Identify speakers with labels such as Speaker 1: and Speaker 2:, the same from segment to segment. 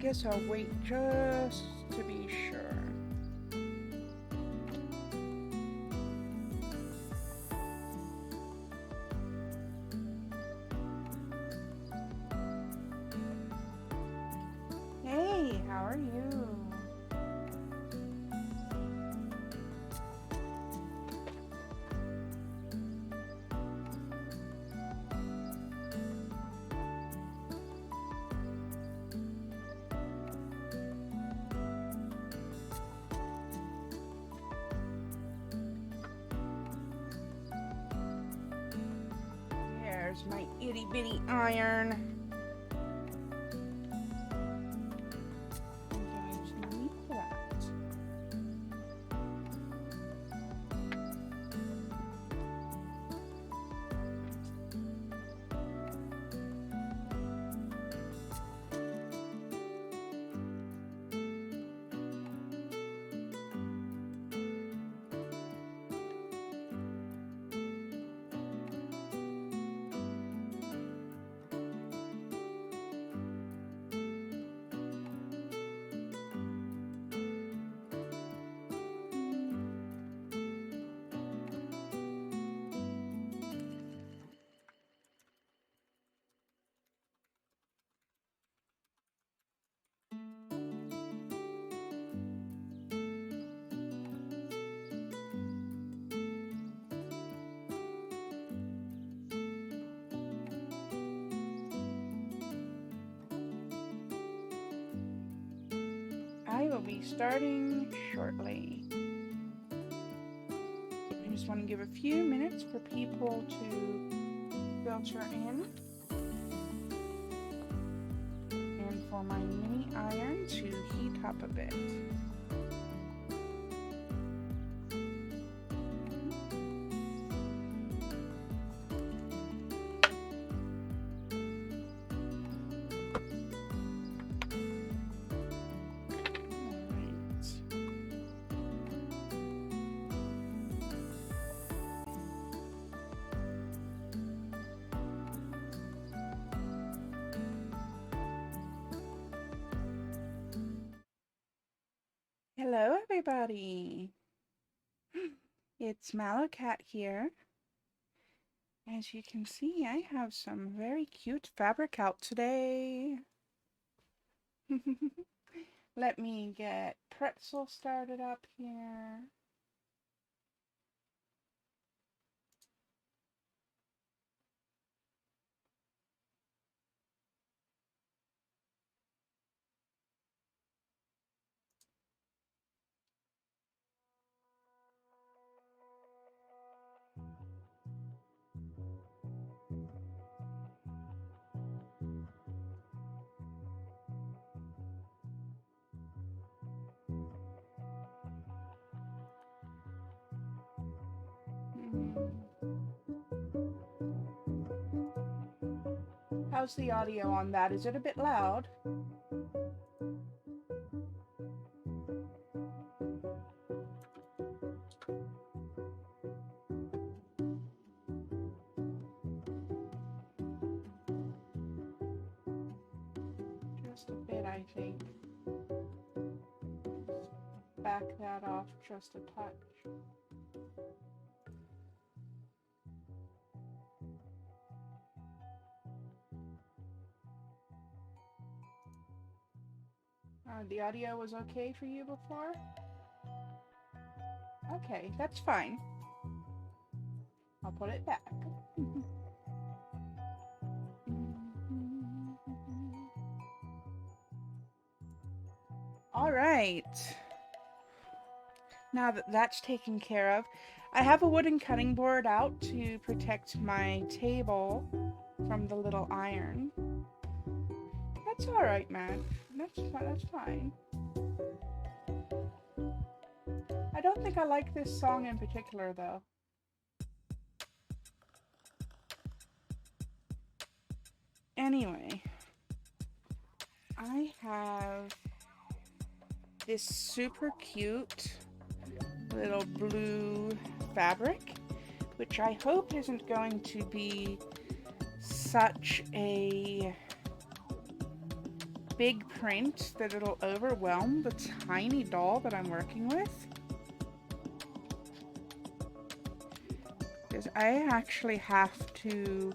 Speaker 1: guess I'll wait just to be sure. Hey, how are you? There's my itty bitty iron. I will be starting shortly. I just want to give a few minutes for people to filter in and for my mini iron to heat up a bit. Hello everybody! It's Cat here. As you can see, I have some very cute fabric out today. Let me get pretzel started up here. How's the audio on that? Is it a bit loud? Just a bit, I think. Back that off just a touch. The audio was okay for you before? Okay, that's fine. I'll put it back. All right. Now that that's taken care of, I have a wooden cutting board out to protect my table from the little iron. That's all right, man. That's fine. I don't think I like this song in particular, though. Anyway, I have this super cute little blue fabric, which I hope isn't going to be such a big print that it'll overwhelm the tiny doll that I'm working with. Because I actually have to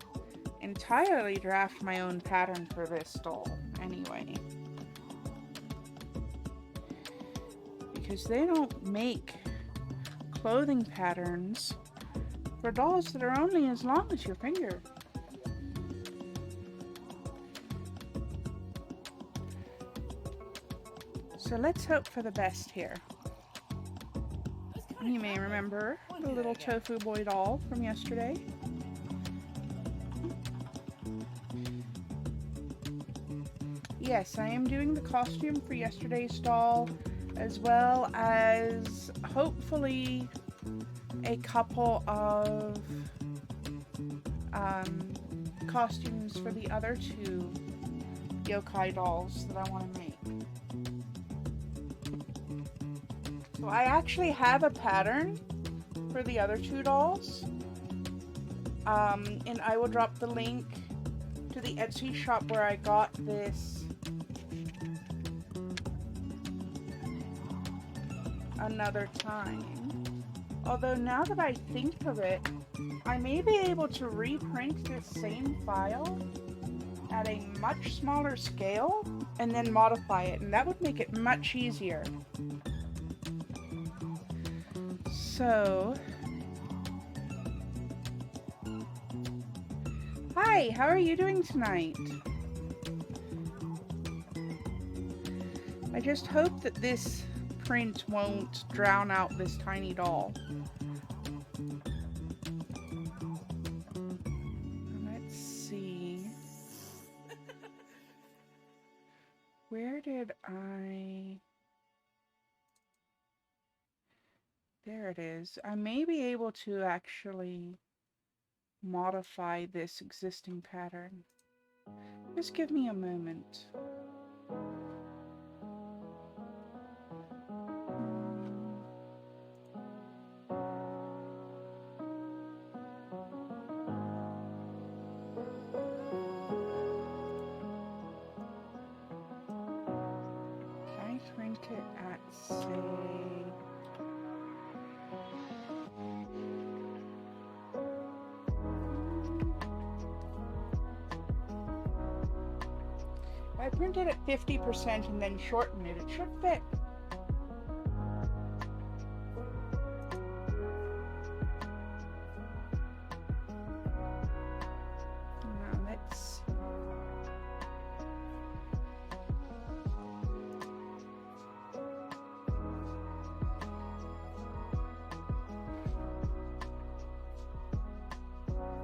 Speaker 1: entirely draft my own pattern for this doll anyway. Because they don't make clothing patterns for dolls that are only as long as your finger. So let's hope for the best here. You may remember the little tofu boy doll from yesterday. Yes, I am doing the costume for yesterday's doll, as well as hopefully a couple of costumes for the other two yokai dolls that I want to make. So I actually have a pattern for the other two dolls, and I will drop the link to the Etsy shop where I got this another time. Although now that I think of it, I may be able to reprint this same file at a much smaller scale and then modify it, and that would make it much easier. So, hi, how are you doing tonight? I just hope that this print won't drown out this tiny doll. Let's see. Where did I... There it is. I may be able to actually modify this existing pattern. Just give me a moment. Can I print it at, say... I printed at 50% and then shortened it. It should fit. Now let's...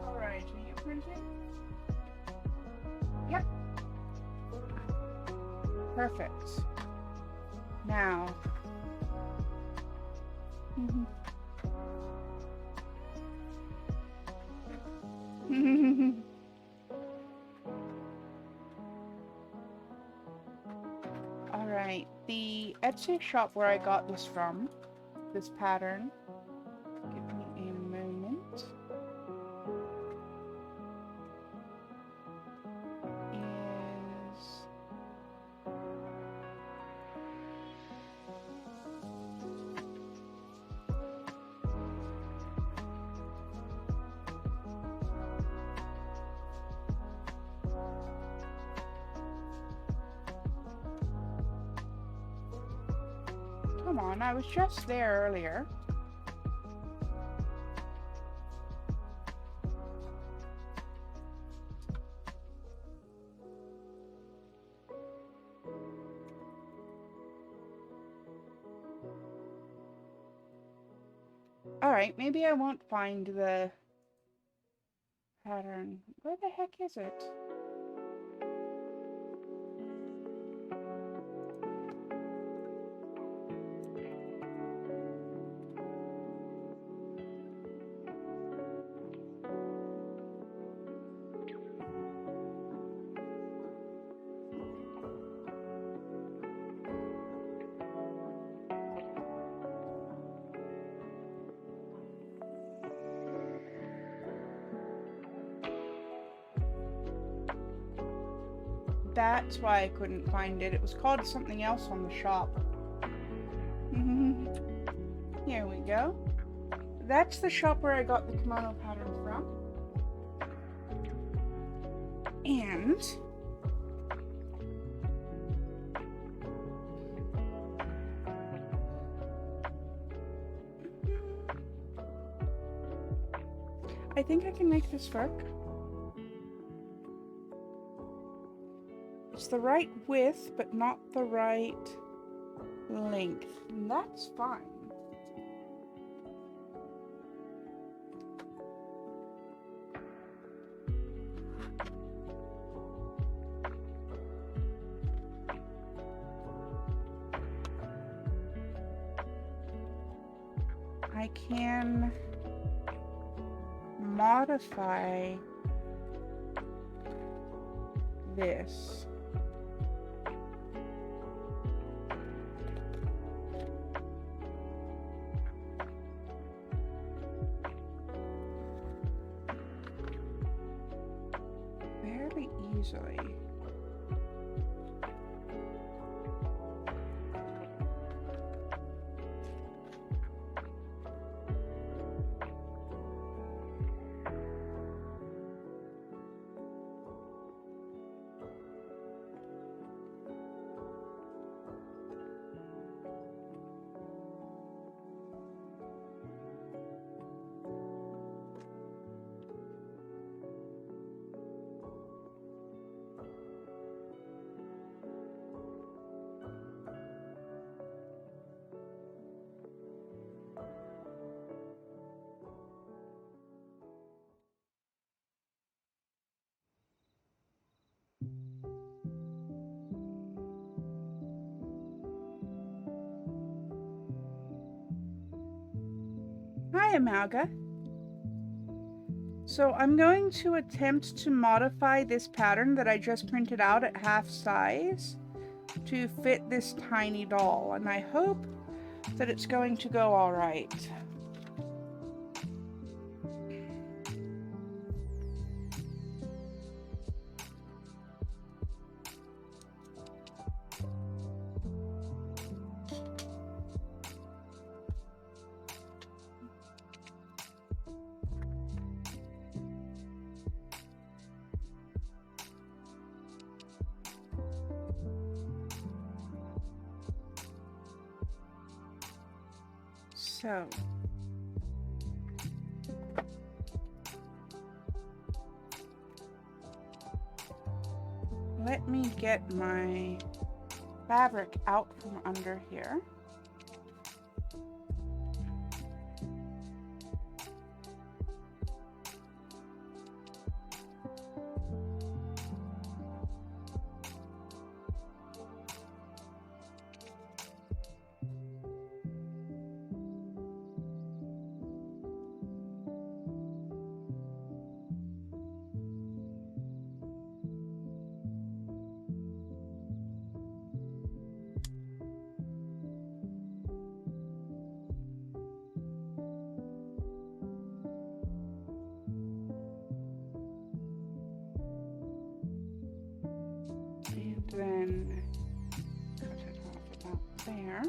Speaker 1: Alright, are you printing? Yep. Perfect. Now. Alright, the Etsy shop where I got this from, this pattern, give me a moment, is... Come on, I was just there earlier. Alright, maybe I won't find the pattern. Where the heck is it? That's why I couldn't find it. It was called something else on the shop. Here we go. That's the shop where I got the kimono pattern from. And I think I can make this work. It's the right width, but not the right length. And that's fine. I can modify this. Fairly easily. Hi, Amalga. So I'm going to attempt to modify this pattern that I just printed out at half size to fit this tiny doll, and I hope that it's going to go all right. So let me get my fabric out from under here. Then cut it off about there.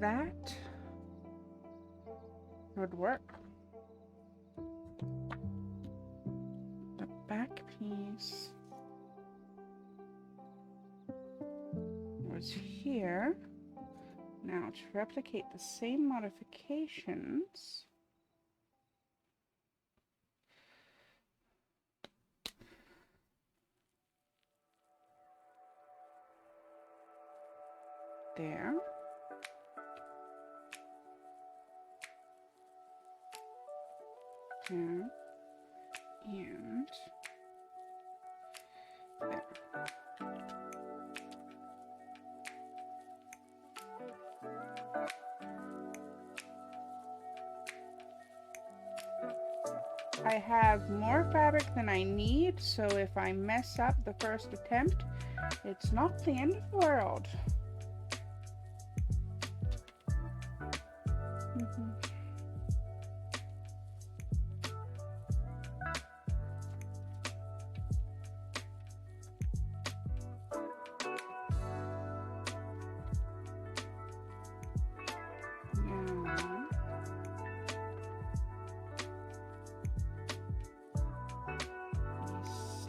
Speaker 1: That would work. The back piece was here. Now to replicate the same modifications, there. There. And I have more fabric than I need, so if I mess up the first attempt, it's not the end of the world.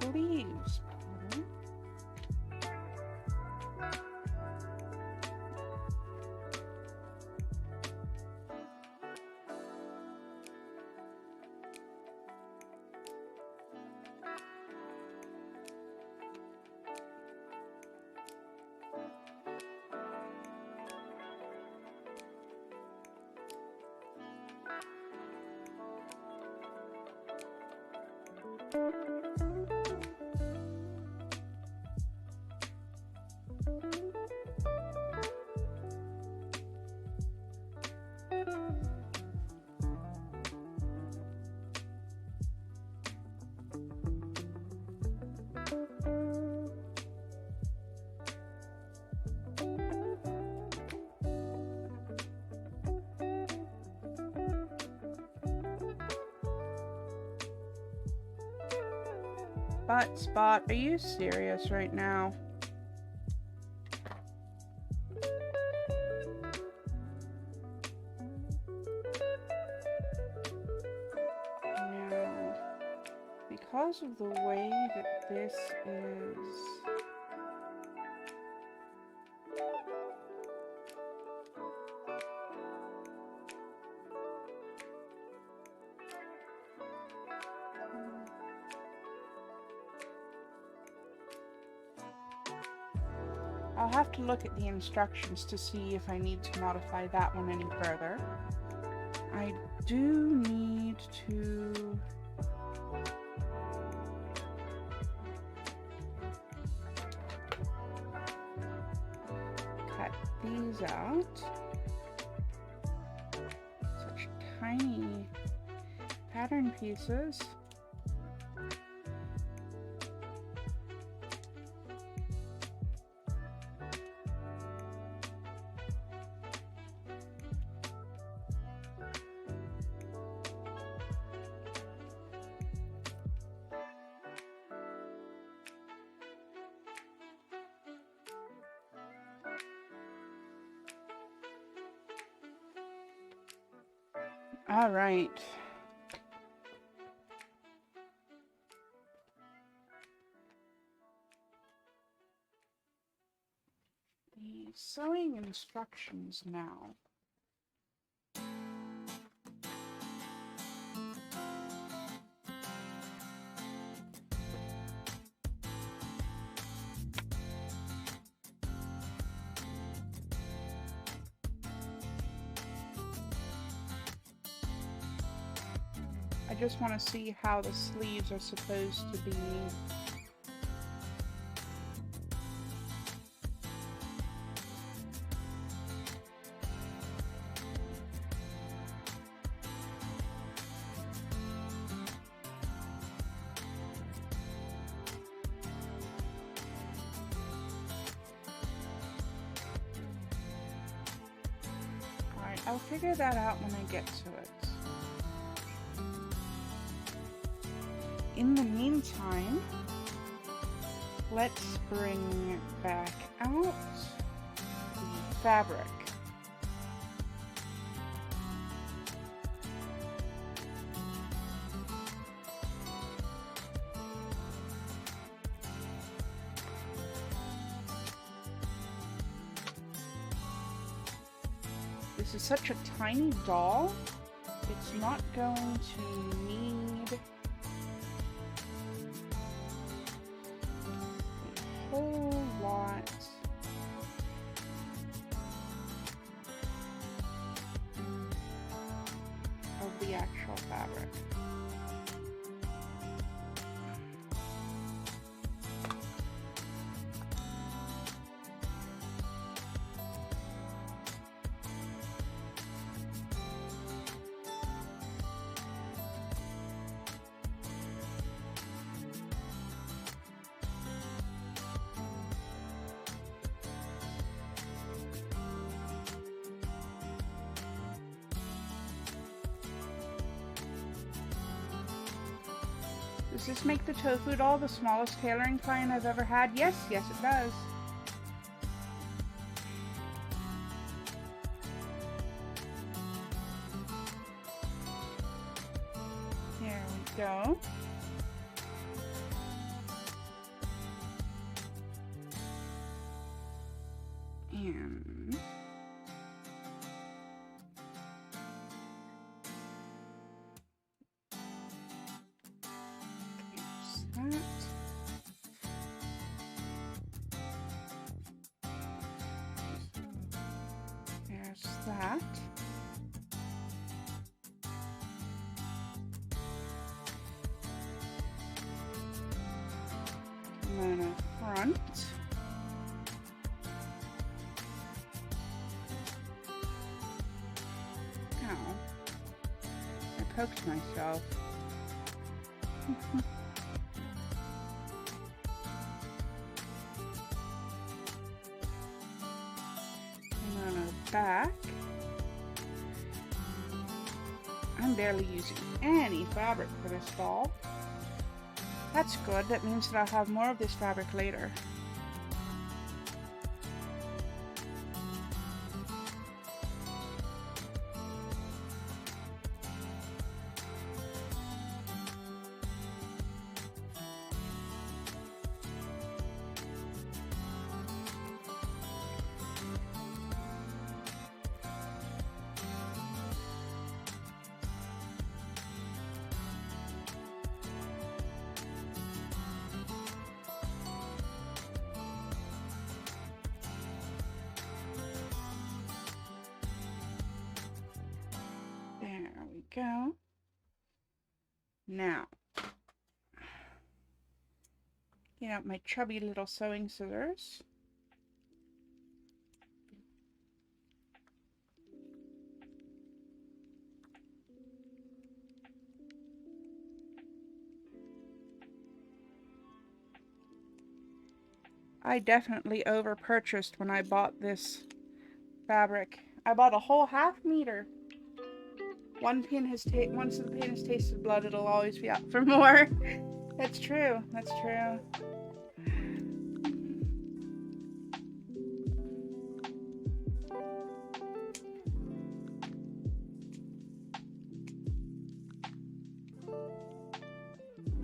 Speaker 1: Sleeves. But Spot, are you serious right now? No. Because of the way that this is... I'll have to look at the instructions to see if I need to modify that one any further. I do need to... cut these out. Such tiny pattern pieces. All right. The sewing instructions now. I just want to see how the sleeves are supposed to be. Alright, I'll figure that out when I get to it. In the meantime, let's bring back out the fabric. This is such a tiny doll, it's not going to need a whole lot of the actual fabric. Does this make the tofu doll the smallest tailoring client I've ever had? Yes, yes it does. There we go. And there's that. There's that. And then a front. Ow. I poked myself. And then a back. I'm barely using any fabric for this doll. That's good. That means that I'll have more of this fabric later. There we go. Now, get out my chubby little sewing scissors. I definitely over-purchased when I bought this fabric. I bought a whole half meter. Once the pin has tasted blood, it'll always be out for more. That's true. That's true.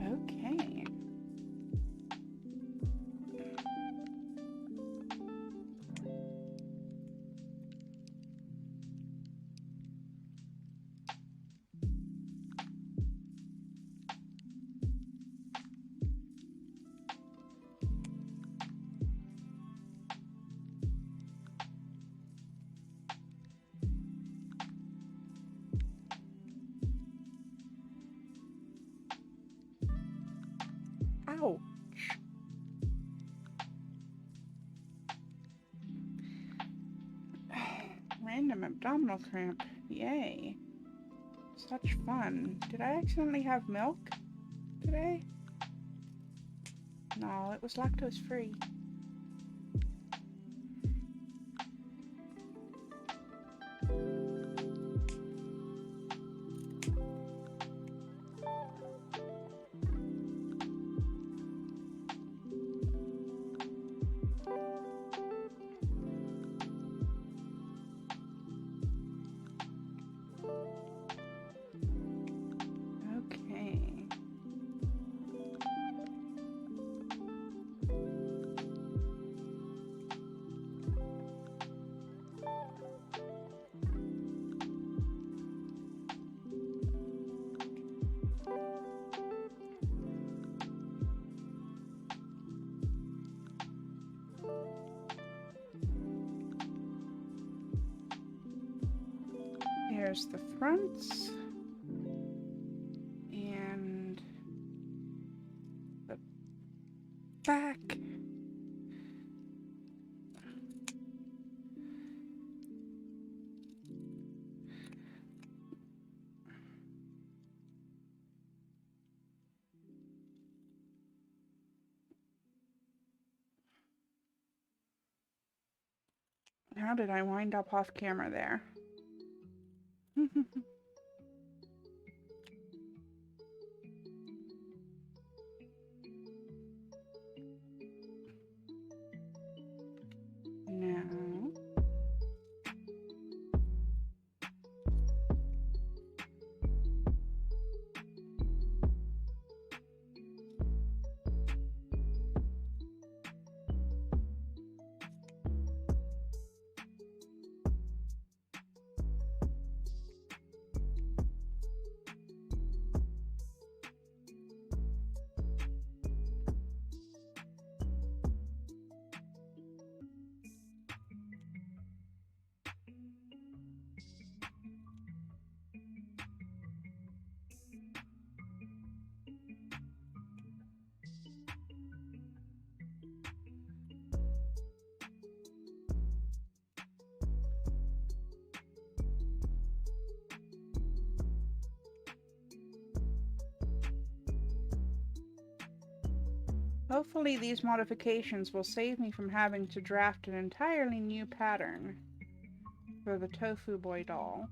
Speaker 1: Okay. Ouch. Random abdominal cramp. Yay. Such fun. Did I accidentally have milk today? No, it was lactose free. Okay. There's the fronts and the back. How did I wind up off camera there? Hopefully these modifications will save me from having to draft an entirely new pattern for the Tofu Boy doll.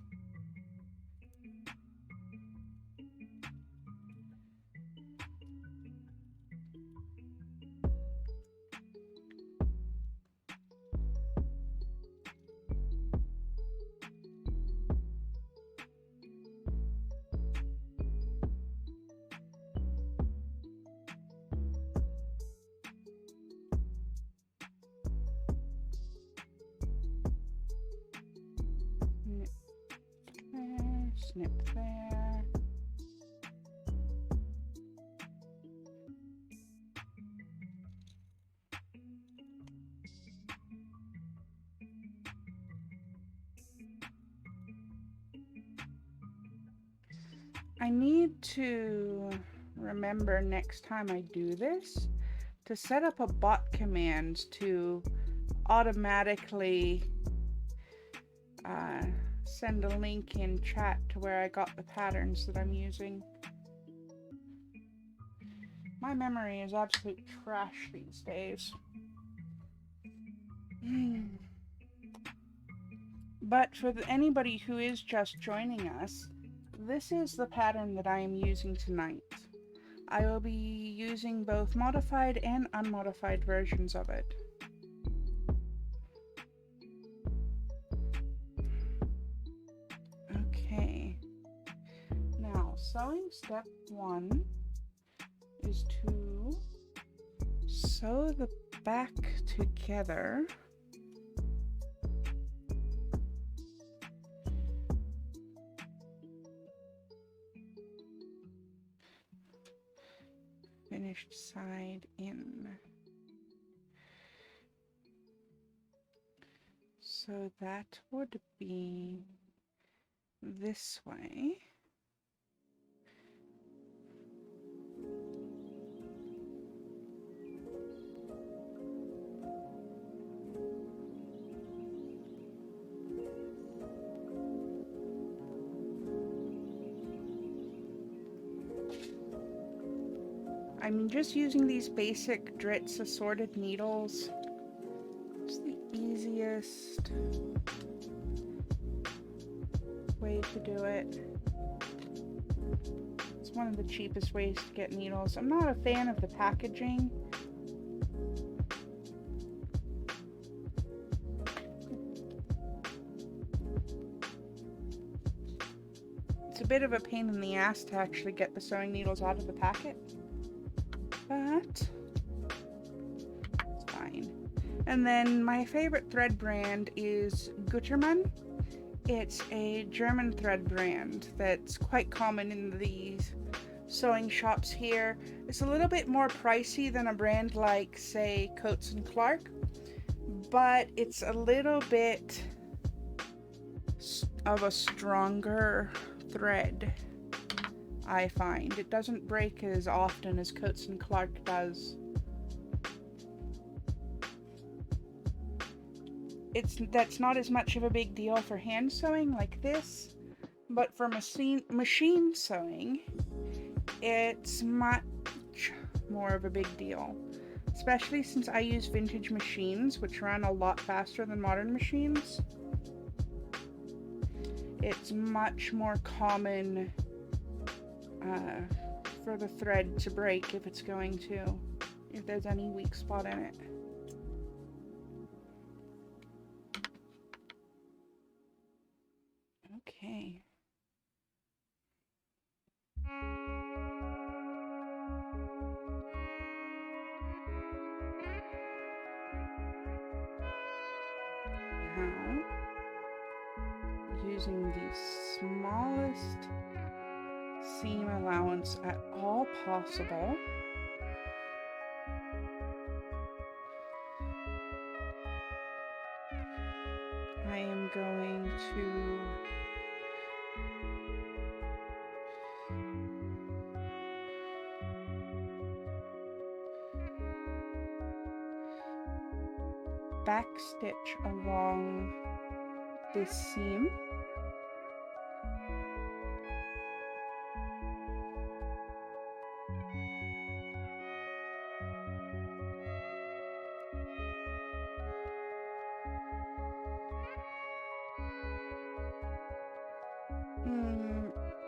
Speaker 1: Snip there. I need to remember next time I do this to set up a bot command to automatically send a link in chat to where I got the patterns that I'm using. My memory is absolute trash these days. But for anybody who is just joining us, this is the pattern that I am using tonight. I will be using both modified and unmodified versions of it. Okay. Now, sewing step 1 is to sew the back together. Finished side in. So that would be this way. I'm just using these basic Dritz assorted needles. It's the easiest way to do it. It's one of the cheapest ways to get needles. I'm not a fan of the packaging. It's a bit of a pain in the ass to actually get the sewing needles out of the packet. But it's fine. And then my favorite thread brand is Gutermann. It's a German thread brand that's quite common in these sewing shops here. It's a little bit more pricey than a brand like, say, Coats and Clark, but it's a little bit of a stronger thread. I find it doesn't break as often as Coats and Clark does. That's not as much of a big deal for hand sewing like this, but for machine sewing, it's much more of a big deal, especially since I use vintage machines, which run a lot faster than modern machines. It's much more common for the thread to break if if there's any weak spot in it. Okay. Now, using the smallest seam allowance at all possible, I am going to backstitch along this seam.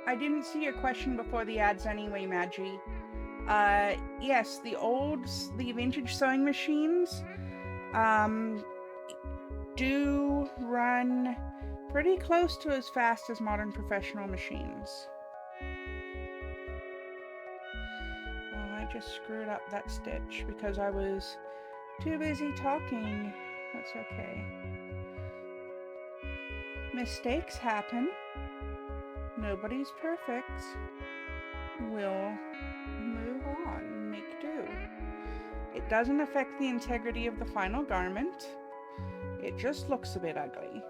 Speaker 1: I didn't see your question before the ads anyway, Maggie. Yes, the vintage sewing machines, do run pretty close to as fast as modern professional machines. Oh, I just screwed up that stitch because I was too busy talking. That's okay. Mistakes happen. Nobody's perfect. We'll move on, make do. It doesn't affect the integrity of the final garment. It just looks a bit ugly.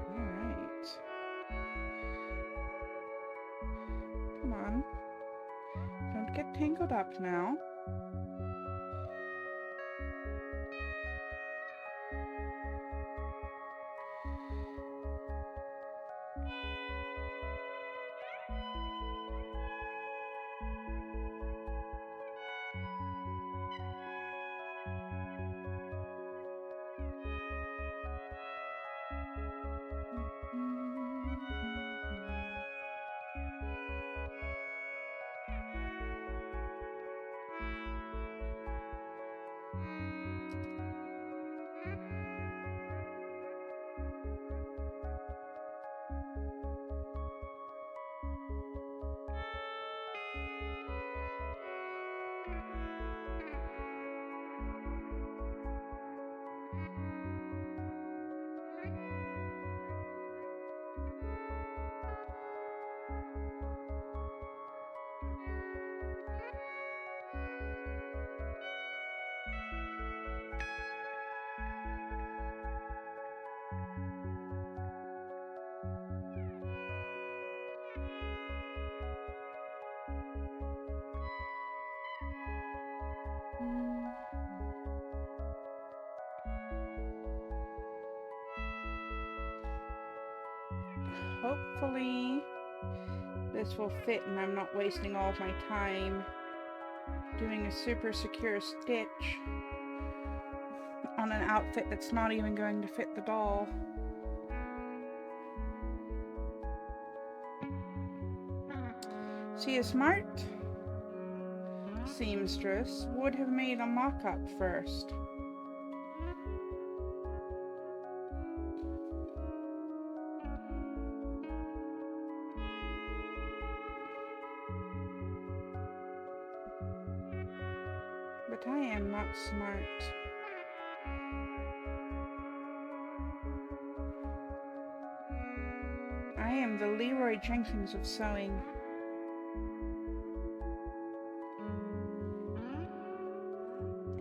Speaker 1: Alright. Come on. Don't get tangled up now. Hopefully this will fit and I'm not wasting all of my time doing a super secure stitch on an outfit that's not even going to fit the doll. See, a smart seamstress would have made a mock-up first. But I am not smart. I am the Leroy Jenkins of sewing.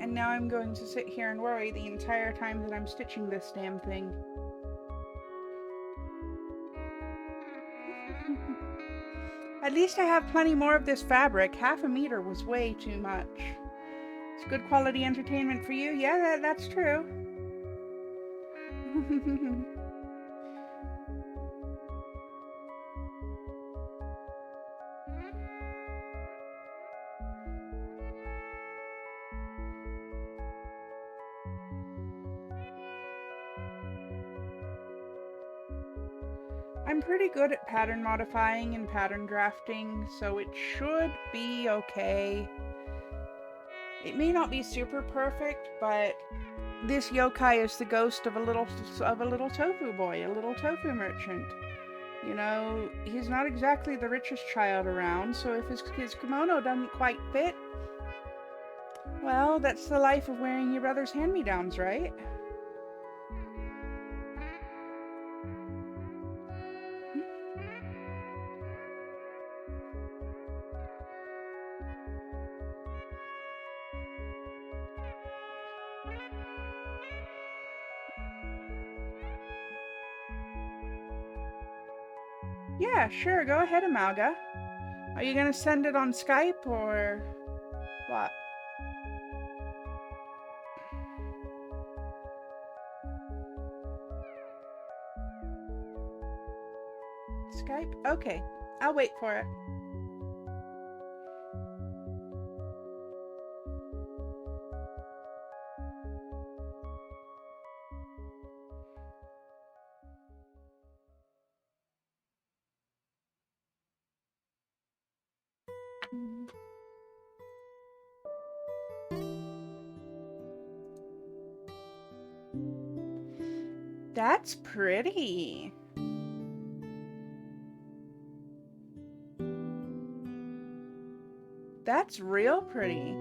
Speaker 1: And now I'm going to sit here and worry the entire time that I'm stitching this damn thing. At least I have plenty more of this fabric. Half a meter was way too much. It's good quality entertainment for you? Yeah, that's true. I'm pretty good at pattern modifying and pattern drafting, so it should be okay. It may not be super perfect, but this yokai is the ghost of a little tofu boy, a little tofu merchant. You know, he's not exactly the richest child around, so if his kimono doesn't quite fit, well, that's the life of wearing your brother's hand-me-downs, right? Yeah, sure, go ahead, Amalga. Are you gonna send it on Skype or what? Skype? Okay, I'll wait for it. That's pretty. That's real pretty.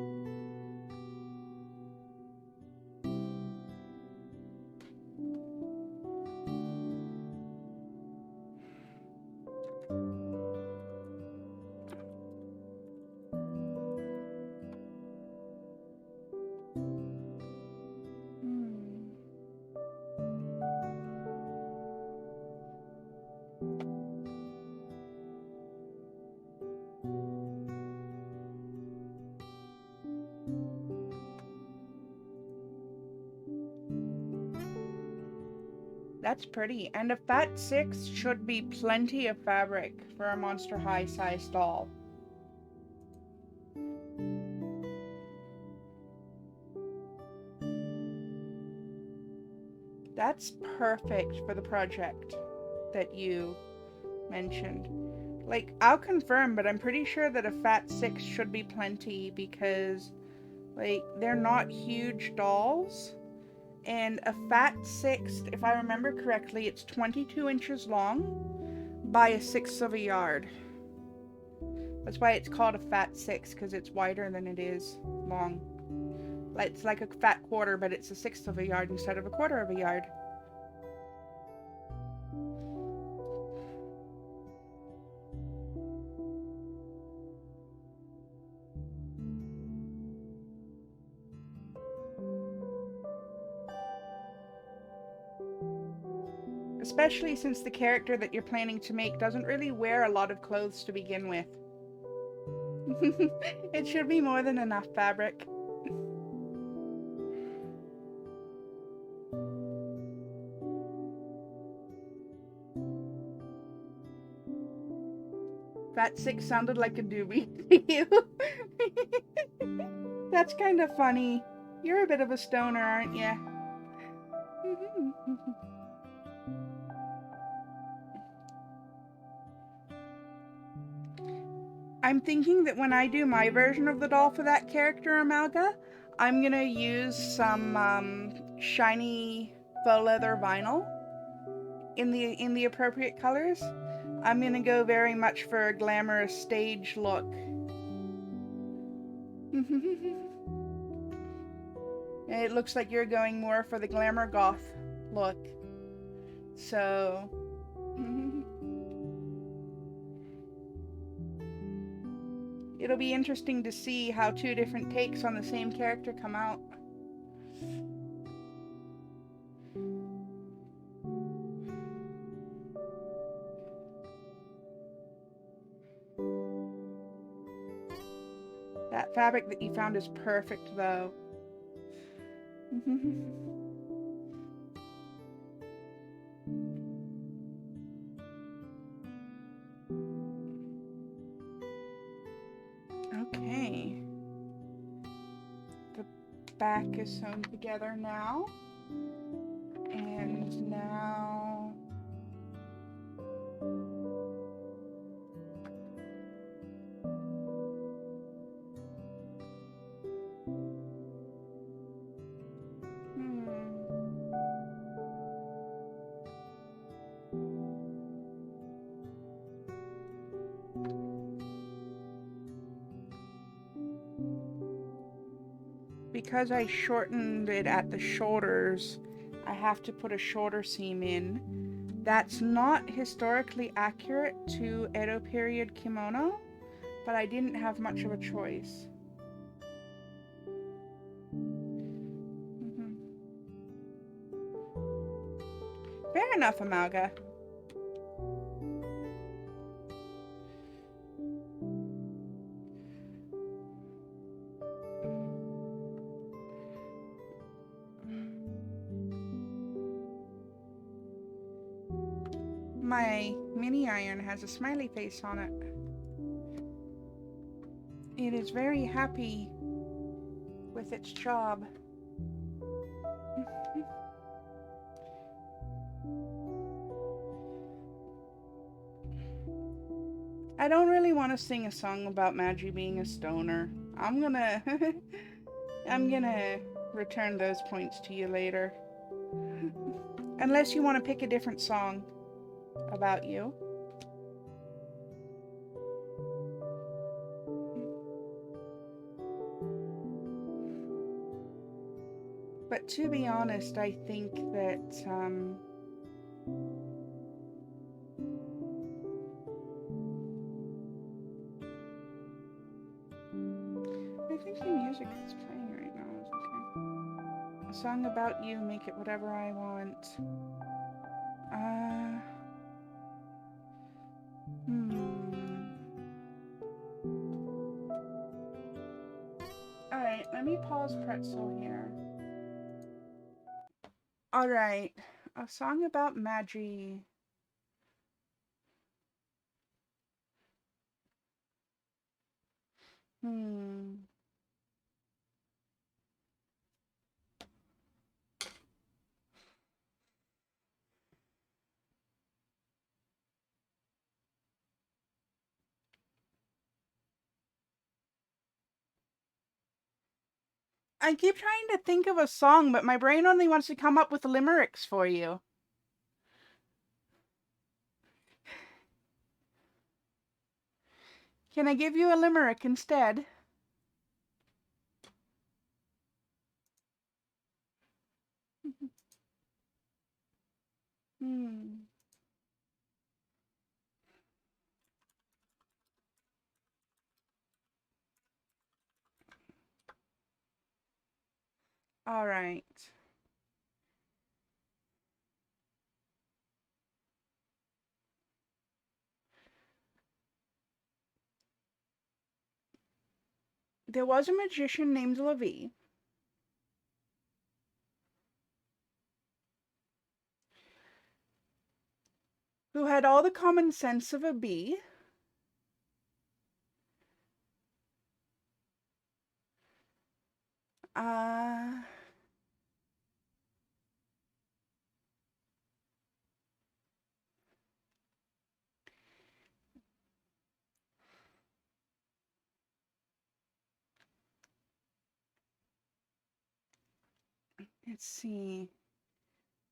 Speaker 1: That's pretty. And a fat 6 should be plenty of fabric for a Monster High size doll. That's perfect for the project that you mentioned. Like, I'll confirm, but I'm pretty sure that a fat 6 should be plenty because, like, they're not huge dolls. And a fat 6, if I remember correctly, it's 22 inches long by 1/6 of a yard. That's why it's called a fat 6, because it's wider than it is long. It's like a fat quarter, but it's 1/6 of a yard instead of 1/4 of a yard. Especially since the character that you're planning to make doesn't really wear a lot of clothes to begin with. It should be more than enough fabric. Fat 6 sounded like a doobie to you. That's kind of funny. You're a bit of a stoner, aren't you? I'm thinking that when I do my version of the doll for that character, Amalga, I'm gonna use some shiny faux leather vinyl in the appropriate colors. I'm gonna go very much for a glamorous stage look. It looks like you're going more for the glamour goth look. So it'll be interesting to see how two different takes on the same character come out. That fabric that you found is perfect, though. Okay. The back is sewn together now. And now... Because I shortened it at the shoulders, I have to put a shoulder seam in. That's not historically accurate to Edo period kimono, but I didn't have much of a choice. Fair enough, Amalga. My mini iron has a smiley face on it. It is very happy with its job. I don't really want to sing a song about Madry being a stoner. I'm gonna I'm gonna return those points to you later. Unless you want to pick a different song about you. But to be honest, I think that I think the music that's playing right now is okay. A song about you, make it whatever I want. Uh, hmm. Alright, let me pause Pretzel here. Alright, a song about Madry. Hmm. I keep trying to think of a song, but my brain only wants to come up with limericks for you. Can I give you a limerick instead? Hmm. All right. There was a magician named Levi who had all the common sense of a bee. Uh, let's see.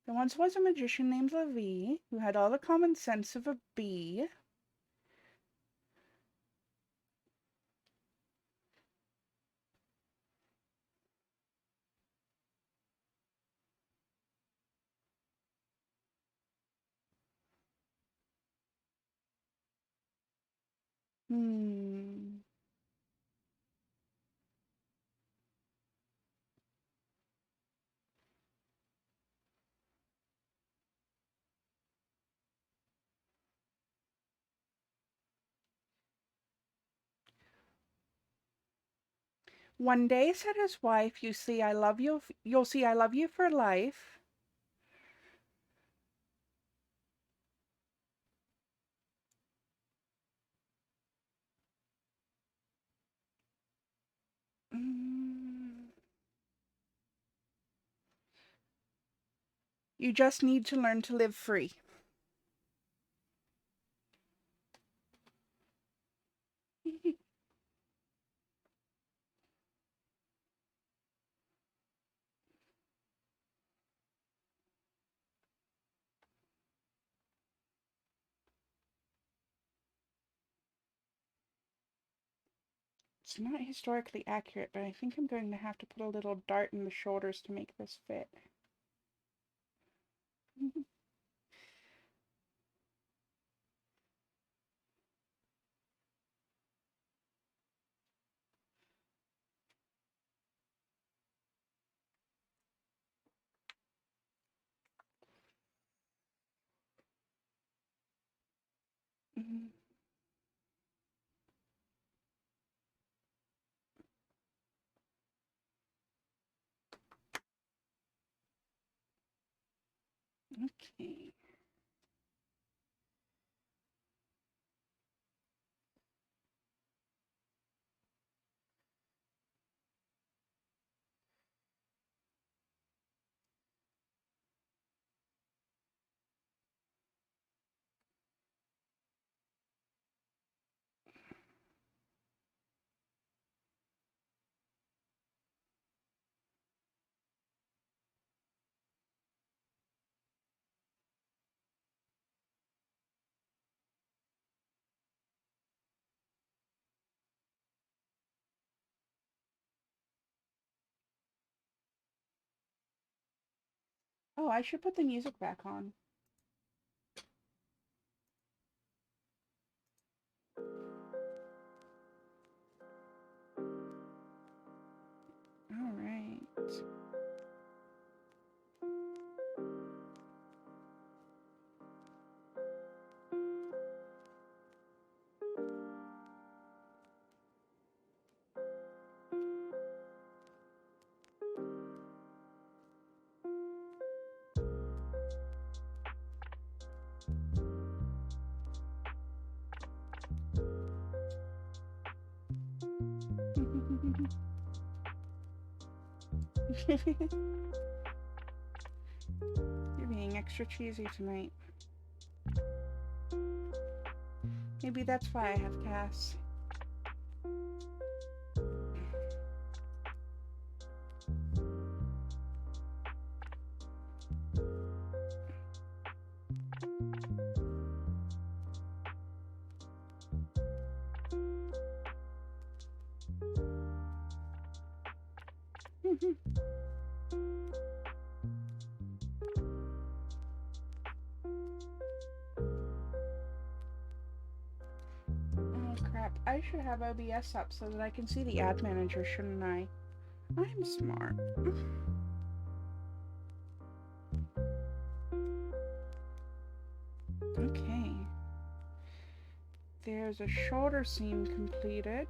Speaker 1: There once was a magician named Levi who had all the common sense of a bee. Hmm. One day, said his wife, you see, I love you. You'll see, I love you for life. Mm. You just need to learn to live free. It's not historically accurate, but I think I'm going to have to put a little dart in the shoulders to make this fit. Okay. Oh, I should put the music back on. All right. You're being extra cheesy tonight. Maybe that's why I have Cass. Oh crap, I should have OBS up so that I can see the ad manager, shouldn't I? I'm smart. Okay. There's a shoulder seam completed.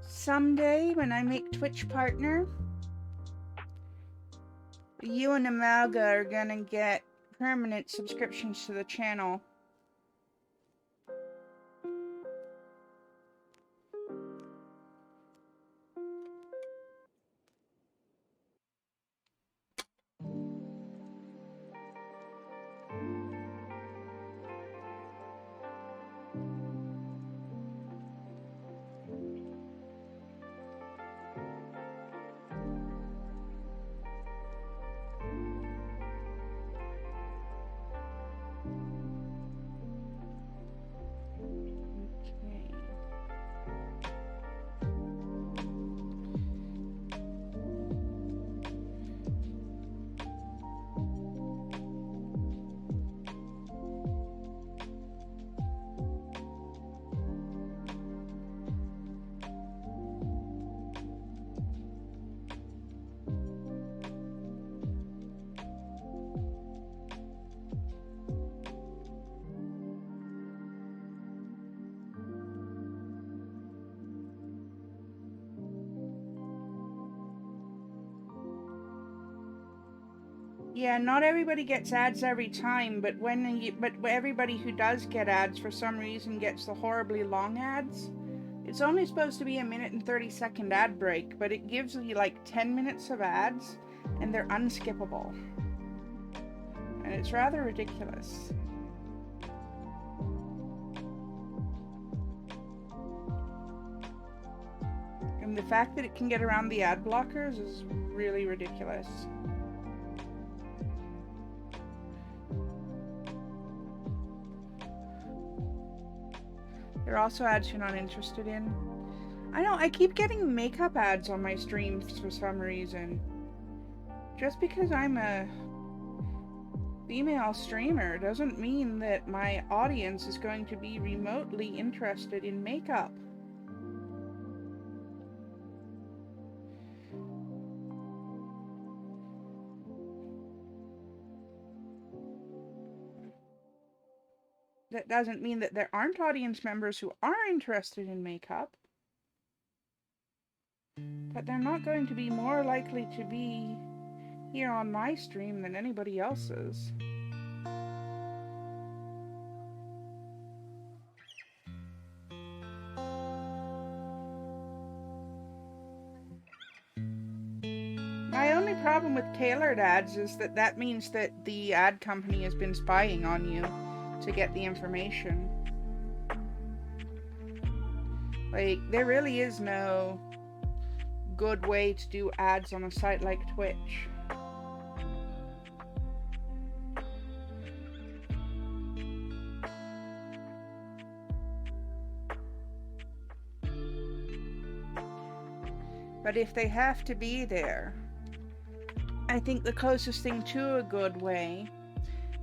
Speaker 1: Someday, when I make Twitch partner, you and Amalga are gonna get permanent subscriptions to the channel. Yeah, not everybody gets ads every time, but everybody who does get ads for some reason gets the horribly long ads. It's only supposed to be a 1:30 ad break, but it gives you like 10 minutes of ads, and they're unskippable. And it's rather ridiculous. And the fact that it can get around the ad blockers is really ridiculous. There are also ads you're not interested in. I know, I keep getting makeup ads on my streams for some reason. Just because I'm a female streamer doesn't mean that my audience is going to be remotely interested in makeup. That doesn't mean that there aren't audience members who are interested in makeup, but they're not going to be more likely to be here on my stream than anybody else's. problem with tailored ads is that that means that the ad company has been spying on you to get the information. Like, there really is no good way to do ads on a site like Twitch. But if they have to be there, I think the closest thing to a good way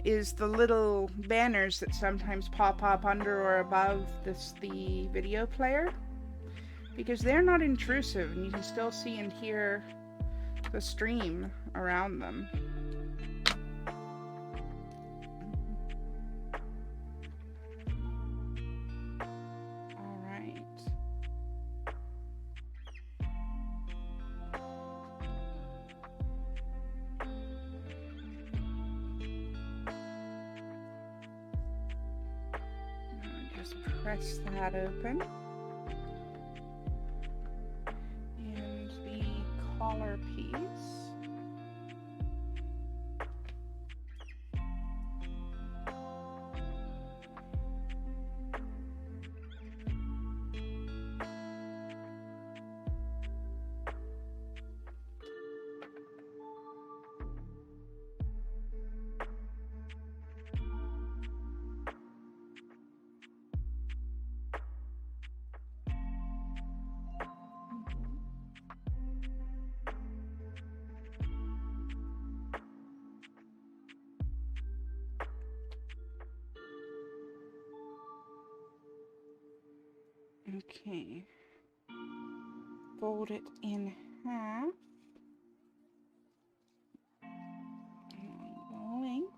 Speaker 1: is the little banners that sometimes pop up under or above the video player, because they're not intrusive and you can still see and hear the stream around them. All right. Just press that open. And the collar piece. Okay, fold it in half, length,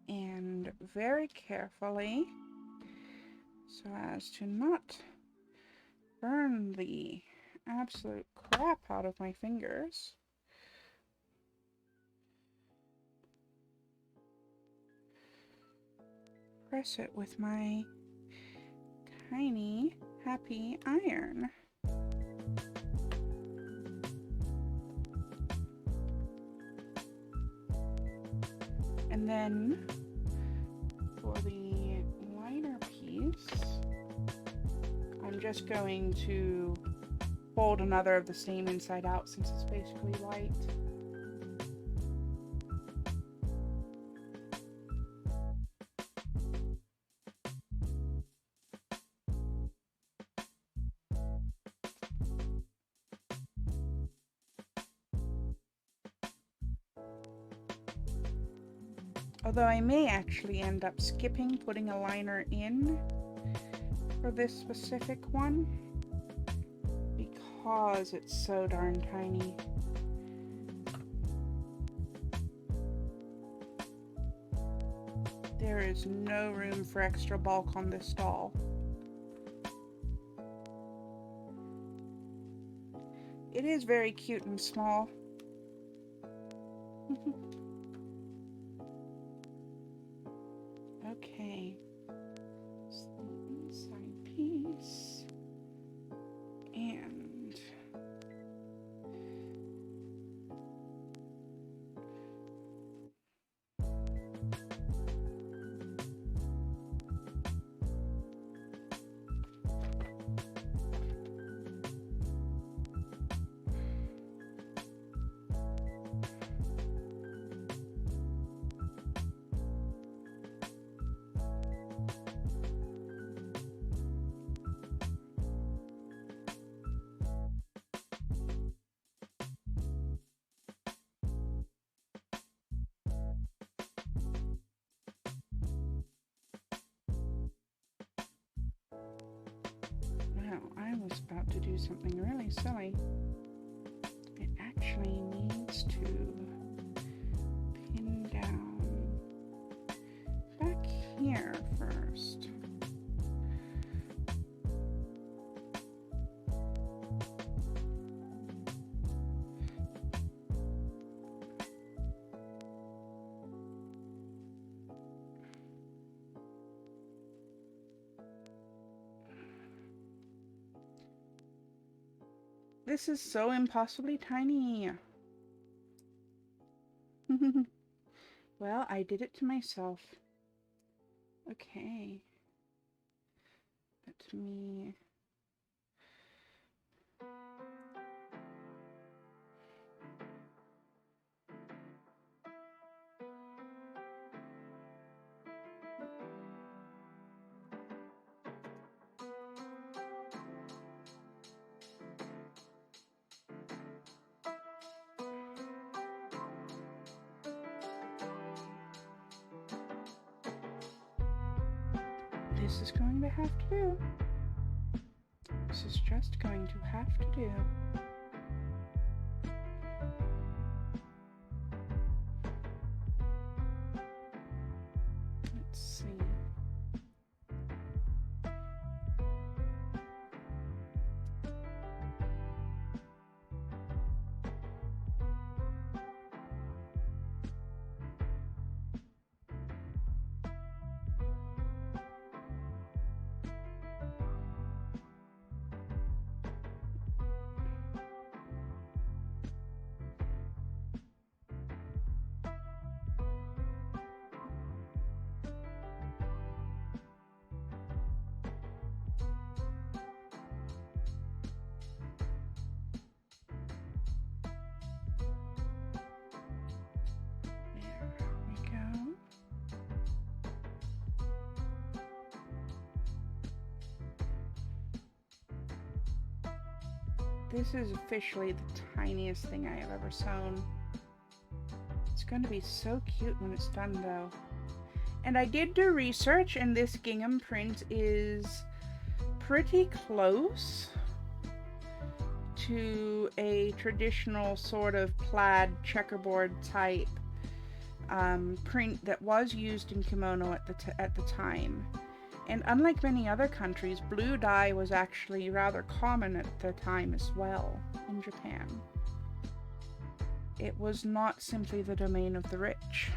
Speaker 1: and very carefully, so as to not burn the absolute crap out of my fingers. Press it with my tiny happy iron. And then for the liner piece, I'm just going to fold another of the same inside out since it's basically white. Although I may actually end up skipping putting a liner in for this specific one because it's so darn tiny. There is no room for extra bulk on this doll. It is very cute and small. Okay, it's the inside piece, and I was about to do something really silly. It actually needs to pin down back here first. This is so impossibly tiny. Well, I did it to myself. Okay. Let me... This is going to have to do. This is just going to have to do. Let's see. This is officially the tiniest thing I have ever sewn. It's going to be so cute when it's done, though. And I did do research, and this gingham print is pretty close to a traditional sort of plaid checkerboard type print that was used in kimono at the time. And unlike many other countries, blue dye was actually rather common at the time as well in Japan. It was not simply the domain of the rich.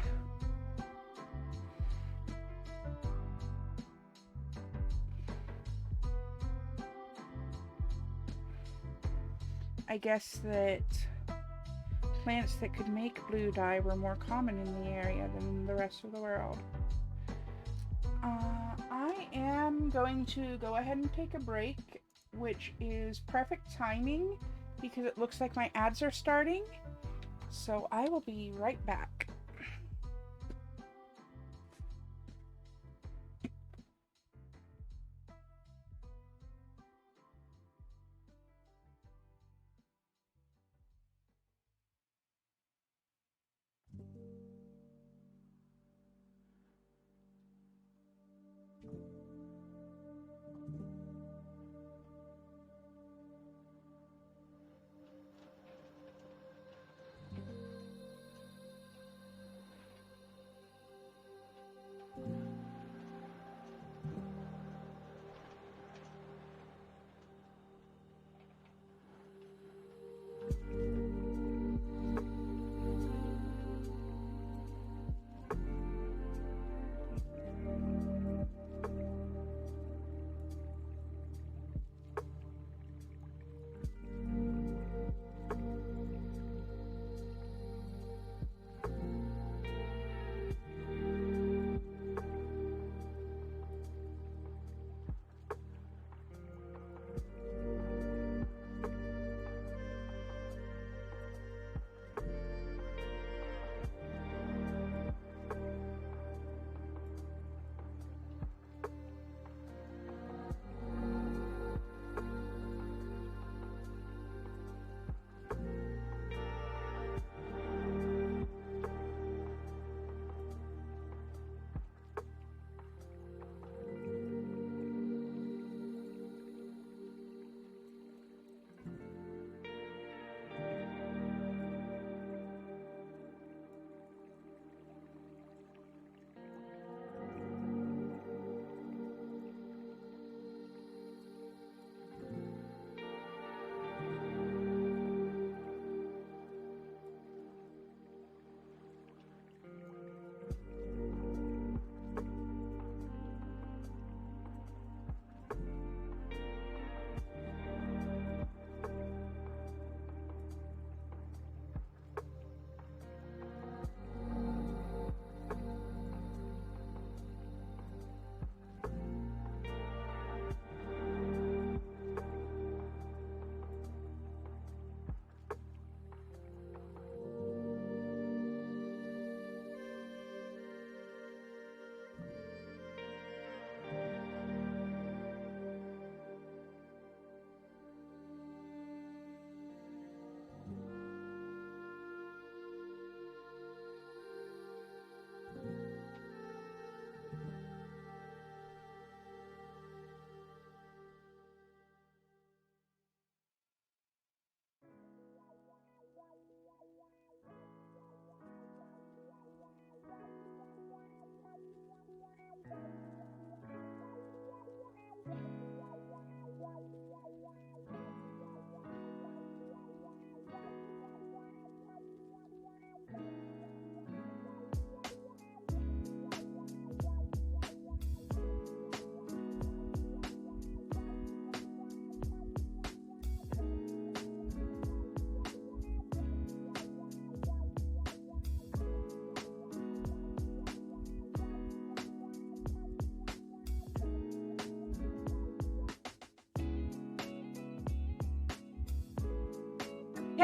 Speaker 1: I guess that plants that could make blue dye were more common in the area than the rest of the world. I am going to go ahead and take a break, which is perfect timing because it looks like my ads are starting. So I will be right back.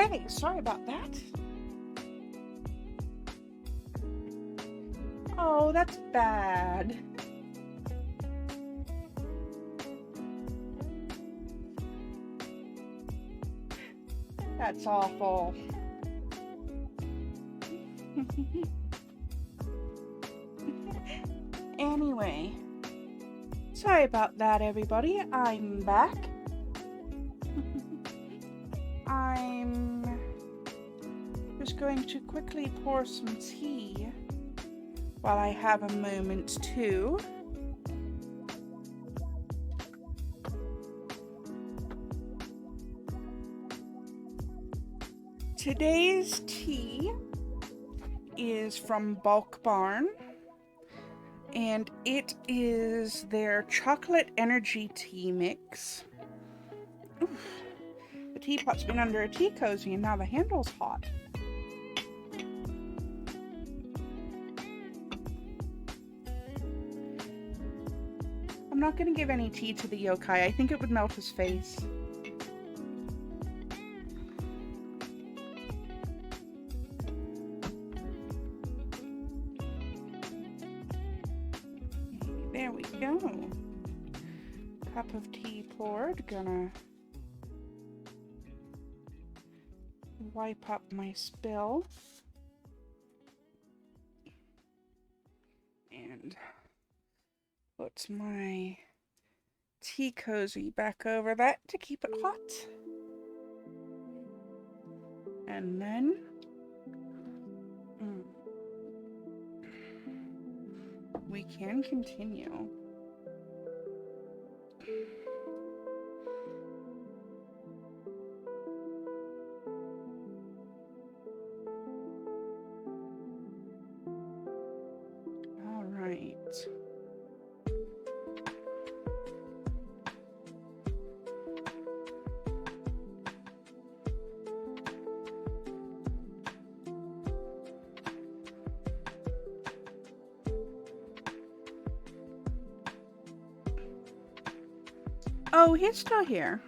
Speaker 1: Okay, sorry about that. Oh, that's bad. That's awful. Anyway, sorry about that, everybody. I'm back. I'm just going to quickly pour some tea while I have a moment too. Today's tea is from Bulk Barn, and it is their chocolate energy tea mix. Oof. The teapot's been under a tea cozy and now the handle's hot. I'm not going to give any tea to the yokai. I think it would melt his face. There we go. Cup of tea poured. Gonna wipe up my spill. And put my tea cozy back over that to keep it hot. And then we can continue. All right. Oh, he's still here.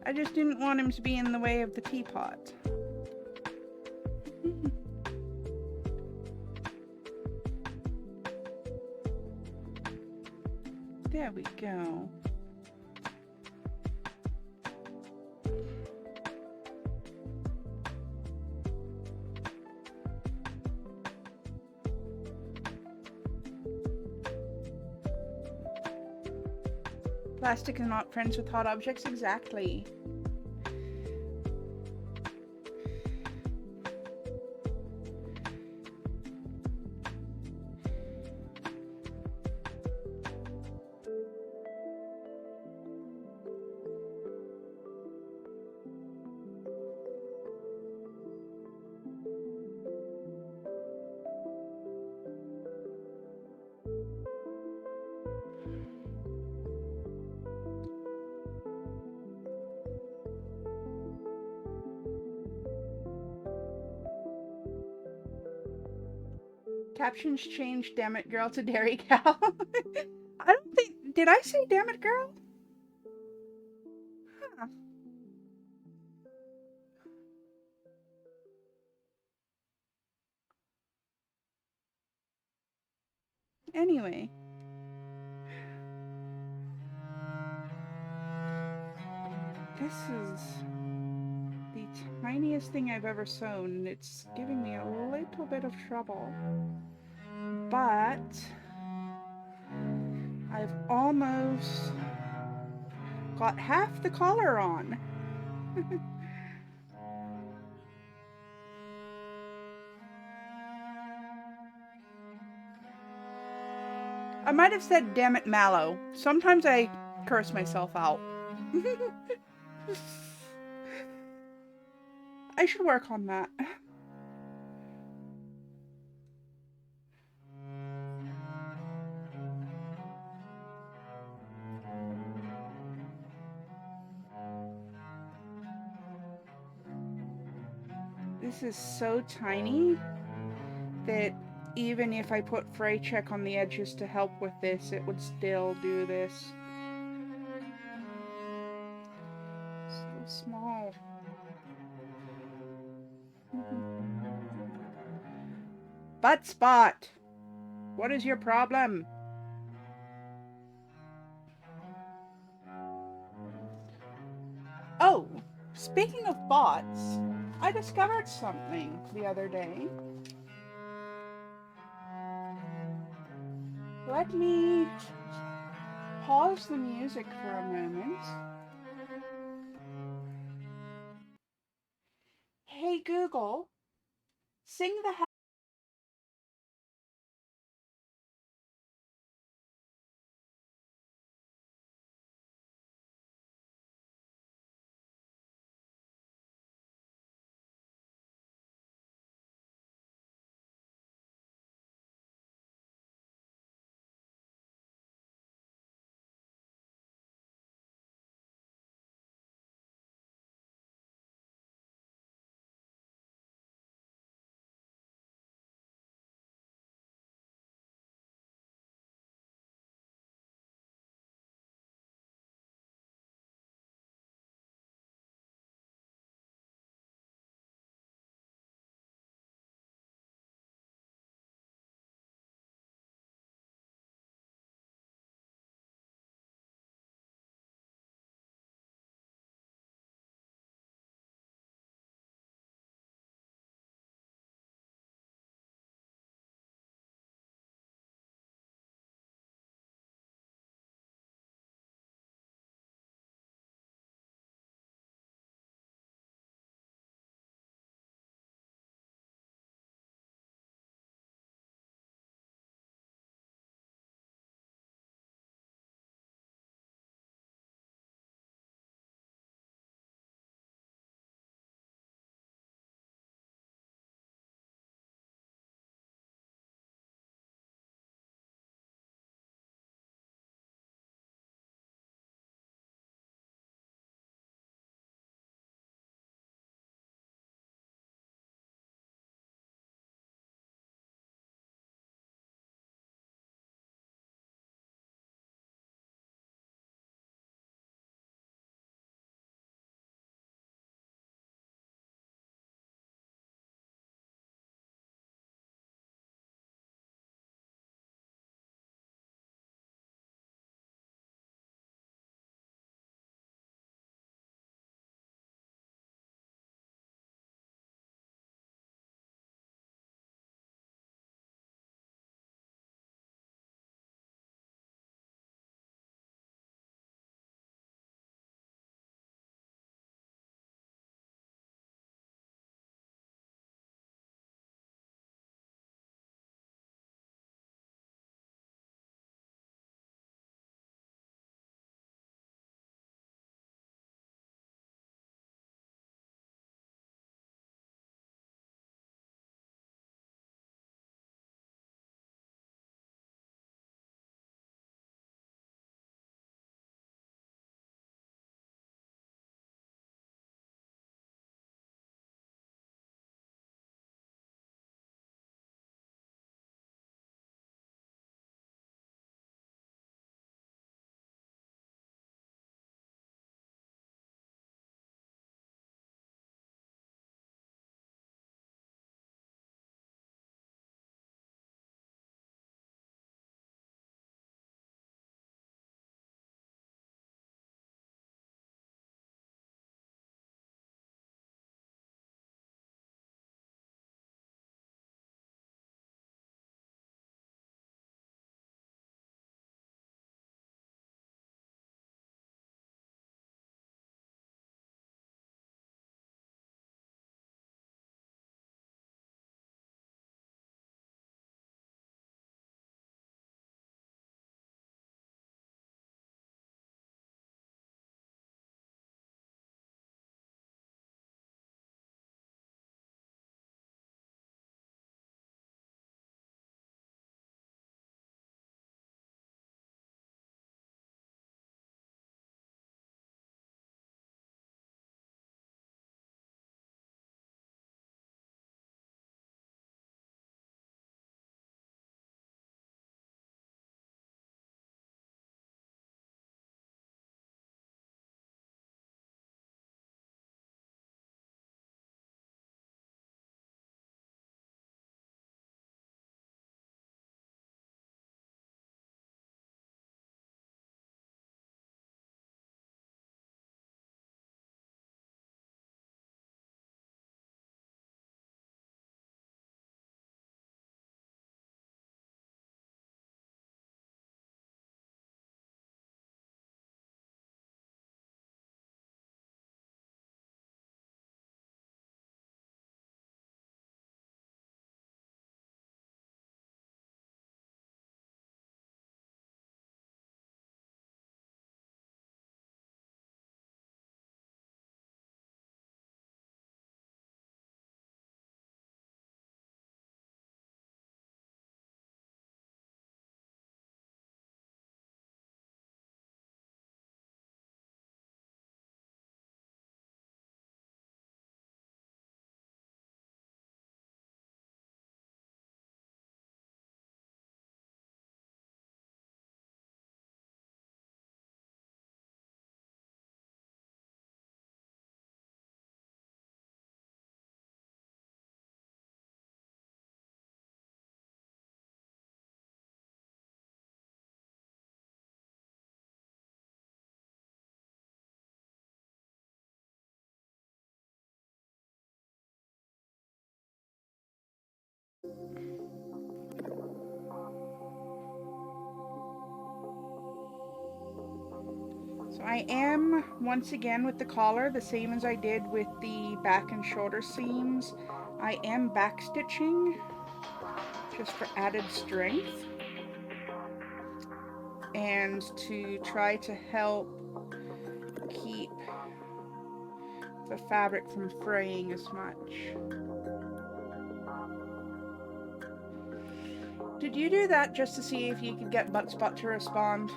Speaker 1: I just didn't want him to be in the way of the teapot. There we go. Plastic is not friends with hot objects, exactly. Captions changed damn it girl to dairy cow. I don't think, did I say damn it girl? Huh. Anyway. This is the tiniest thing I've ever sewn, and it's giving me a little bit of trouble. But I've almost got half the collar on. I might have said damn it mallow. Sometimes I curse myself out. I should work on that. This is so tiny that even if I put fray check on the edges to help with this, it would still do this. Butt Spot, what is your problem? Oh, speaking of bots, I discovered something the other day. Let me pause the music for a moment. Hey Google, sing the So I am, once again with the collar, the same as I did with the back and shoulder seams, I am backstitching just for added strength and to try to help keep the fabric from fraying as much. Did you do that just to see if you could get Buttspot to respond?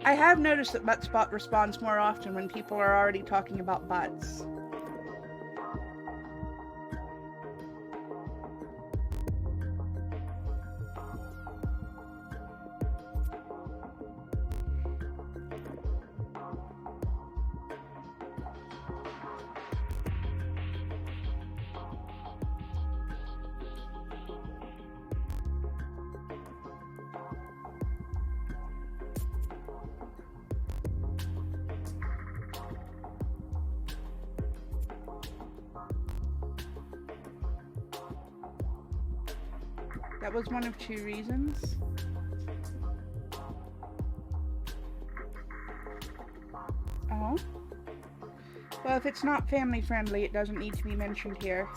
Speaker 1: I have noticed that Buttspot responds more often when people are already talking about butts. That was one of two reasons. Oh. Well, if it's not family friendly, it doesn't need to be mentioned here.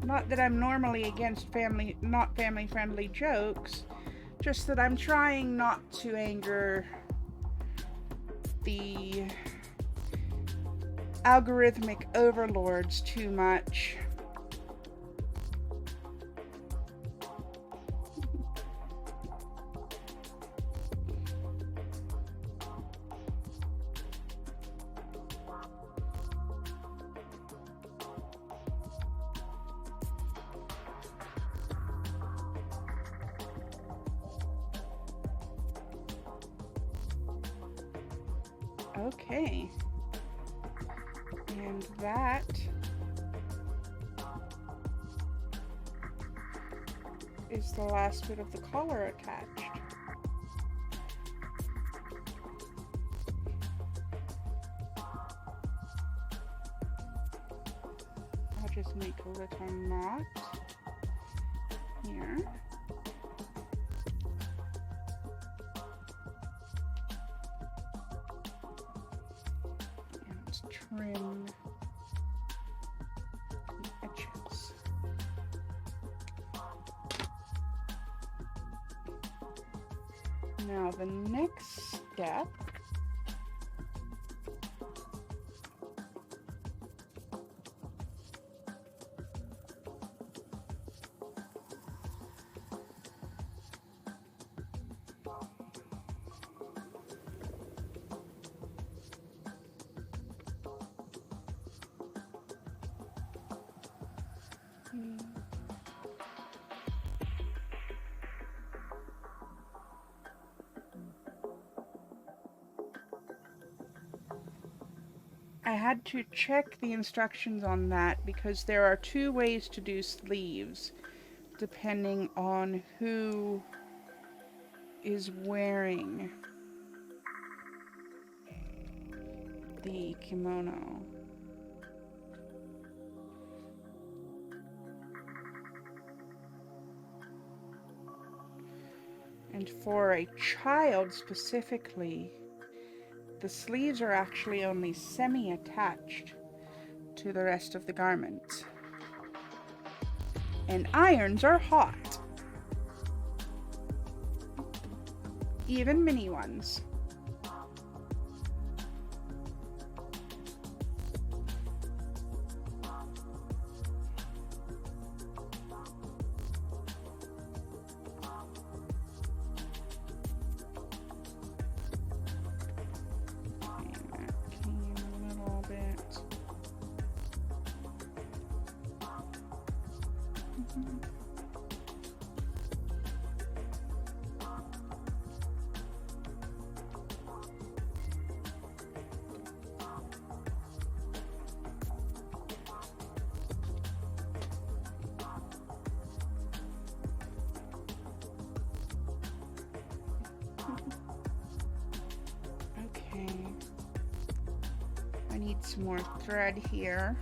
Speaker 1: Not that I'm normally against not family friendly jokes, just that I'm trying not to anger the algorithmic overlords too much. Okay. And that is the last bit of the collar attached. I'll just make a little knot here. Trim the edges. Now the next step I had to check the instructions on that because there are two ways to do sleeves depending on who is wearing the kimono. And for a child specifically, the sleeves are actually only semi-attached to the rest of the garment. And irons are hot. Even mini ones. Okay. some more thread here.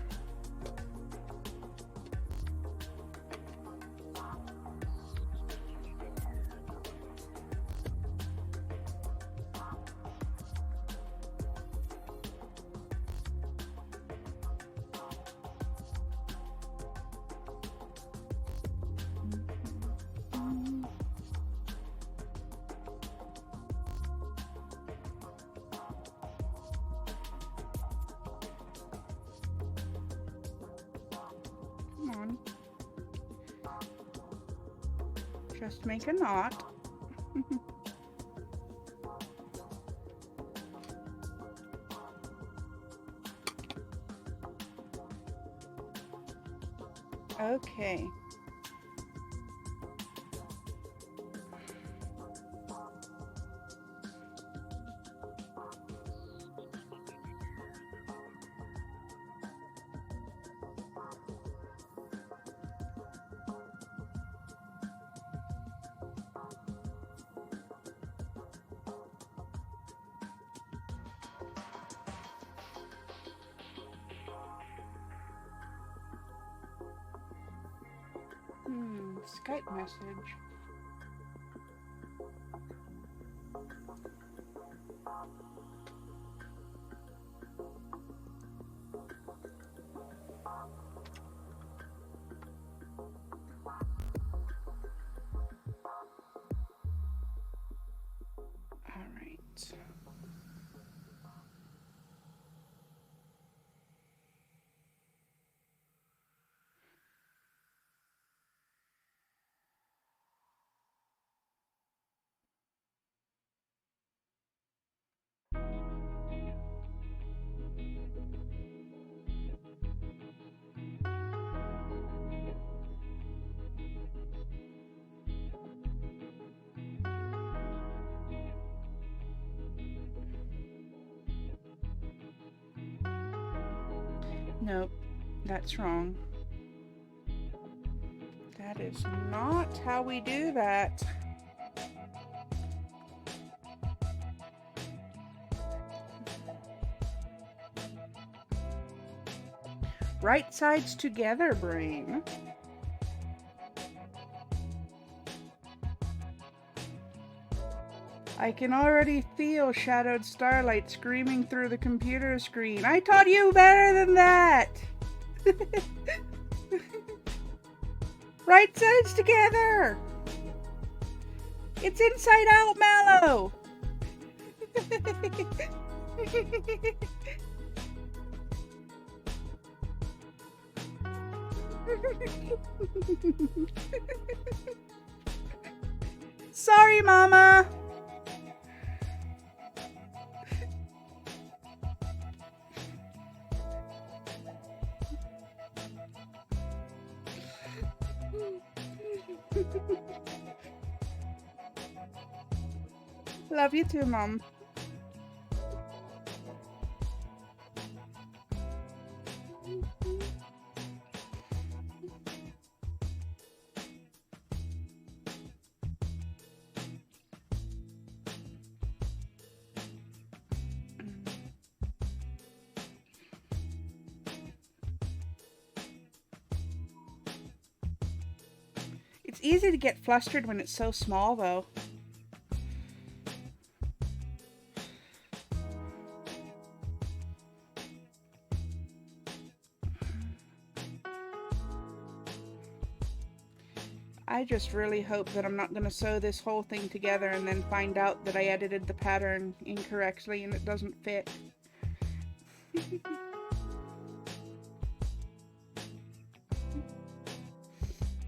Speaker 1: Come on. Just make a knot. Okay. Skype message. All right. Nope, that's wrong. That is not how we do that. Right sides together, brain. I can already feel shadowed starlight screaming through the computer screen. I taught you better than that! Right sides together! It's inside out, Mallow! Sorry, Mama! Love you too, Mom. It's easy to get flustered when it's so small, though. I just really hope that I'm not going to sew this whole thing together and then find out that I edited the pattern incorrectly and it doesn't fit.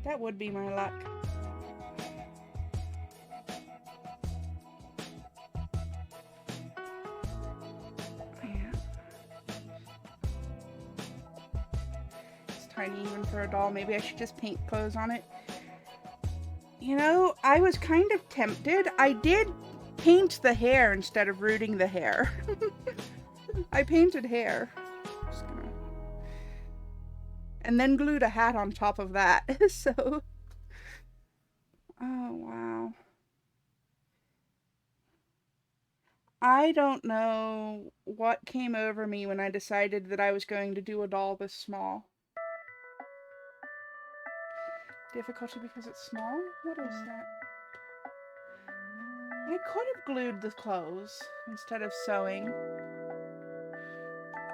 Speaker 1: That would be my luck. Yeah. It's tiny even for a doll. Maybe I should just paint clothes on it. You know, I was kind of tempted. I did paint the hair instead of rooting the hair. I painted hair. Just gonna... And then glued a hat on top of that. So... Oh, wow. I don't know what came over me when I decided that I was going to do a doll this small. Difficulty because it's small? What is that? I could have glued the clothes instead of sewing.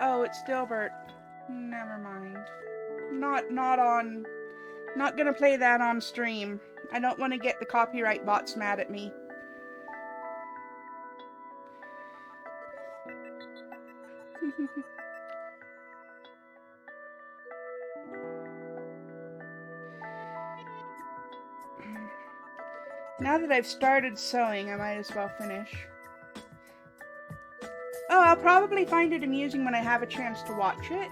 Speaker 1: Oh, it's Dilbert. Never mind. Not gonna play that on stream. I don't want to get the copyright bots mad at me. Now that I've started sewing, I might as well finish. Oh, I'll probably find it amusing when I have a chance to watch it.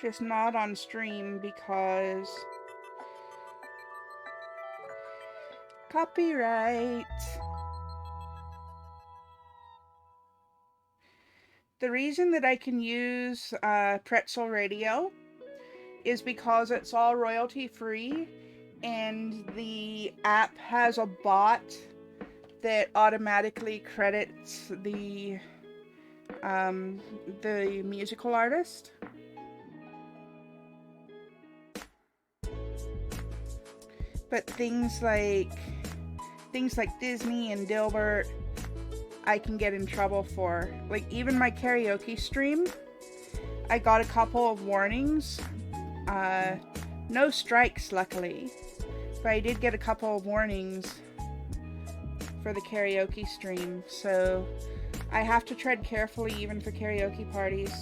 Speaker 1: Just not on stream because copyright. The reason that I can use Pretzel Radio is because it's all royalty free, and the app has a bot that automatically credits the musical artist. But things like Disney and Dilbert, I can get in trouble for. Like, even my karaoke stream, I got a couple of warnings. No strikes, luckily. But I did get a couple of warnings for the karaoke stream. So I have to tread carefully even for karaoke parties.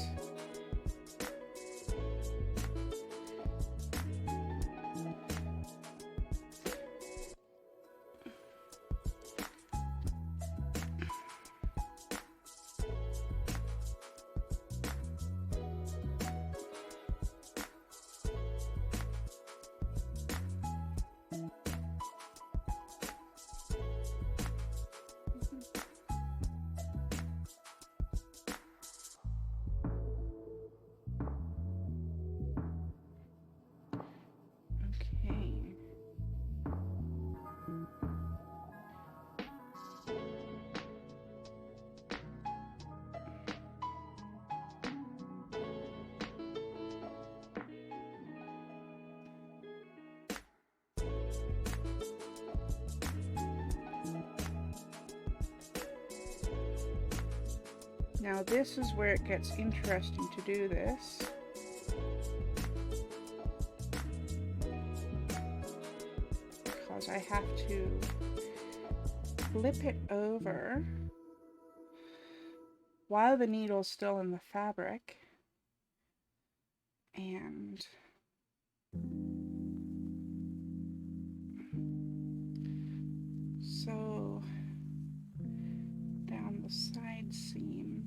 Speaker 1: Now this is where it gets interesting to do this. Because I have to flip it over while the needle's still in the fabric. And sew down the side seam.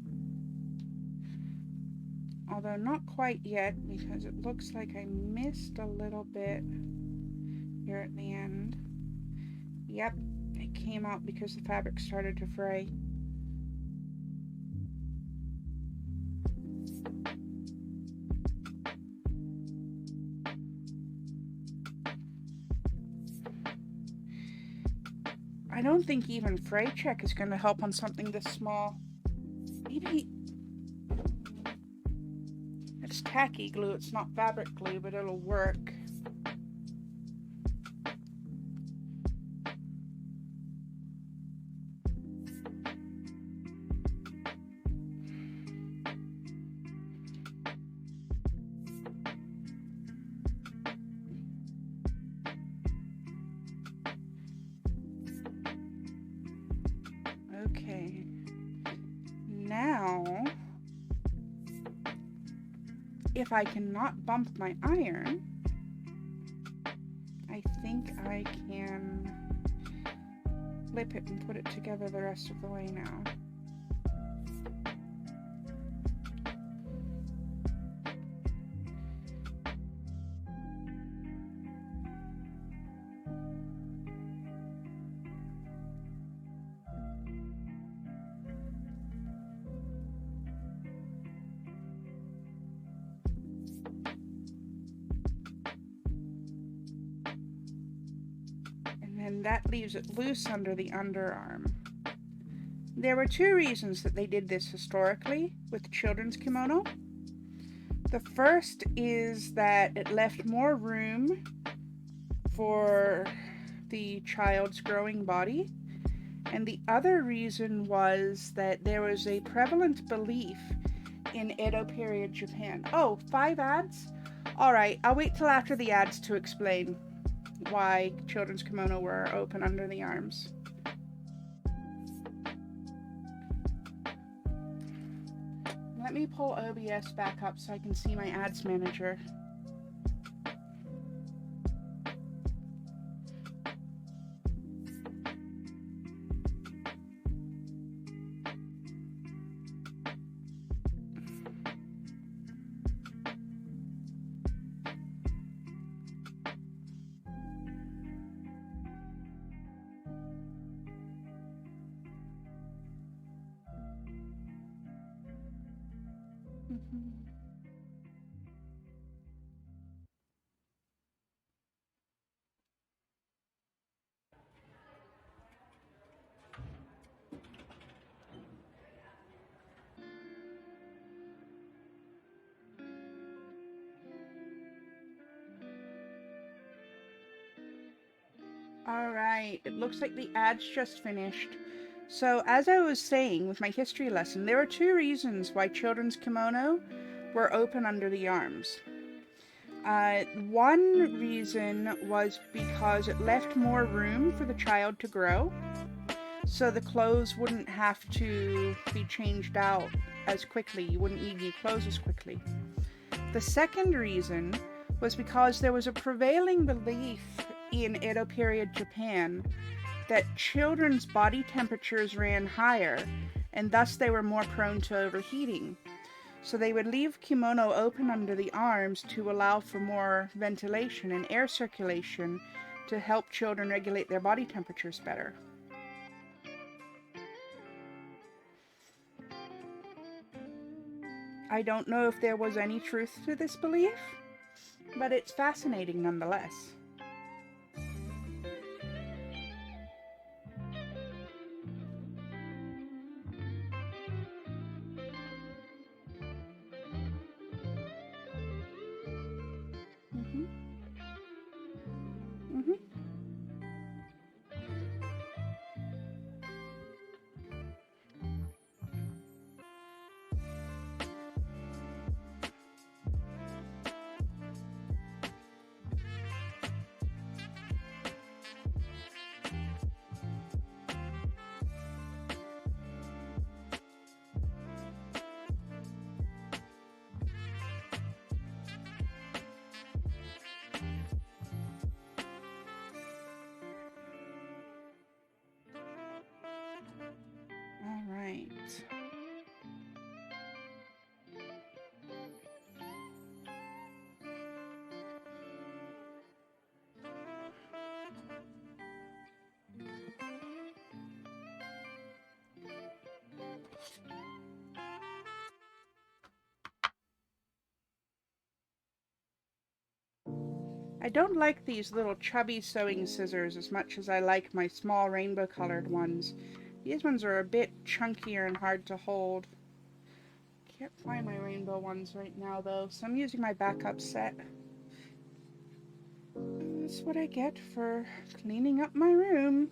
Speaker 1: Although not quite yet, because it looks like I missed a little bit here at the end. Yep, it came out because the fabric started to fray. I don't think even fray check is going to help on something this small. Maybe it's tacky glue, it's not fabric glue, but it'll work. Okay, now if I cannot bump my iron, I think I can flip it and put it together the rest of the way now. and that leaves it loose under the underarm. There were two reasons that they did this historically with children's kimono. The first is that it left more room for the child's growing body, and the other reason was that there was a prevalent belief in Edo period Japan. Oh, 5 ads? Alright, I'll wait till after the ads to explain why children's kimono were open under the arms. Let me pull OBS back up so I can see my ads manager. Alright, it looks like the ads just finished. So, as I was saying with my history lesson, there are two reasons why children's kimono were open under the arms. One reason was because it left more room for the child to grow, so the clothes wouldn't have to be changed out as quickly. You wouldn't need new clothes as quickly. The second reason was because there was a prevailing belief in Edo period Japan that children's body temperatures ran higher, and thus they were more prone to overheating. So they would leave kimono open under the arms to allow for more ventilation and air circulation to help children regulate their body temperatures better. I don't know if there was any truth to this belief, but it's fascinating nonetheless. I don't like these little chubby sewing scissors as much as I like my small rainbow colored ones. These ones are a bit chunkier and hard to hold. Can't find my rainbow ones right now though, so I'm using my backup set. That's what I get for cleaning up my room.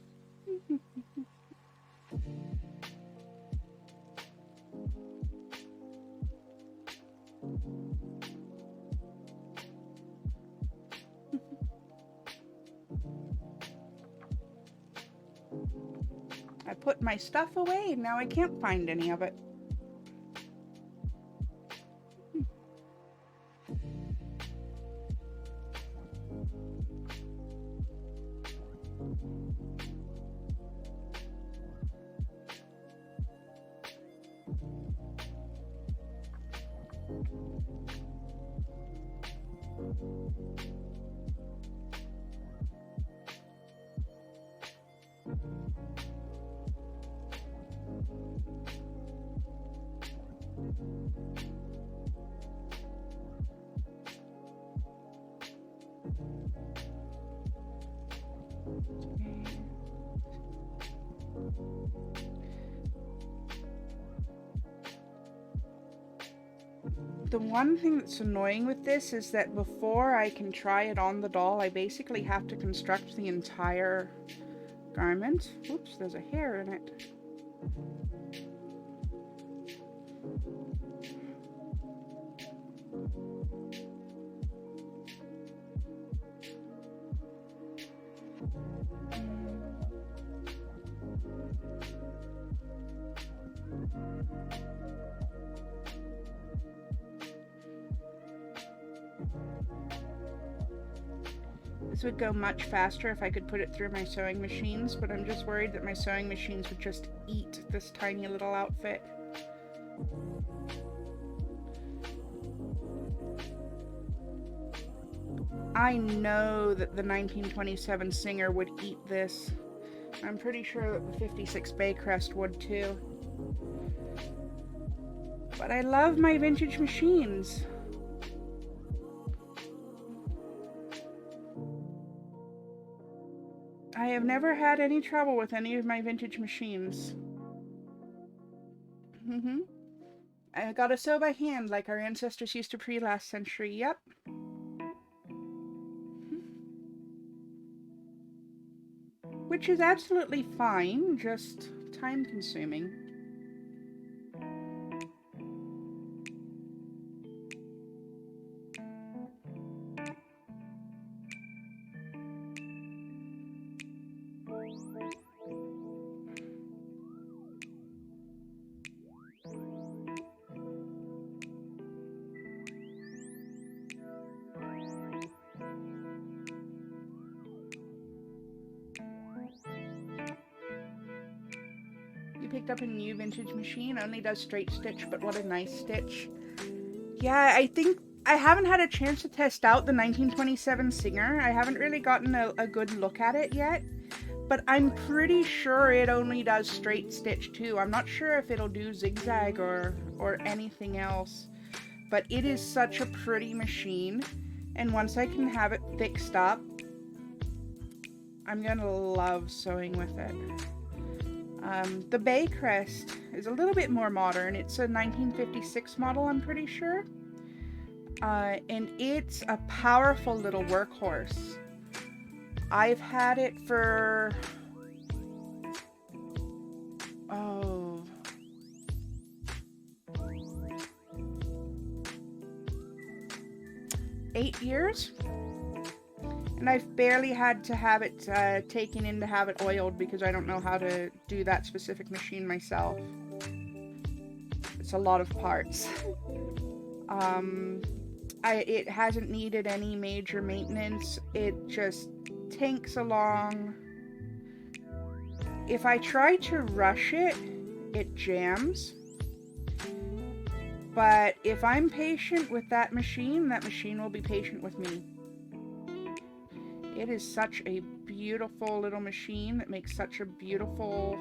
Speaker 1: I put my stuff away and now I can't find any of it. The one thing that's annoying with this is that before I can try it on the doll, I basically have to construct the entire garment. Oops, there's a hair in it. This would go much faster if I could put it through my sewing machines, but I'm just worried that my sewing machines would just eat this tiny little outfit. I know that the 1927 Singer would eat this. I'm pretty sure that the 56 Baycrest would too. But I love my vintage machines. I have never had any trouble with any of my vintage machines. I gotta sew by hand like our ancestors used to pre-last century. Yep. Which is absolutely fine, just time consuming. Picked up a new vintage machine, only does straight stitch, but what a nice stitch. Yeah, I think I haven't had a chance to test out the 1927 Singer. I haven't really gotten a good look at it yet, but I'm pretty sure it only does straight stitch too. I'm not sure if it'll do zigzag or anything else, but it is such a pretty machine, and once I can have it fixed up, I'm gonna love sewing with it. The Baycrest is a little bit more modern. It's a 1956 model, I'm pretty sure. And it's a powerful little workhorse. I've had it for... 8 years. And I've barely had to have it taken in to have it oiled because I don't know how to do that specific machine myself. It's a lot of parts. It hasn't needed any major maintenance. It just tanks along. If I try to rush it, it jams. But if I'm patient with that machine will be patient with me. It is such a beautiful little machine that makes such a beautiful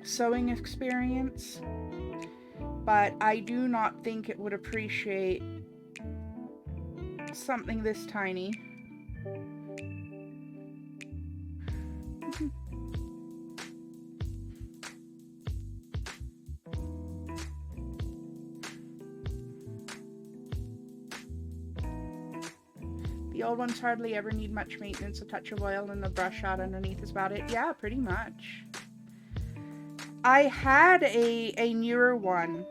Speaker 1: sewing experience. But I do not think it would appreciate something this tiny. The old ones hardly ever need much maintenance. A touch of oil and a brush out underneath is about it. Yeah, pretty much. I had a newer one.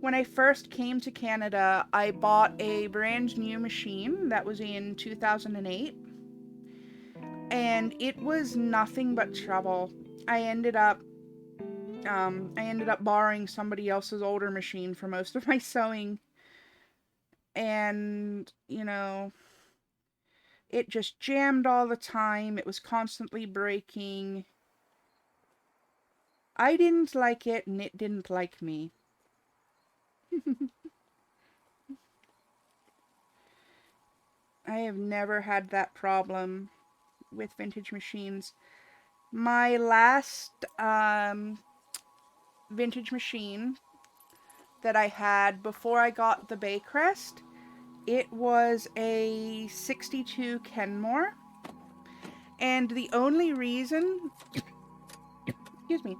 Speaker 1: When I first came to Canada, I bought a brand new machine that was in 2008. And it was nothing but trouble. I ended up borrowing somebody else's older machine for most of my sewing. And, you know, it just jammed all the time. It was constantly breaking. I didn't like it, and it didn't like me. I have never had that problem with vintage machines. My last vintage machine that I had before I got the Baycrest It was a 62 Kenmore. And the only reason... Excuse me.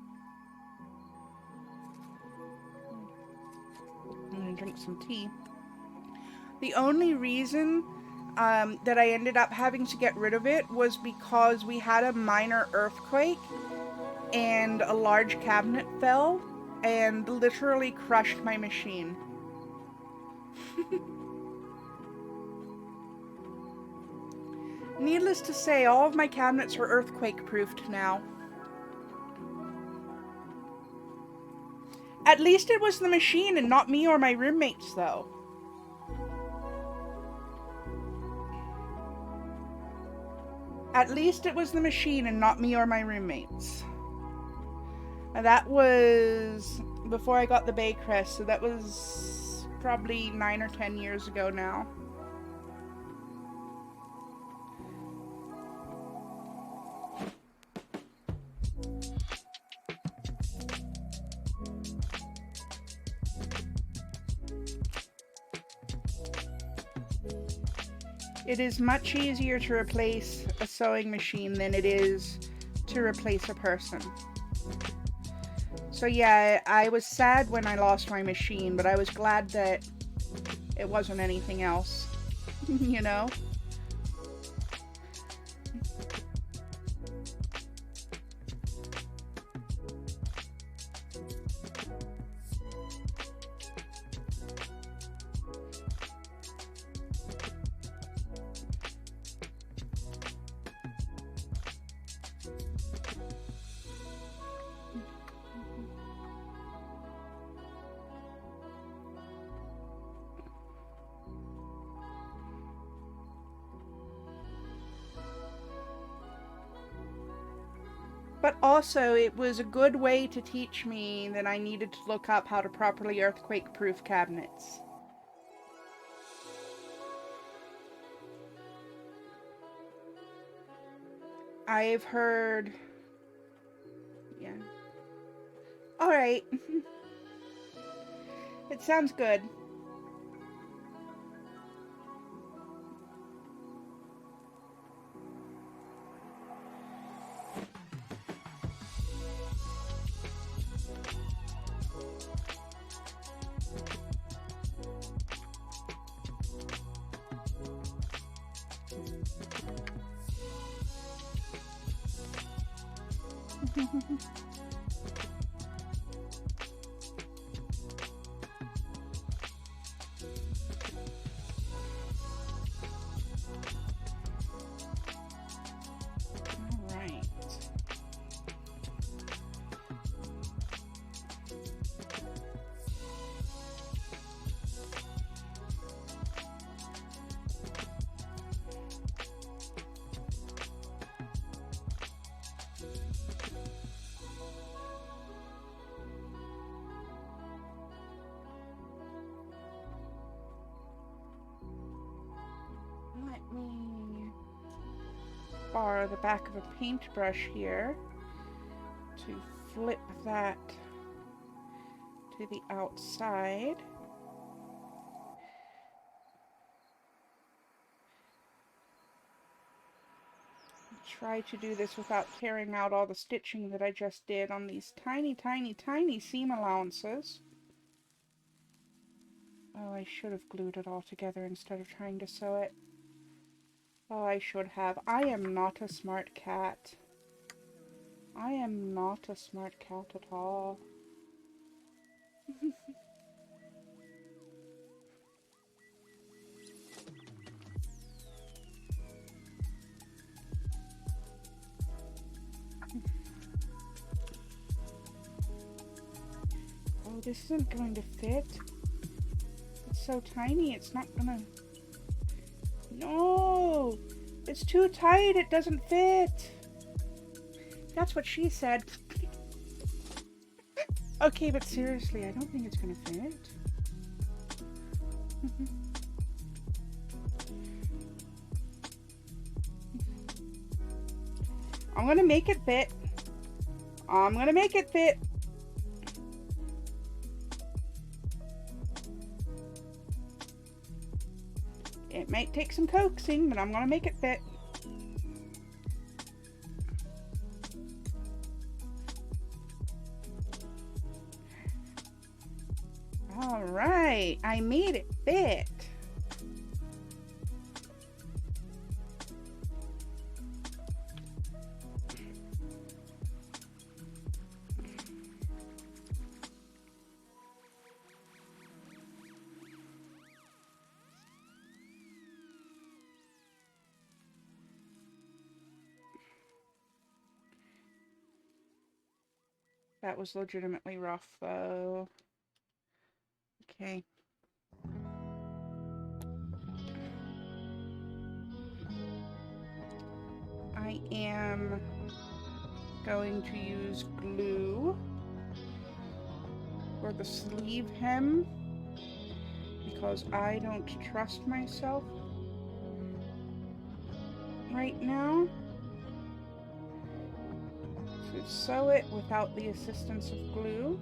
Speaker 1: I'm going to drink some tea. The only reason that I ended up having to get rid of it was because we had a minor earthquake and a large cabinet fell and literally crushed my machine. Needless to say, all of my cabinets are earthquake-proofed now. At least it was the machine and not me or my roommates, though. At least it was the machine and not me or my roommates. And that was before I got the Baycrest, so that was probably 9 or 10 years ago now. It is much easier to replace a sewing machine than it is to replace a person. So yeah, I was sad when I lost my machine, but I was glad that it wasn't anything else, you know? But also, it was a good way to teach me that I needed to look up how to properly earthquake-proof cabinets. I've heard... Yeah. Alright. It sounds good. Let me borrow the back of a paintbrush here to flip that to the outside. Try to do this without tearing out all the stitching that I just did on these tiny, tiny, tiny seam allowances. Oh, I should have glued it all together instead of trying to sew it. Oh, I should have. I am not a smart cat. I am not a smart cat at all. Oh, this isn't going to fit. It's so tiny, it's not gonna... No! It's too tight, it doesn't fit! That's what she said. Okay, but seriously, I don't think it's gonna fit. I'm gonna make it fit. I'm gonna make it fit. It might take some coaxing, but I'm gonna make it fit. All right, I made it fit. That was legitimately rough, though. Okay. I am going to use glue for the sleeve hem because I don't trust myself right now to sew it without the assistance of glue.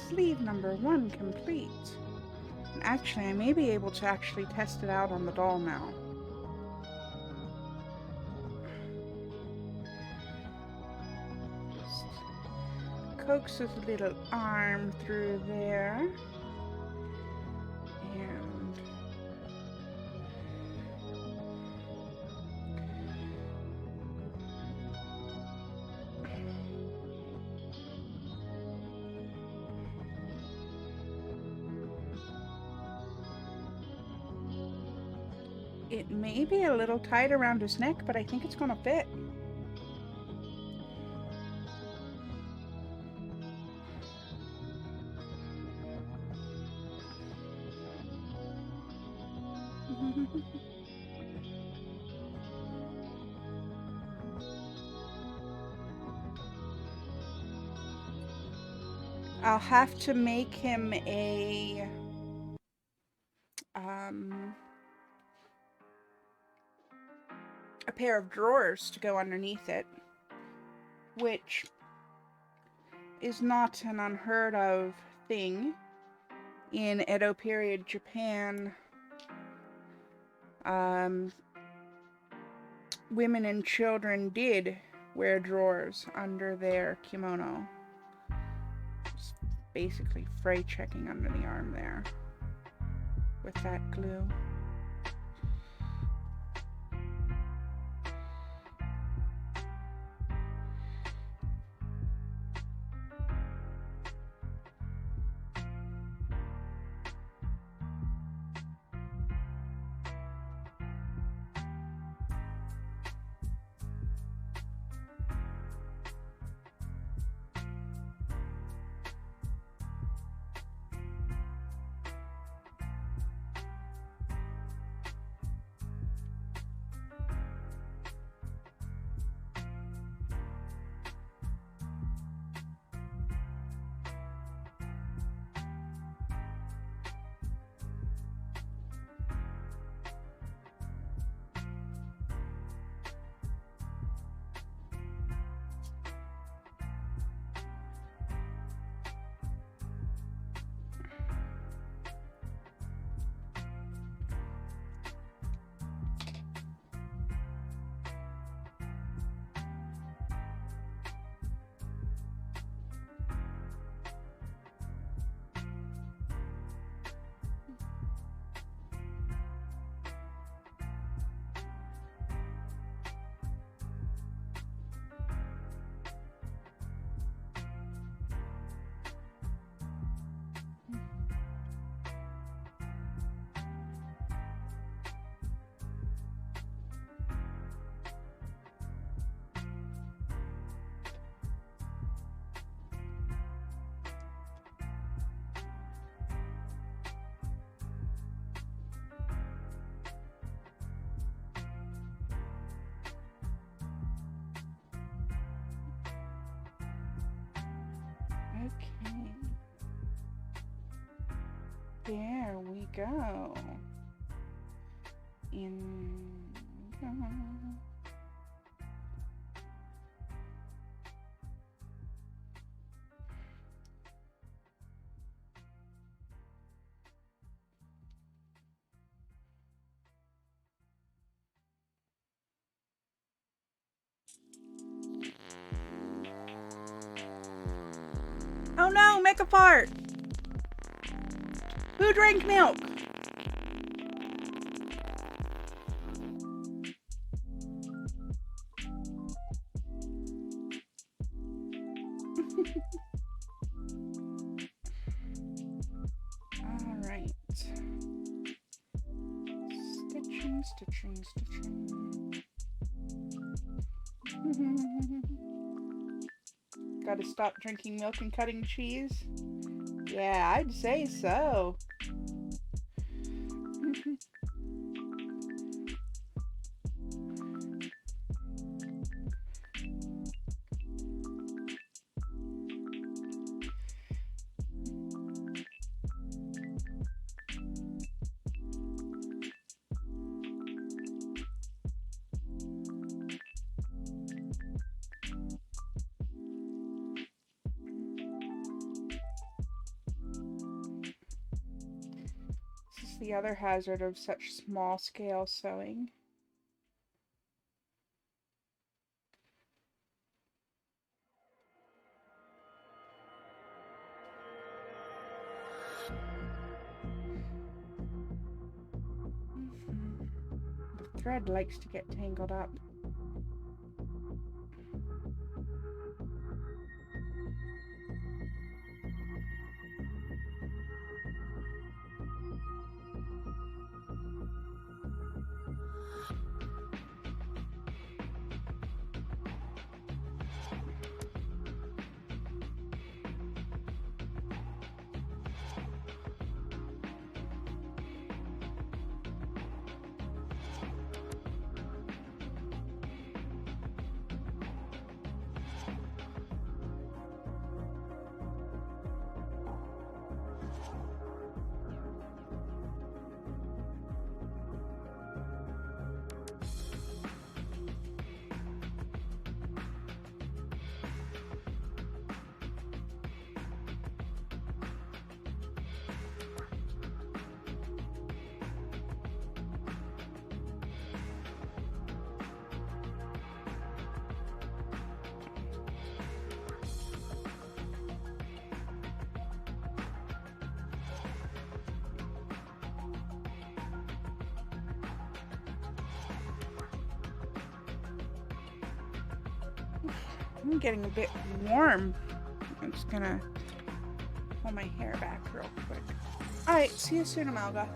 Speaker 1: Sleeve number 1 complete. And actually, I may be able to actually test it out on the doll now. Just coax his little arm through there. And it may be a little tight around his neck, but I think it's gonna fit. I'll have to make him a pair of drawers to go underneath it, which is not an unheard of thing in Edo period Japan. Women and children did wear drawers under their kimono. Just basically fray checking under the arm there with that glue. There we go. In. Oh no, make a fart! Who drank milk? Alright. Stitching, stitching, stitching. Gotta stop drinking milk and cutting cheese? Yeah, I'd say so. This is the other hazard of such small-scale sewing. The thread likes to get tangled up. I'm getting a bit warm. I'm just gonna pull my hair back real quick. Alright, see you soon, Amalga.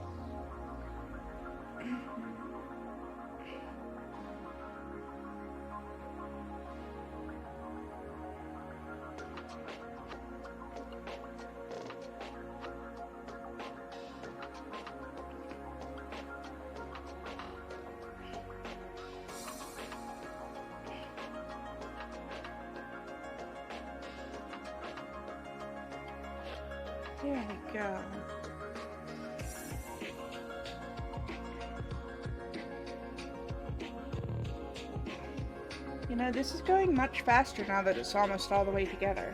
Speaker 1: There we go. You know, this is going much faster now that it's almost all the way together.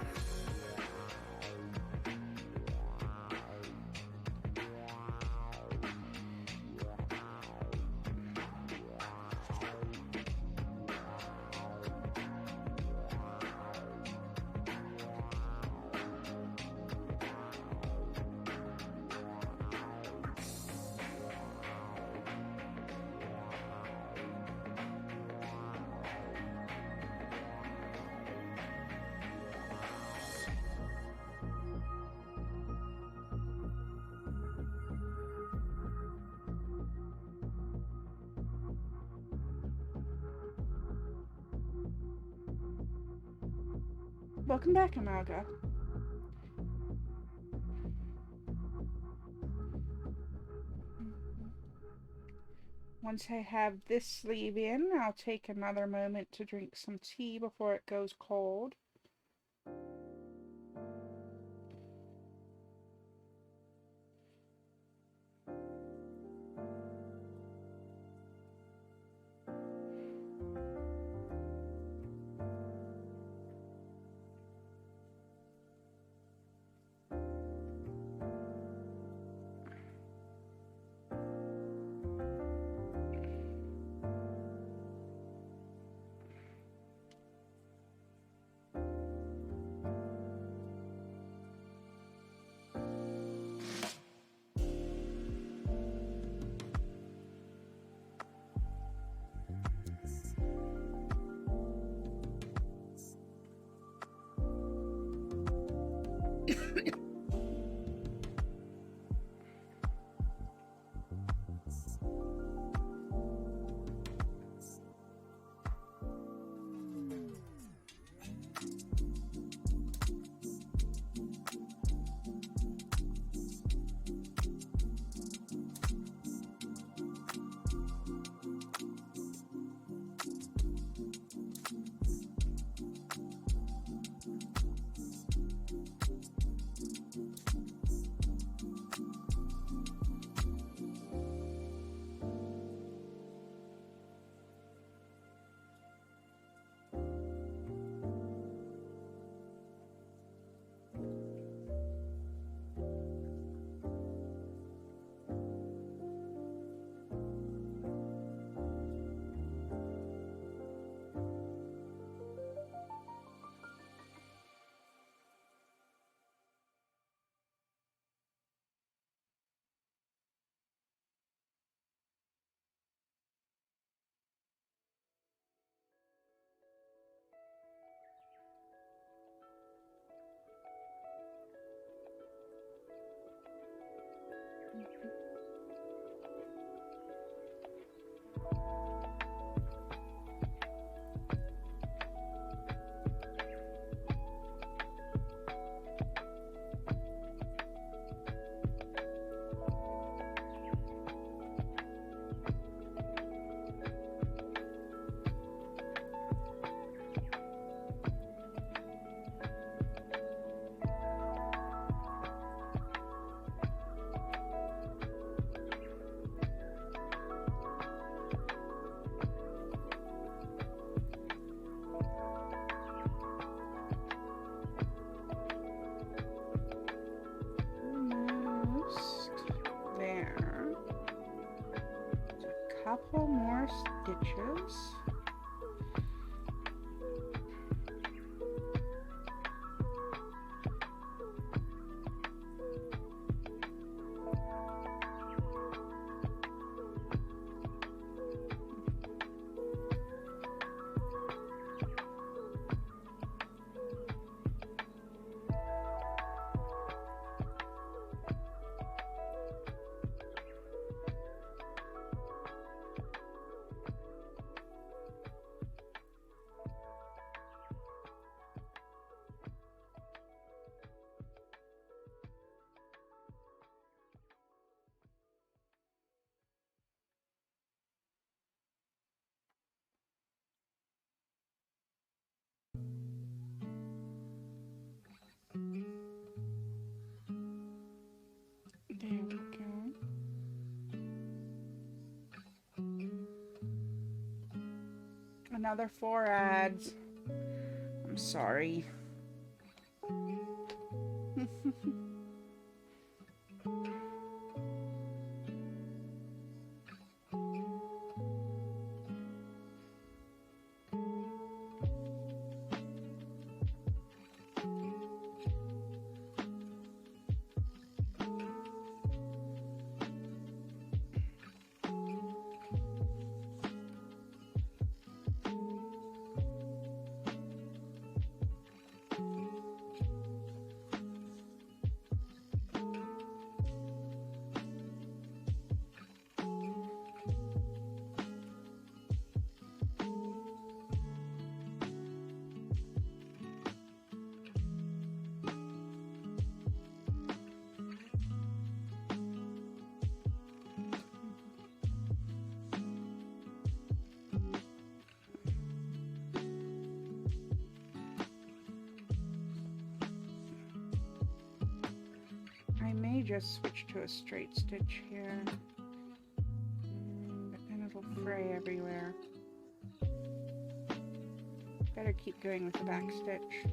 Speaker 1: Welcome back, Amalga. Once I have this sleeve in, I'll take another moment to drink some tea before it goes cold. Couple more stitches. There we go. Another 4 ads. I'm sorry. I may just switch to a straight stitch here, but then it'll fray everywhere. Better keep going with the back stitch.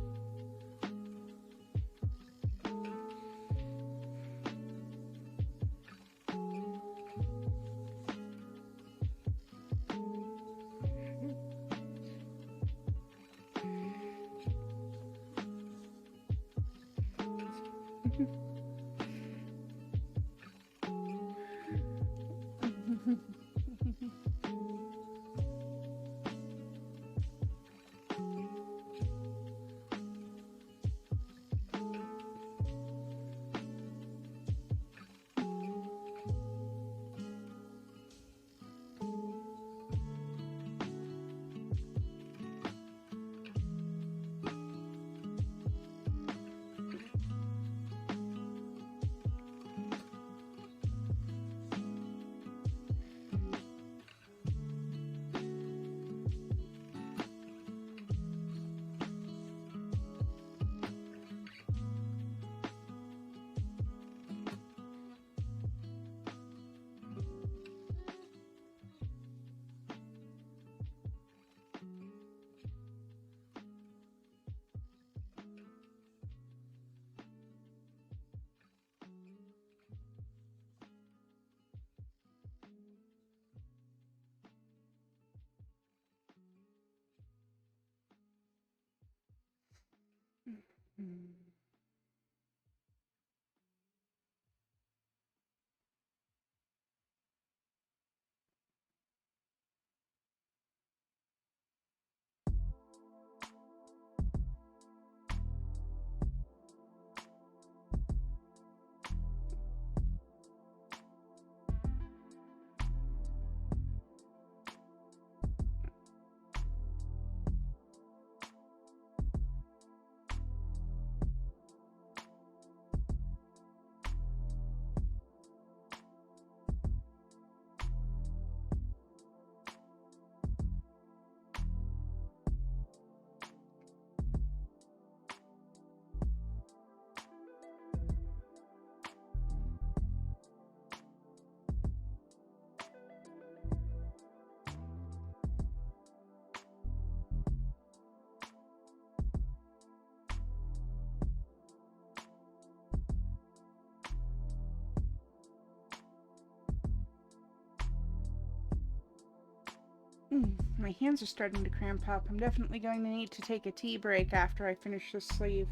Speaker 1: My hands are starting to cramp up. I'm definitely going to need to take a tea break after I finish this sleeve.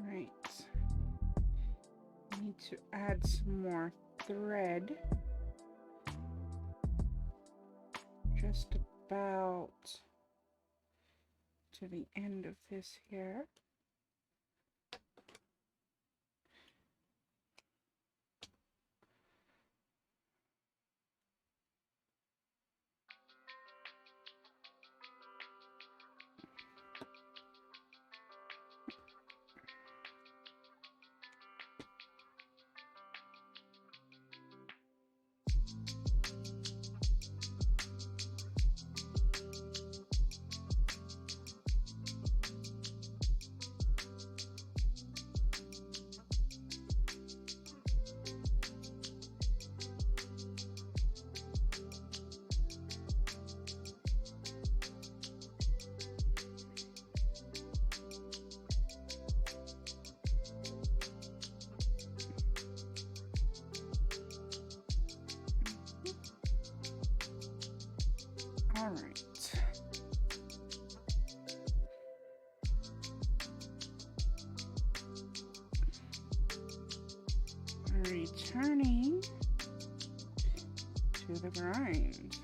Speaker 1: Alright. I need to add some more thread. Just about to the end of this here. All right. Returning to the grind.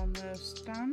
Speaker 1: Almost done.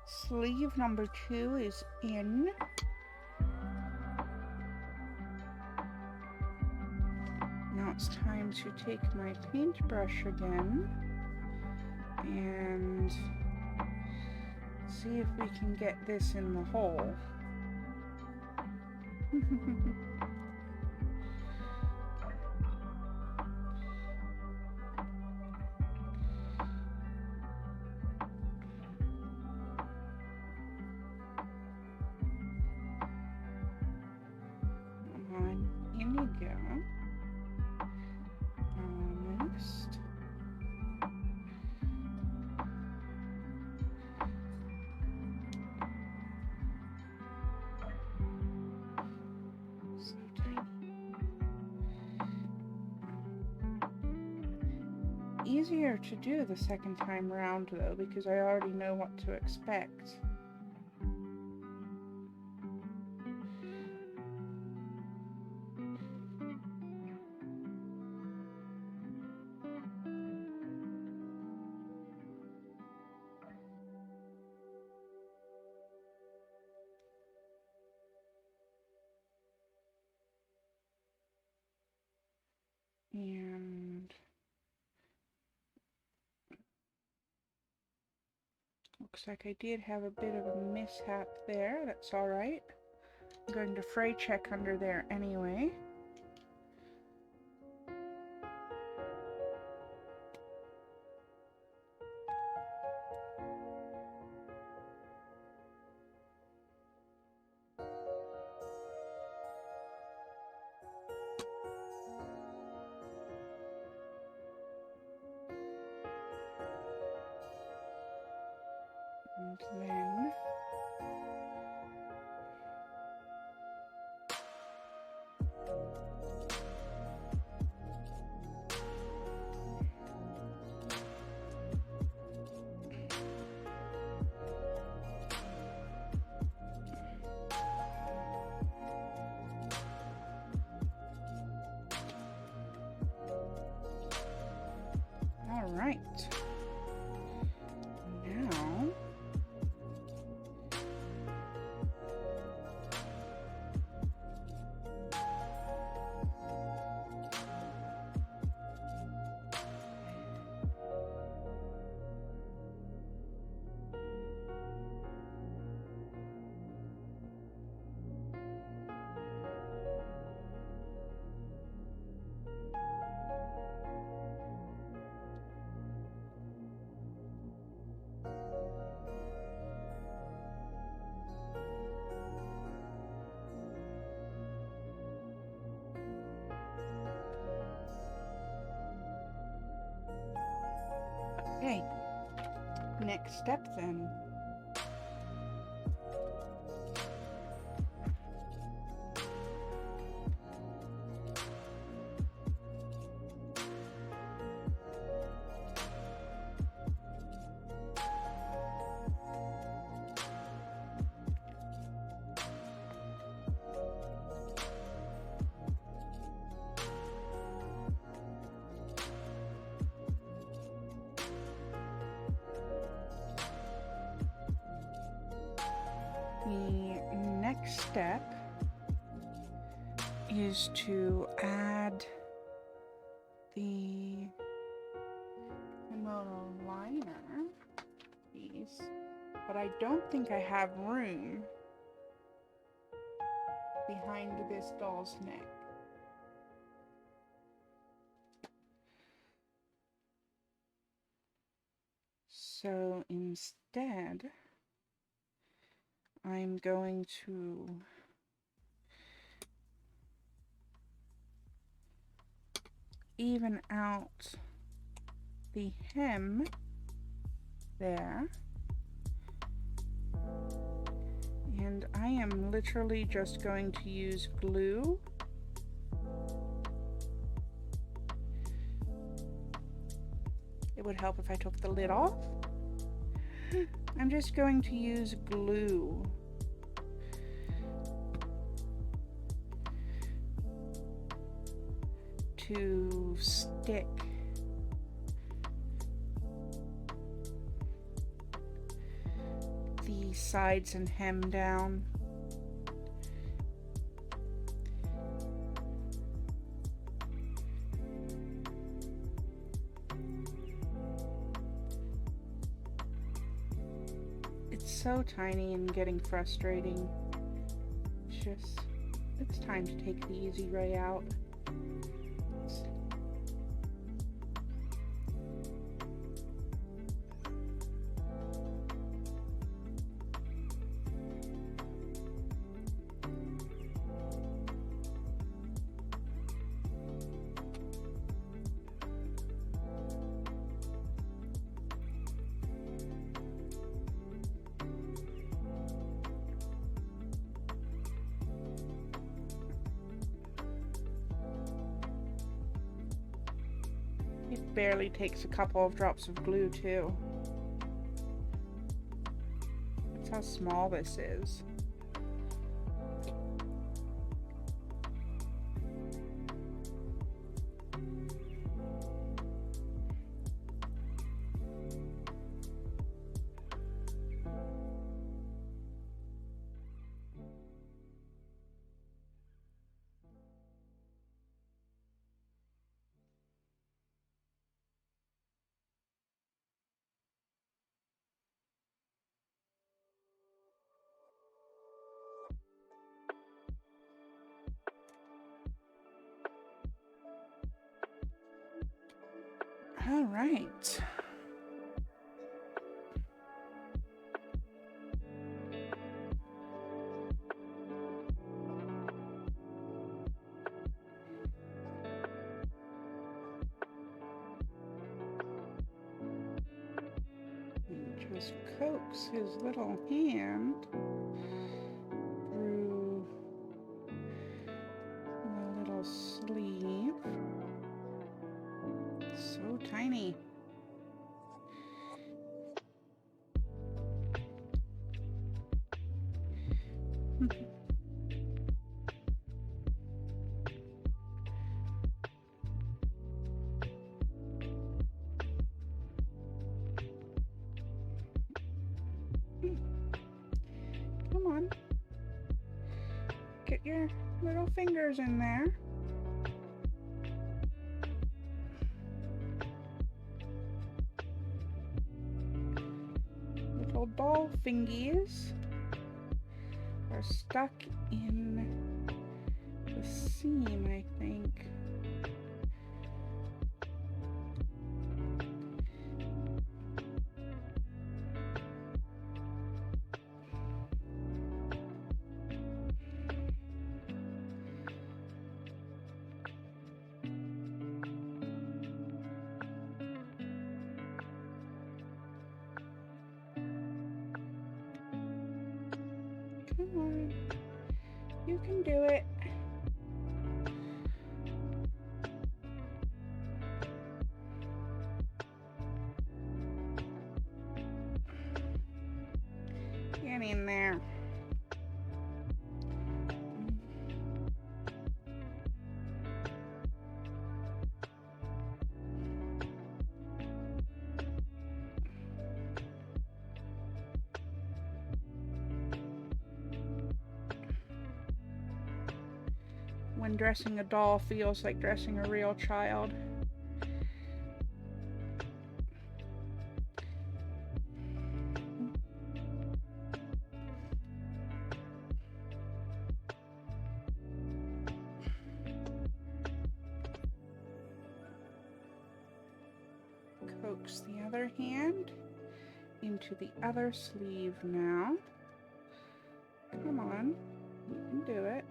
Speaker 1: Sleeve number 2 is in. Now it's time to take my paintbrush again and see if we can get this in the hole. In you go. Almost. So tiny. Easier to do the second time around though, because I already know what to expect. And looks like I did have a bit of a mishap there. That's all right. I'm going to fray check under there anyway. And then all right. Now okay, next step then. The next step is to add the little liner piece, but I don't think I have room behind this doll's neck. So instead, I'm going to even out the hem there, and I am literally just going to use glue it would help if I took the lid off. I'm just going to use glue to stick the sides and hem down. It's so tiny and getting frustrating. It's time to take the easy way out. It barely takes a couple of drops of glue too. That's how small this is. All right. Just coax his little hand through the little sleeve. So tiny. Come on. Get your little fingers in there. Little doll fingies are stuck in the seam, I think. Come on. You can do it. Get in there. When dressing a doll feels like dressing a real child. Coax the other hand into the other sleeve now. Come on, you can do it.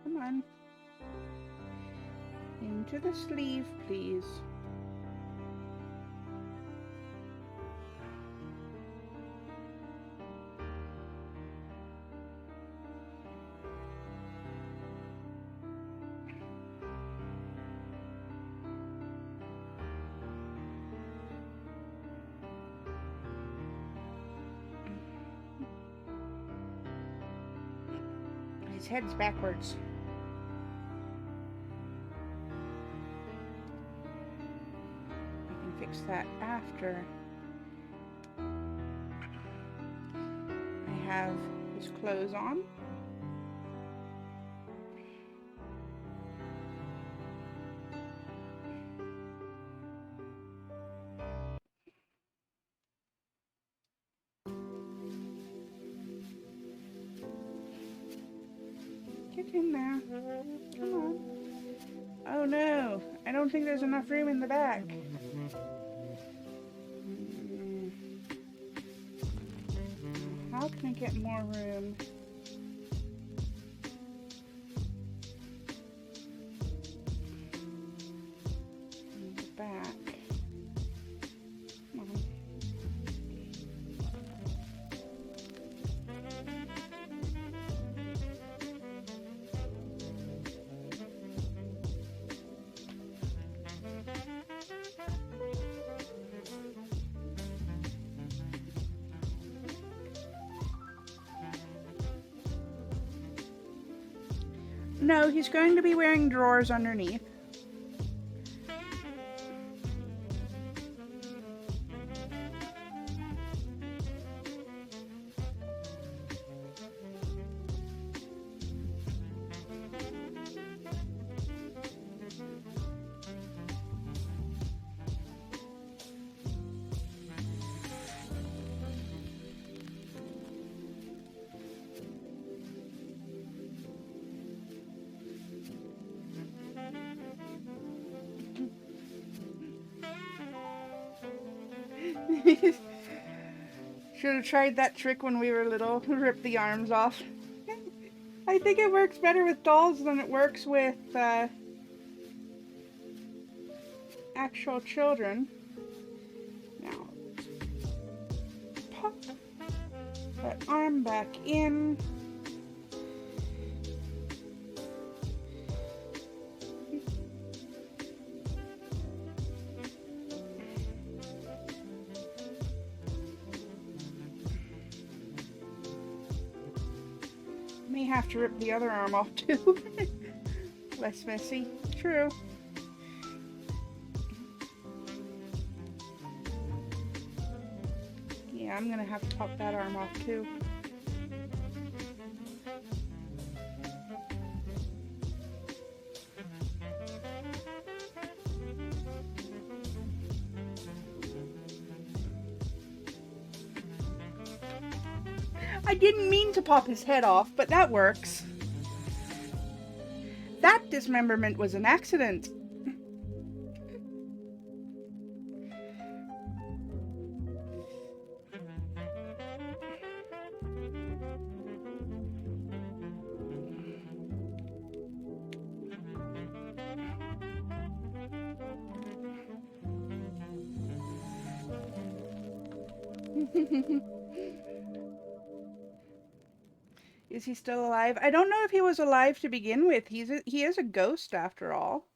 Speaker 1: Come on. Into the sleeve, please. His head's backwards. We can fix that after I have his clothes on. Get in there. Come on. Oh no, I don't think there's enough room in the back. How can I get more room? In the back. Come on. No, he's going to be wearing drawers underneath. Should have tried that trick when we were little. Rip the arms off. I think it works better with dolls than it works with actual children. Now, pop that arm back in. May have to rip the other arm off too. Less messy. True. Yeah, I'm gonna have to pop that arm off too. I didn't mean to pop his head off, but that works. That dismemberment was an accident. Is he still alive? I don't know if he was alive to begin with. He is a ghost after all.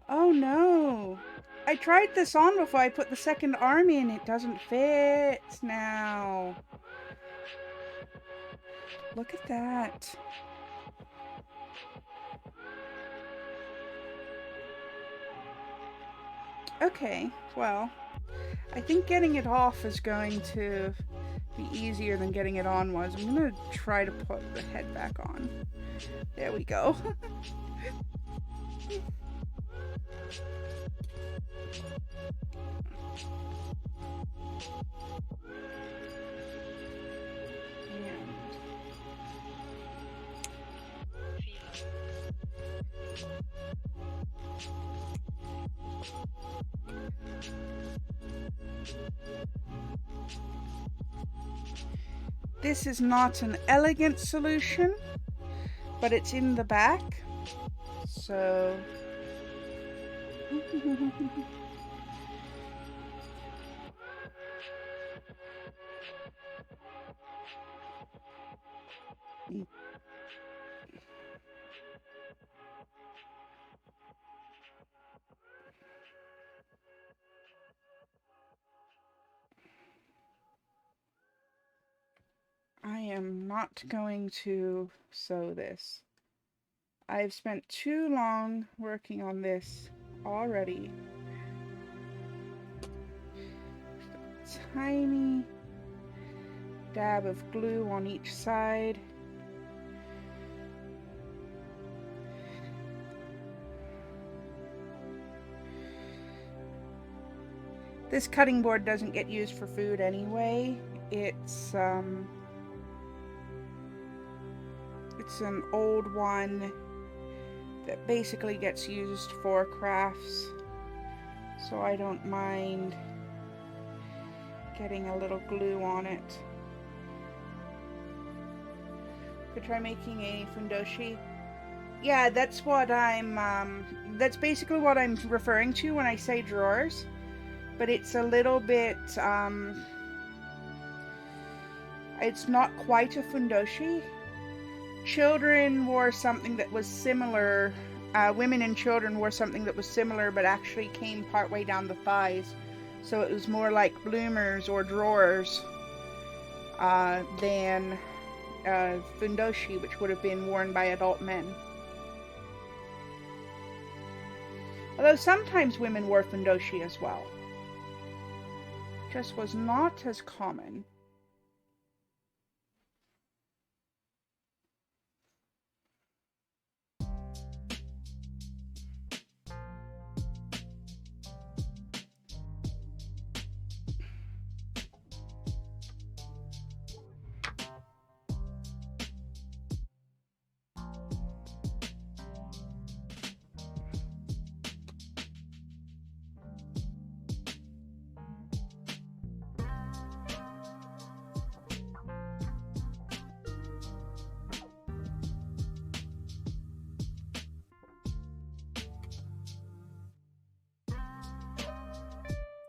Speaker 1: Oh no. I tried this on before I put the second arm in. It doesn't fit now. Look at that. Okay, well, I think getting it off is going to be easier than getting it on was. I'm gonna try to put the head back on. There we go. This is not an elegant solution, but it's in the back, so... I'm not going to sew this. I've spent too long working on this already. Tiny dab of glue on each side. This cutting board doesn't get used for food anyway. It's an old one that basically gets used for crafts, so I don't mind getting a little glue on it. Could try making a fundoshi. Yeah, that's what that's basically what I'm referring to when I say drawers. But it's a little bit, it's not quite a fundoshi. Children wore something that was similar, women and children wore something that was similar but actually came partway down the thighs. So it was more like bloomers or drawers than fundoshi, which would have been worn by adult men. Although sometimes women wore fundoshi as well. Just was not as common.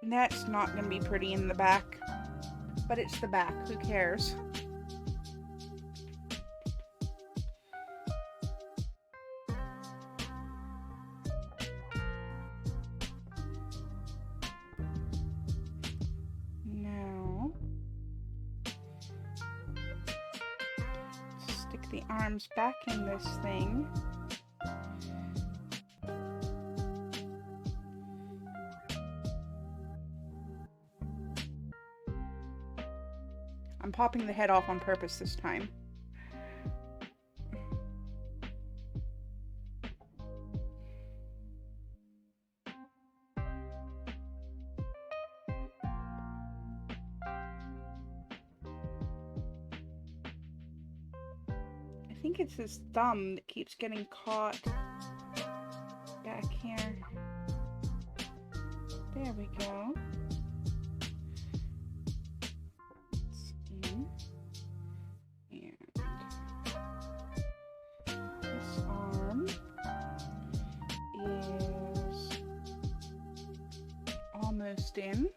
Speaker 1: That's not going to be pretty in the back, but it's the back, who cares? Now, stick the arms back in this thing. I'm popping the head off on purpose this time. I think it's his thumb that keeps getting caught back here. There we go. In.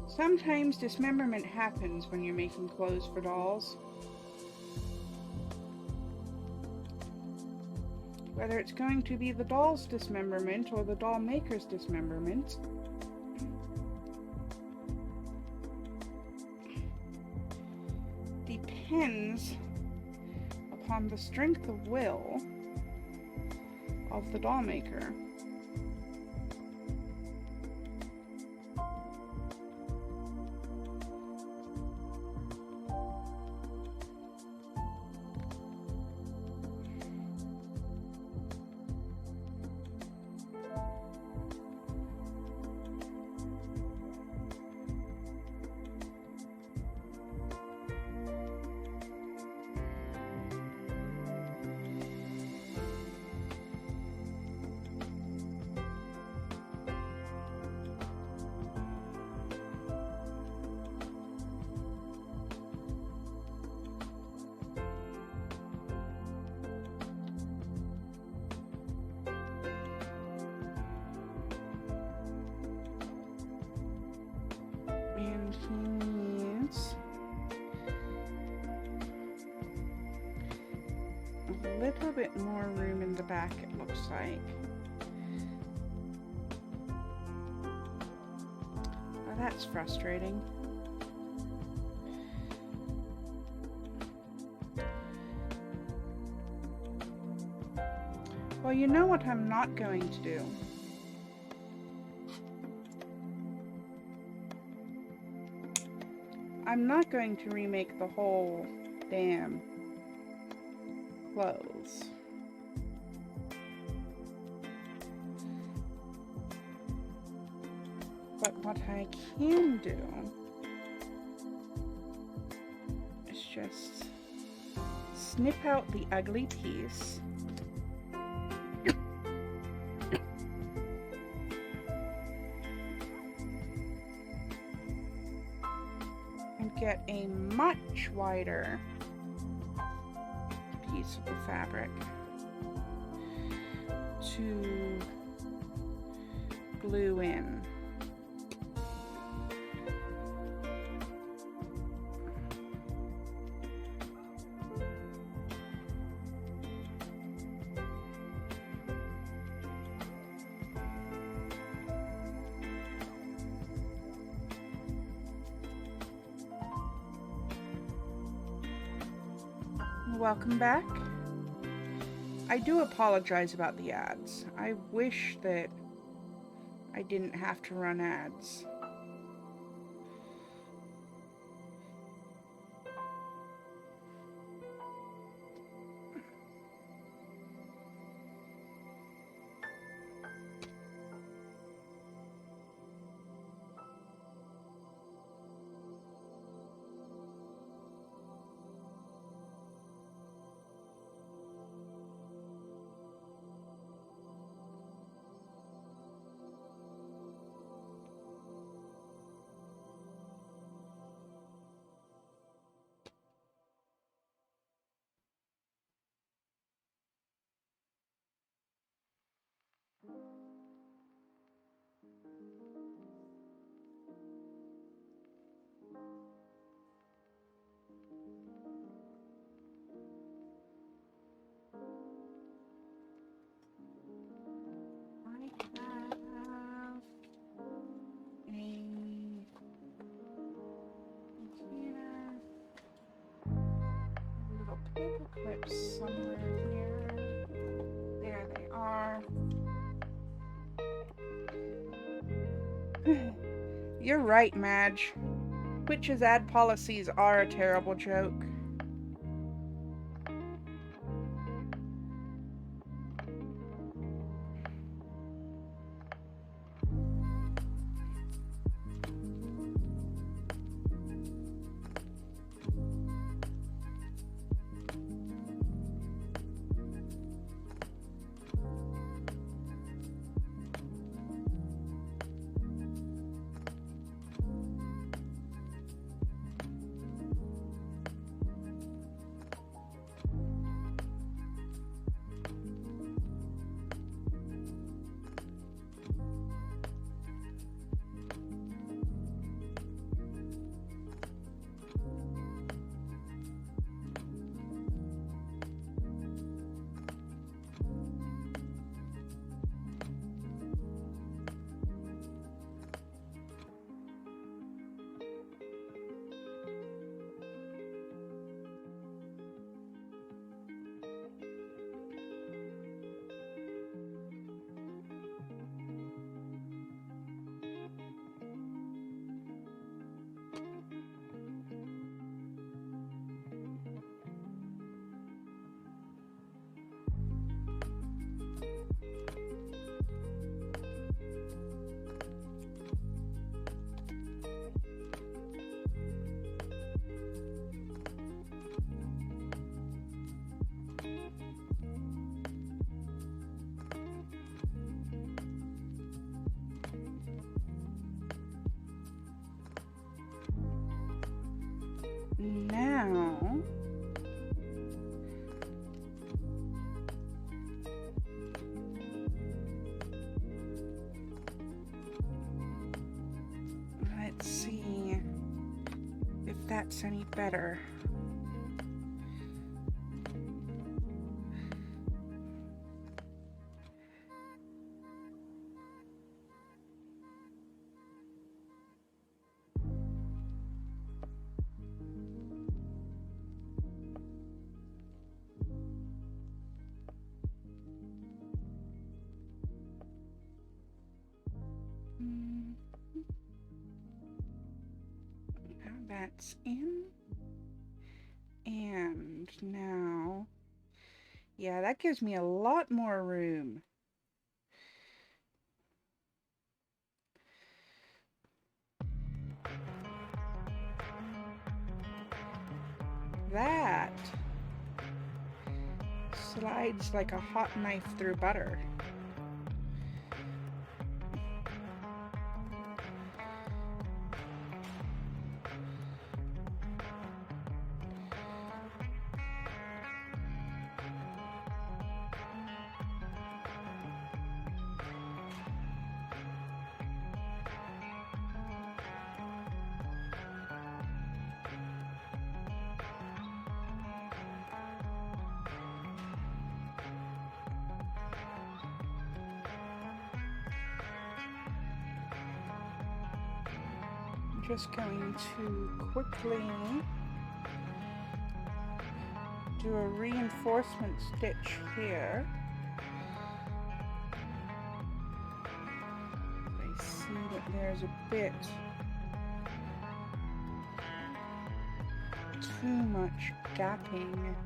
Speaker 1: Sometimes dismemberment happens when you're making clothes for dolls. Whether it's going to be the doll's dismemberment or the doll maker's dismemberment, depends upon the strength of will of the doll maker. he needs a little bit more room in the back, it looks like. Oh, that's frustrating. Well, you know what I'm not going to do? I'm not going to remake the whole damn clothes. But what I can do is just snip out the ugly piece. And get a much wider piece of the fabric to glue in. Welcome back. I do apologize about the ads. I wish that I didn't have to run ads. Paper clips somewhere here. There they are. You're right, Madge. Twitch's ad policies are a terrible joke. that's any better. That's in. And now, yeah, that gives me a lot more room. That slides like a hot knife through butter. Just going to quickly do a reinforcement stitch here. I see that there's a bit too much gapping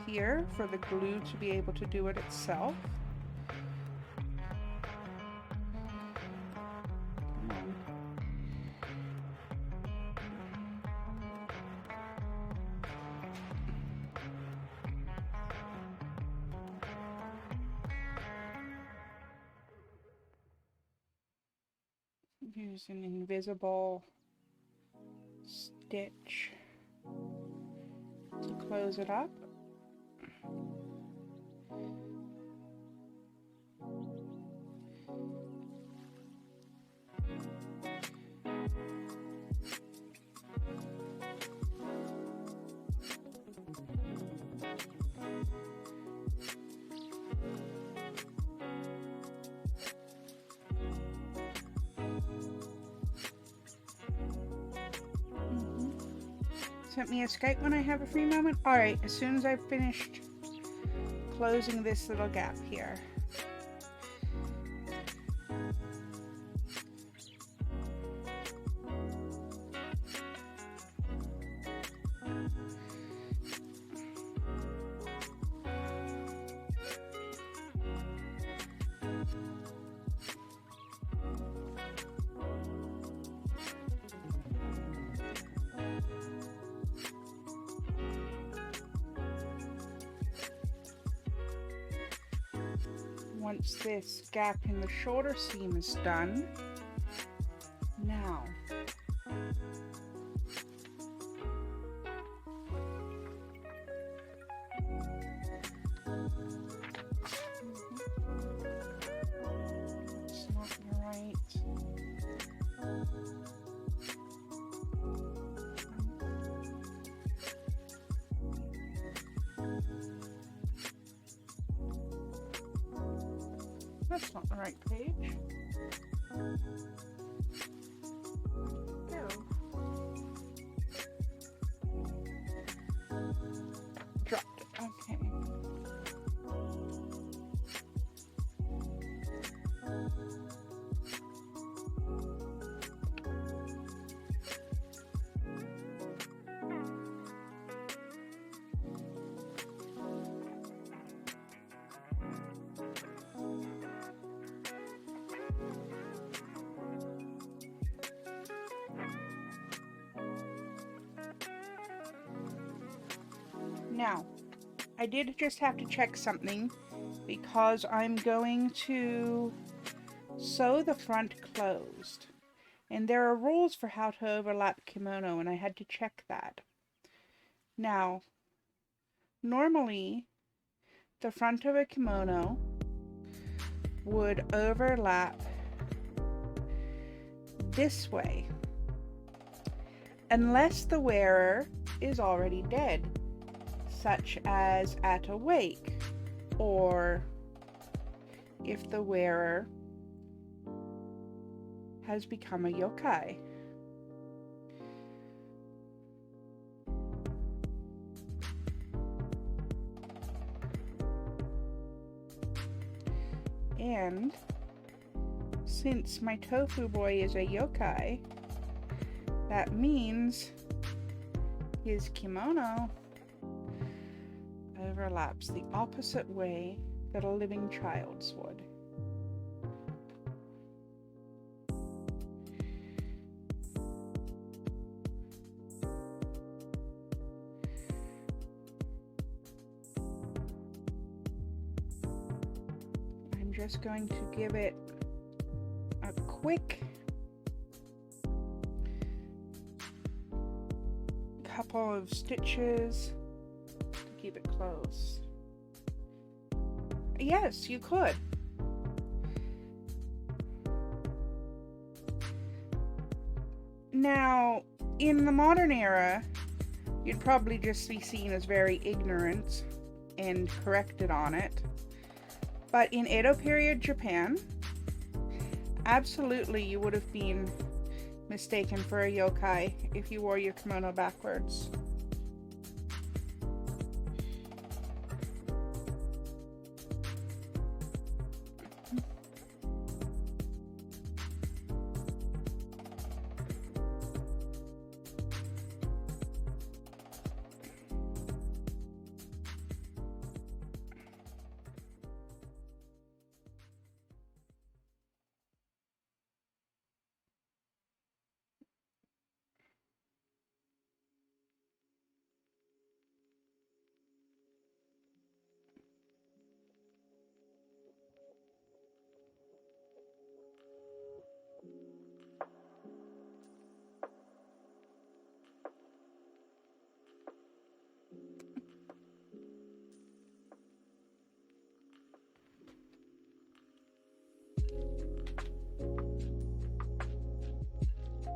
Speaker 1: here for the glue to be able to do it itself. Use an invisible stitch to close it up. Sent me a Skype when I have a free moment. Alright, as soon as I've finished closing this little gap here. Once this gap in the shorter seam is done, now it's not right. That's not the right page. Go. Dropped it. Okay. Now, I did just have to check something because I'm going to sew the front closed. And there are rules for how to overlap kimono, and I had to check that. Now, normally, the front of a kimono would overlap this way. unless the wearer is already dead, such as at a wake, or if the wearer has become a yokai. And since my tofu boy is a yokai, that means his kimono overlaps the opposite way that a living child's would. I'm just going to give it a quick couple of stitches to keep it closed. Yes, you could. Now, in the modern era, you'd probably just be seen as very ignorant and corrected on it. But in Edo period Japan, absolutely you would have been mistaken for a yokai if you wore your kimono backwards.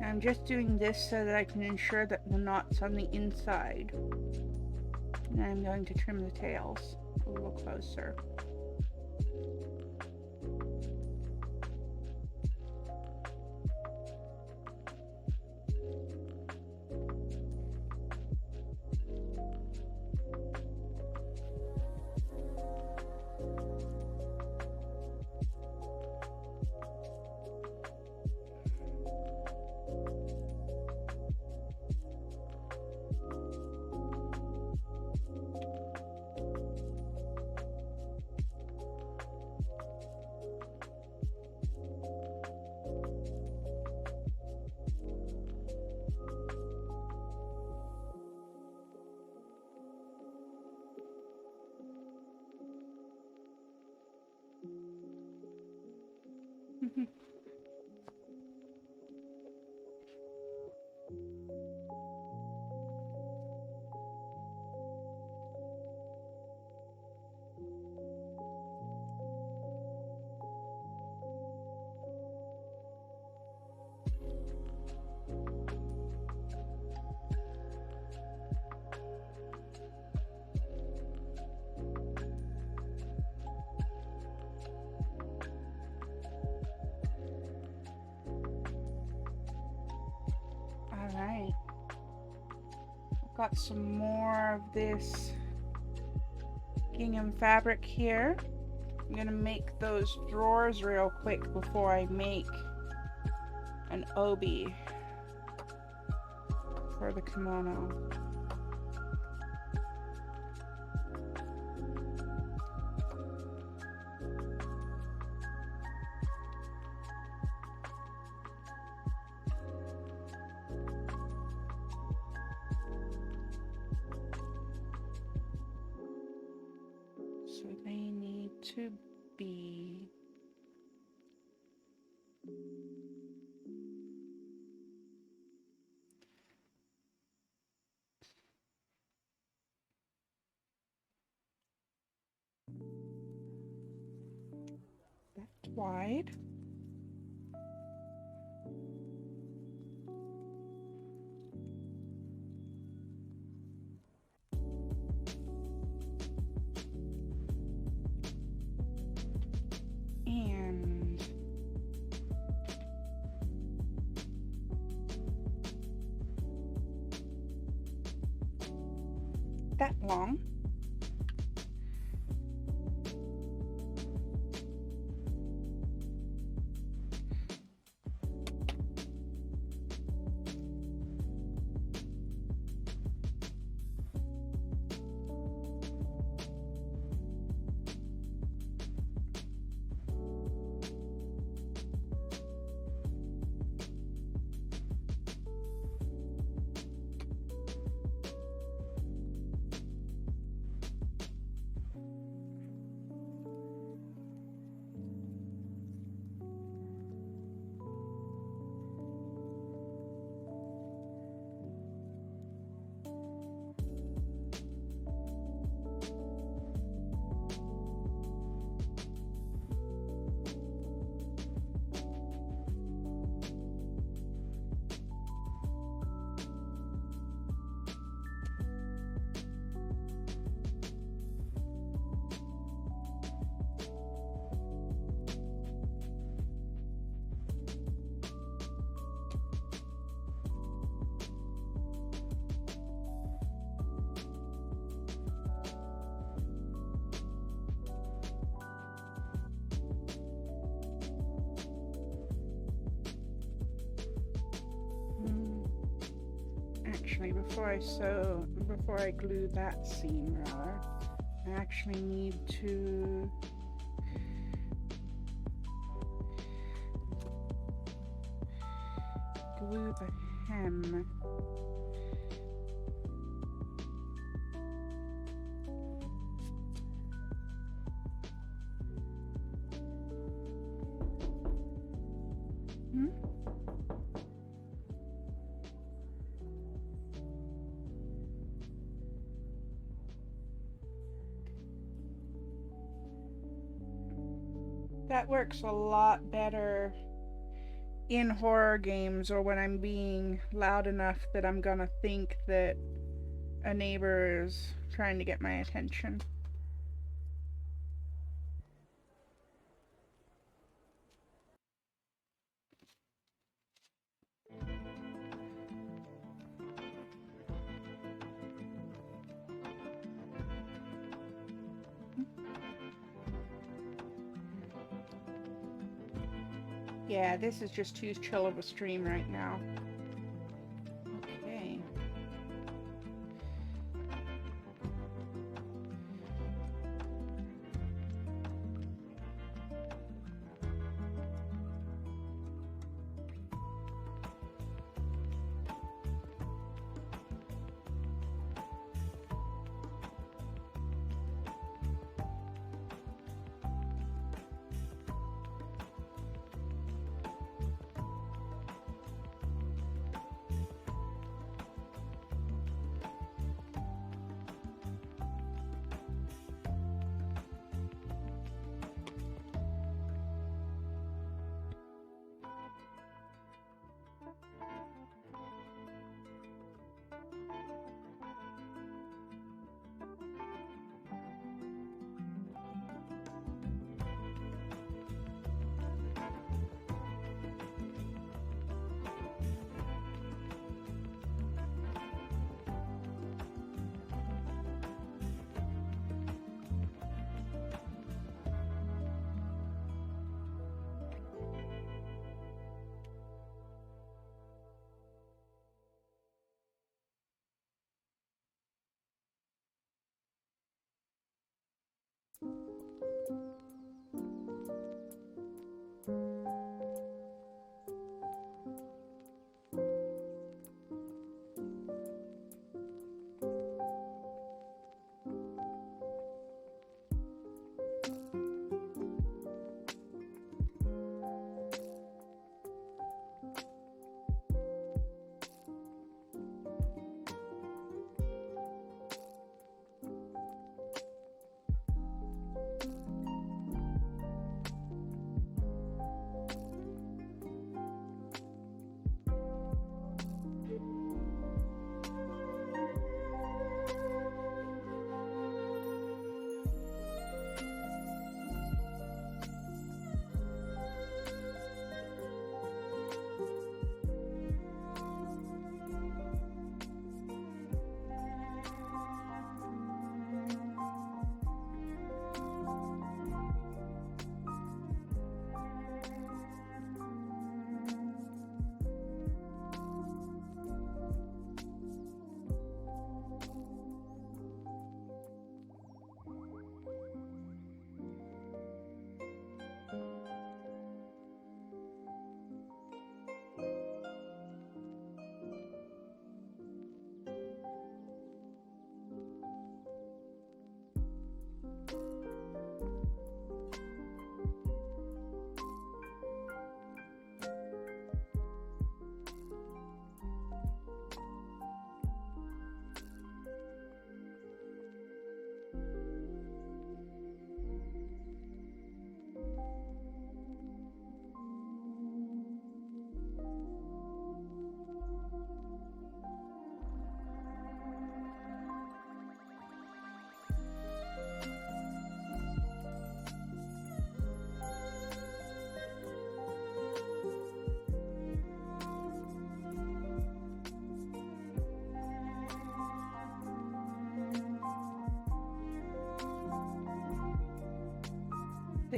Speaker 1: I'm just doing this so that I can ensure that the knot's on the inside. And I'm going to trim the tails a little closer. Alright. I've got some more of this gingham fabric here. I'm gonna make those drawers real quick before I make an obi for the kimono. So they need to be that wide. that long. Actually, before I glue that seam, rather, I actually need to glue the hem. That works a lot better in horror games, or when I'm being loud enough that I'm gonna think that a neighbor is trying to get my attention. Yeah, this is just too chill of a stream right now. Okay.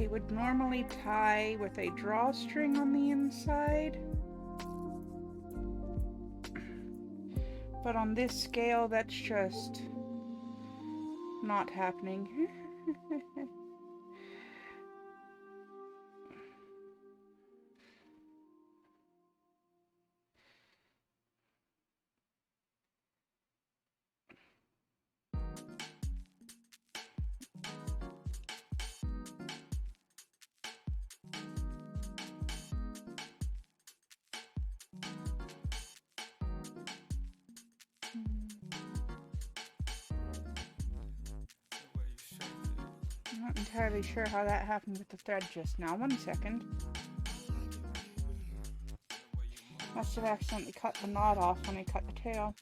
Speaker 1: they would normally tie with a drawstring on the inside. But on this scale, that's just not happening. I'm not entirely sure how that happened with the thread just now. 1 second. Must have accidentally cut the knot off when I cut the tail.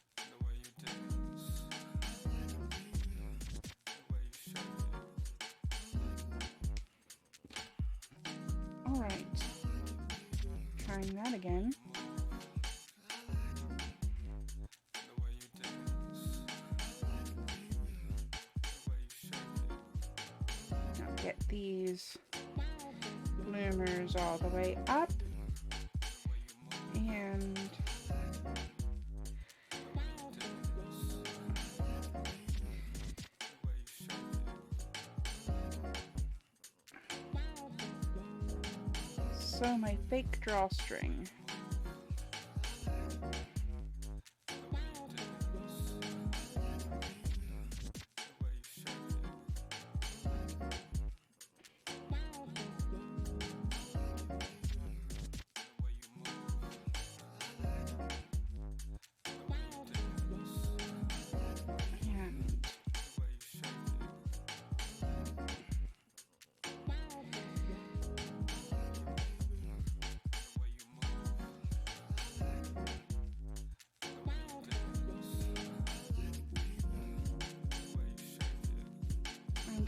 Speaker 1: Alright. Trying that again. Now get these bloomers all the way up. And sew my fake drawstring.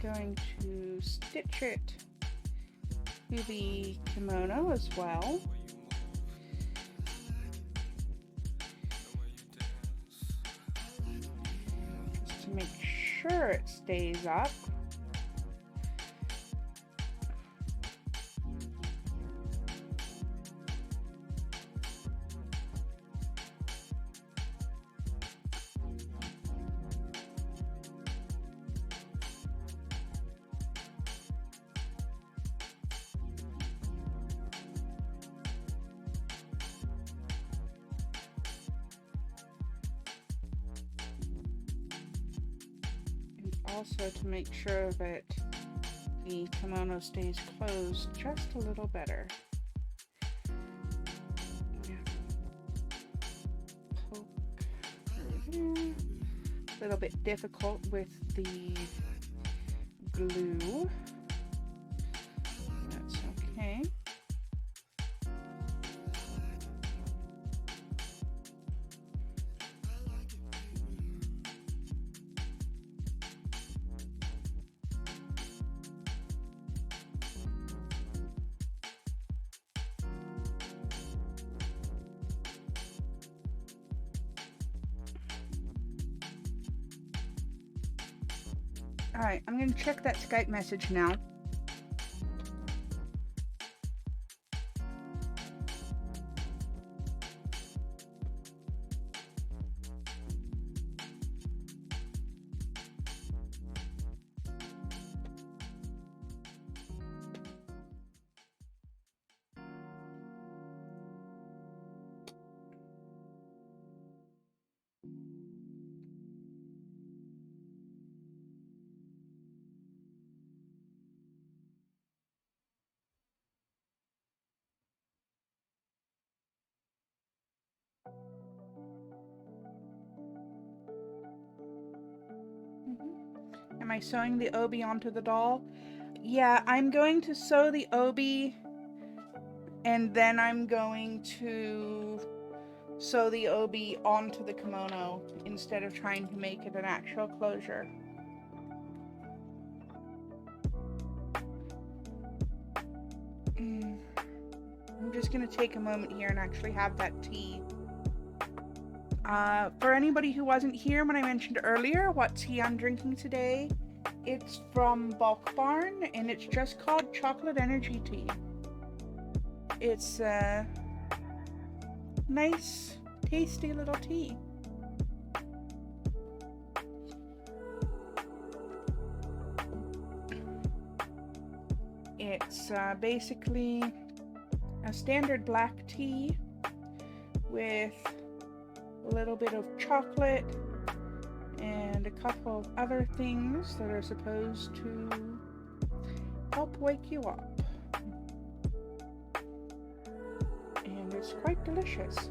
Speaker 1: Going to stitch it to the kimono as well. Just to make sure it stays up. Also to make sure that the kimono stays closed just a little better. Poke through there. A little bit difficult with the glue. That's okay. Alright, I'm going to check that Skype message now. Am I sewing the obi onto the doll? Yeah, I'm going to sew the obi and then I'm going to sew the obi onto the kimono instead of trying to make it an actual closure. I'm just going to take a moment here and actually have that tea. For anybody who wasn't here when I mentioned earlier what tea I'm drinking today, It's from Bulk Barn, and it's just called Chocolate Energy Tea. It's a nice, tasty little tea. It's basically a standard black tea with a little bit of chocolate and a couple of other things that are supposed to help wake you up. And it's quite delicious.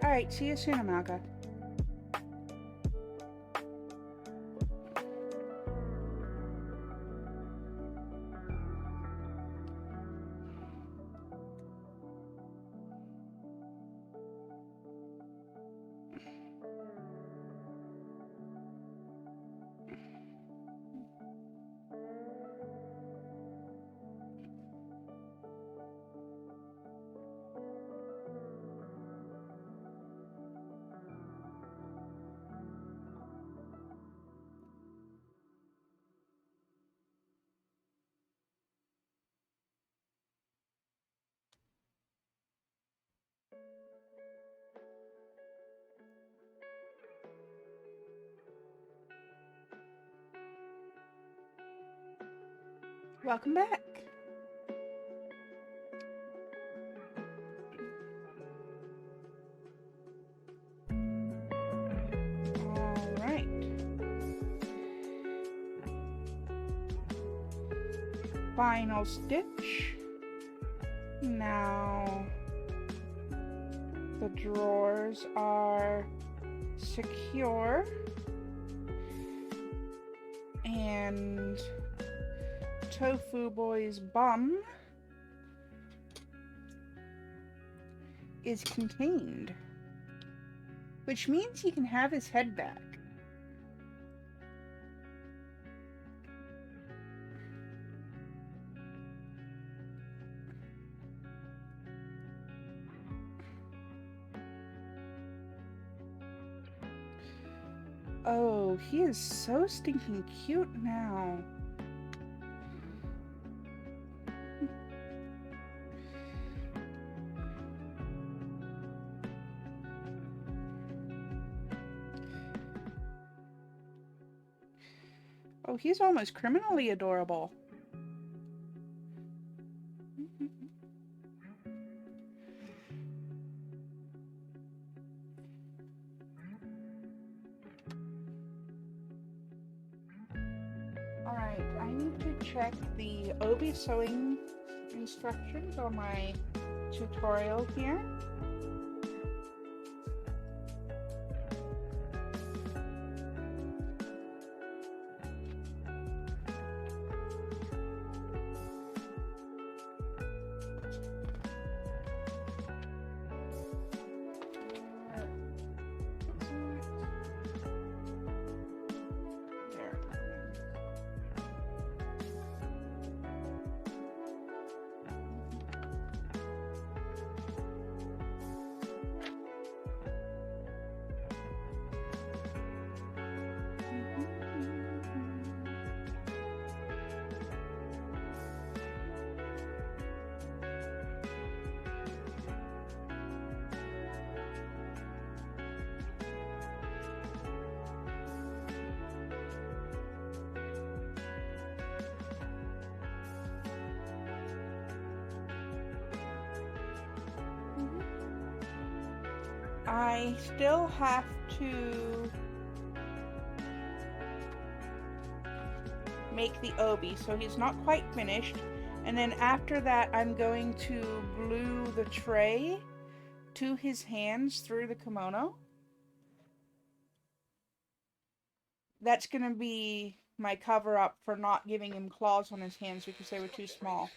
Speaker 1: Alright, see you soon, Amalga. Welcome back. Alright. Final stitch. Now the drawers are secure, and Tofu Boy's bum is contained, which means he can have his head back. Oh, he is so stinking cute now. Oh, he's almost criminally adorable. Alright, I need to check the Obi sewing instructions on my tutorial here. I still have to make the obi, so he's not quite finished. And then after that, I'm going to glue the tray to his hands through the kimono. That's going to be my cover up for not giving him claws on his hands because they were too small.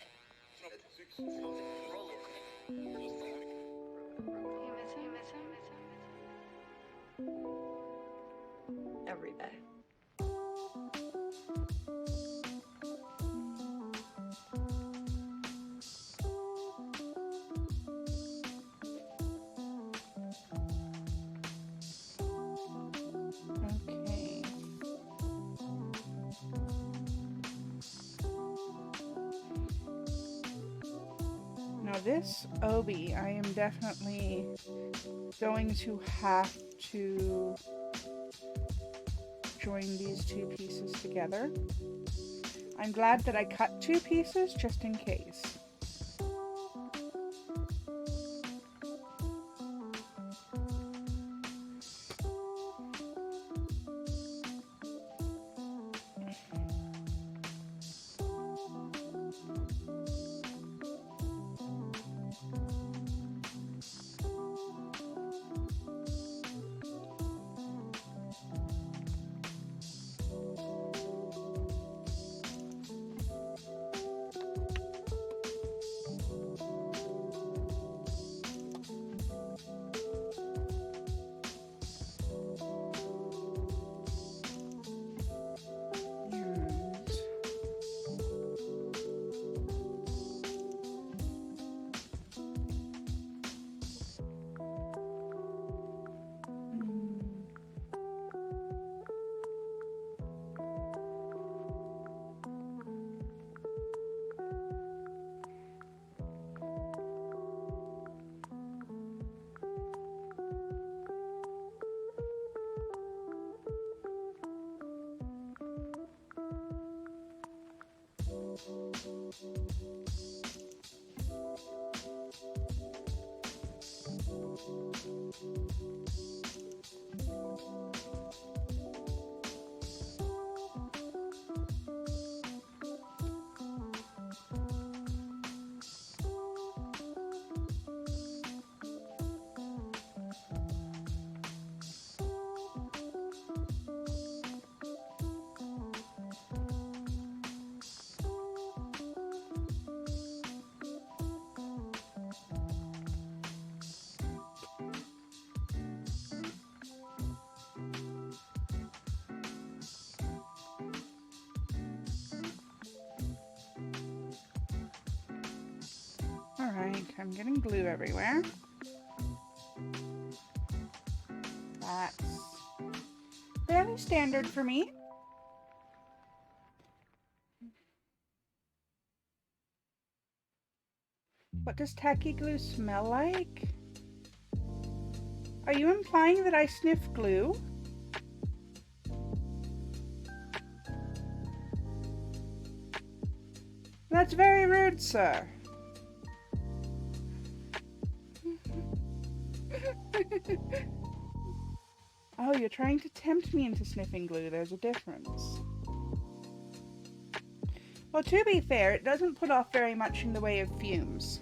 Speaker 2: Every day.
Speaker 1: Okay. Now this obi, I am definitely going to have to join these two pieces together. I'm glad that I cut two pieces just in case. Alright, I'm getting glue everywhere. That's fairly standard for me. What does tacky glue smell like? Are you implying that I sniff glue? That's very rude, sir. Oh, you're trying to tempt me into sniffing glue. There's a difference. Well, to be fair, it doesn't put off very much in the way of fumes.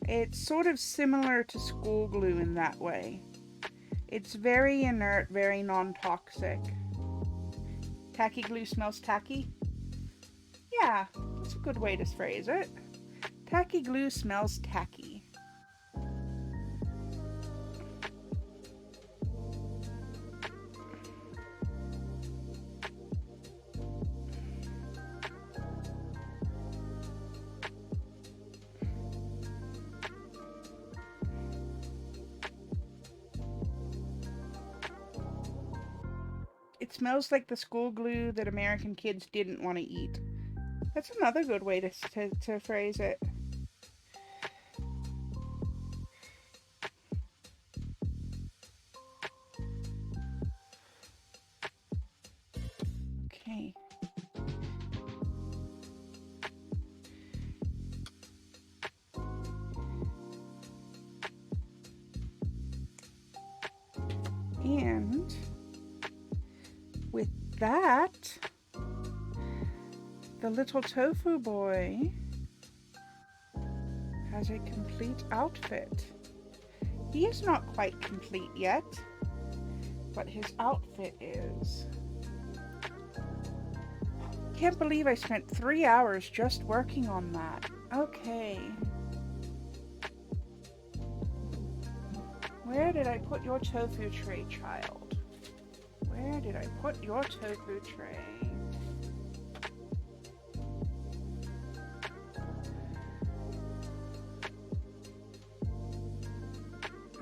Speaker 1: It's sort of similar to school glue in that way. It's very inert, very non-toxic. Tacky glue smells tacky? Yeah, that's a good way to phrase it. Tacky glue smells tacky. It smells like the school glue that American kids didn't want to eat. That's another good way to phrase it. Okay. And with that, the little tofu boy has a complete outfit. He is not quite complete yet, but his outfit is. Can't believe I spent 3 hours just working on that. Okay. Where did I put your tofu tray, child? Where did I put your tofu tray?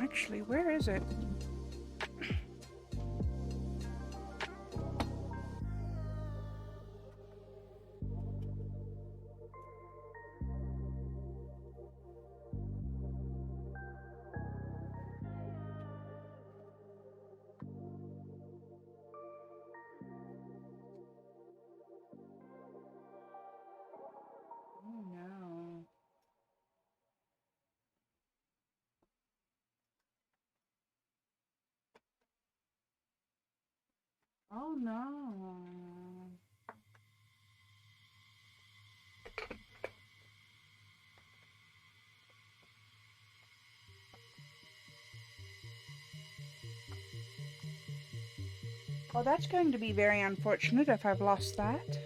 Speaker 1: Actually, where is it? Oh no. Oh no. Well, that's going to be very unfortunate if I've lost that.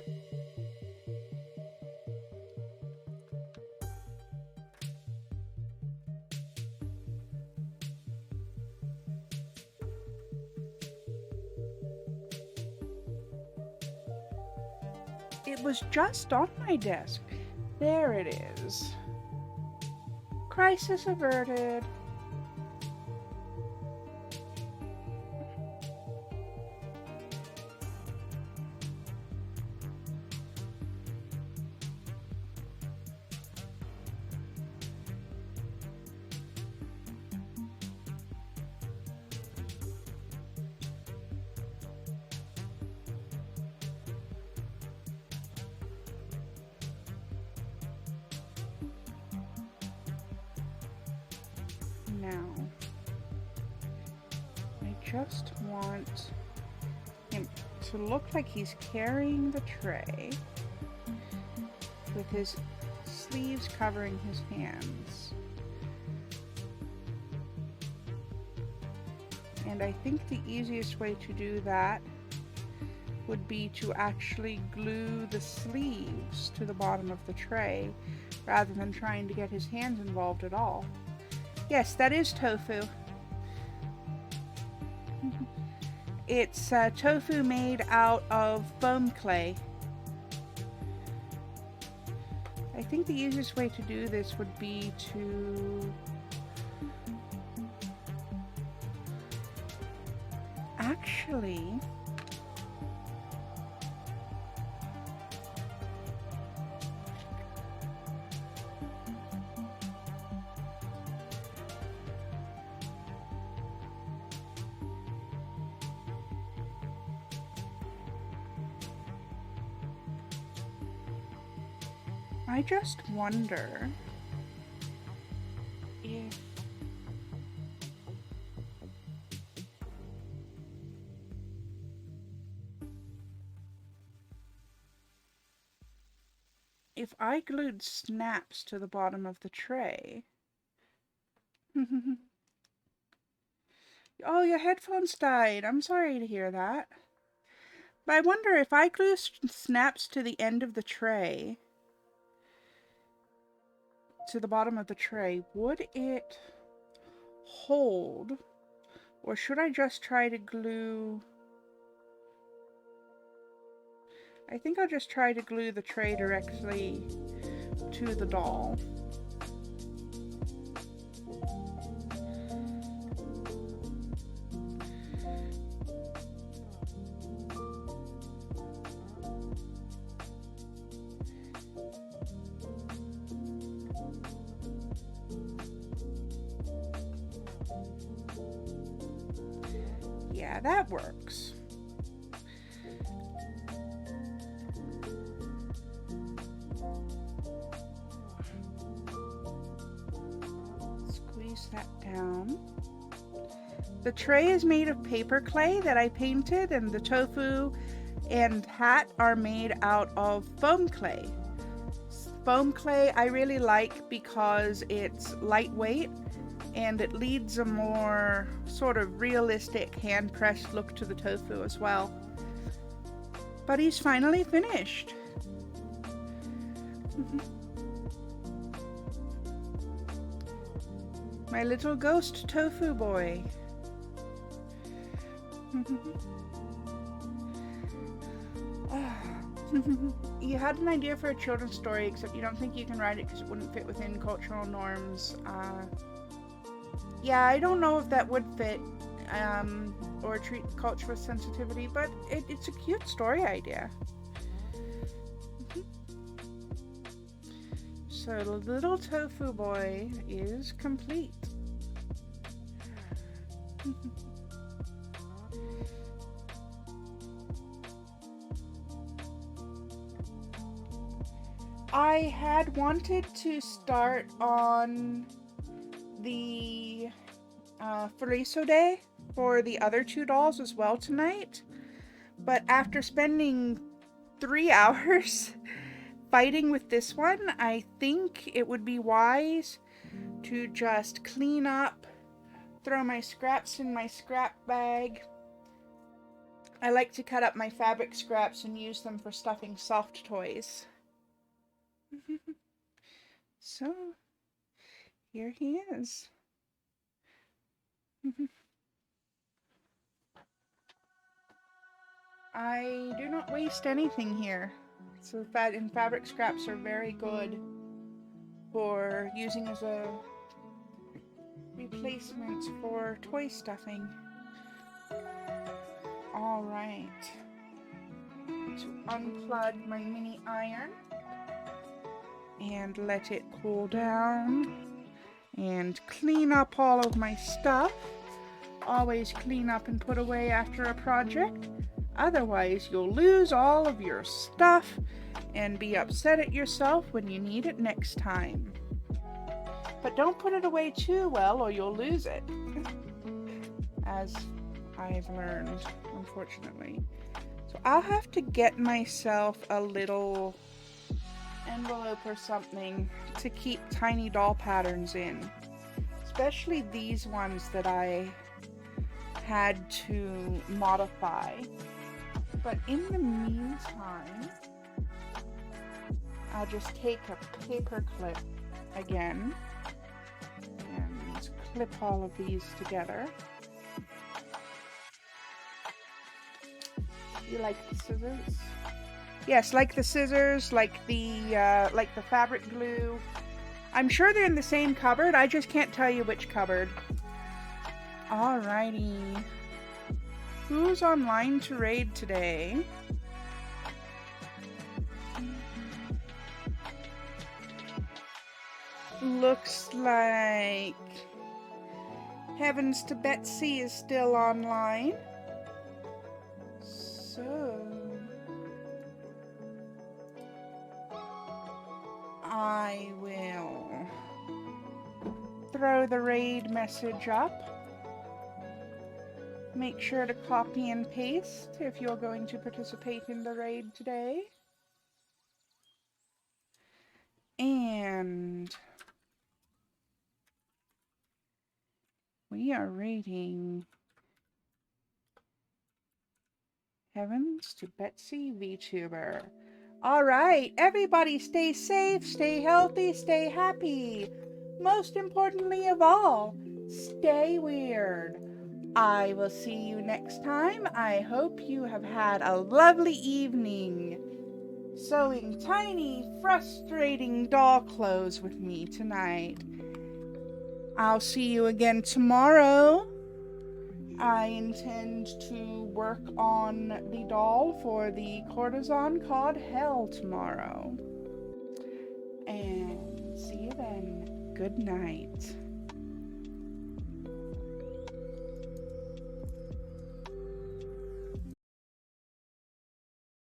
Speaker 1: It was just on my desk. There it is. Crisis averted. Now, I just want him to look like he's carrying the tray with his sleeves covering his hands. And I think the easiest way to do that would be to actually glue the sleeves to the bottom of the tray rather than trying to get his hands involved at all. Yes, that is tofu. It's tofu made out of foam clay. I think the easiest way to do this would be to actually I just wonder if I glued snaps to the bottom of the tray. Oh, your headphones died. I'm sorry to hear that. But I wonder if I glue snaps to the end of the tray, to the bottom of the tray, would it hold? Or should I just try to glue... I think I'll just try to glue the tray directly to the doll. Yeah, that works. Squeeze that down. The tray is made of paper clay that I painted, and the tofu and hat are made out of foam clay. Foam clay I really like because it's lightweight and it leads a more sort of realistic hand-pressed look to the tofu as well. But he's finally finished. My little ghost tofu boy. You had an idea for a children's story, except you don't think you can write it because it wouldn't fit within cultural norms. Yeah, I don't know if that would fit or treat culture with sensitivity, but it's a cute story idea. So the little tofu boy is complete. I had wanted to start on the Furiso Day for the other two dolls as well tonight, but after spending 3 hours fighting with this one, I think it would be wise to just clean up, throw my scraps in my scrap bag. I like to cut up my fabric scraps and use them for stuffing soft toys. So, here he is. I do not waste anything here. So fabric scraps are very good for using as a replacement for toy stuffing. Alright. To unplug my mini iron and let it cool down and clean up all of my stuff. Always clean up and put away after a project. Otherwise, you'll lose all of your stuff and be upset at yourself when you need it next time. But don't put it away too well or you'll lose it. As I've learned, unfortunately. So I'll have to get myself a little envelope or something to keep tiny doll patterns in. Especially these ones that I had to modify. But in the meantime, I'll just take a paper clip again and clip all of these together. You like the scissors? Yes, like the scissors, like the fabric glue. I'm sure they're in the same cupboard. I just can't tell you which cupboard. Alrighty. Who's online to raid today? Looks like Heavens to Betsy is still online. So I will throw the raid message up. Make sure to copy and paste if you're going to participate in the raid today. And we are raiding Heavens to Betsy VTuber. Alright, everybody stay safe, stay healthy, stay happy. Most importantly of all, stay weird. I will see you next time. I hope you have had a lovely evening sewing tiny, frustrating doll clothes with me tonight. I'll see you again tomorrow. I intend to work on the doll for the courtesan called Hell tomorrow. And see you then. Good night.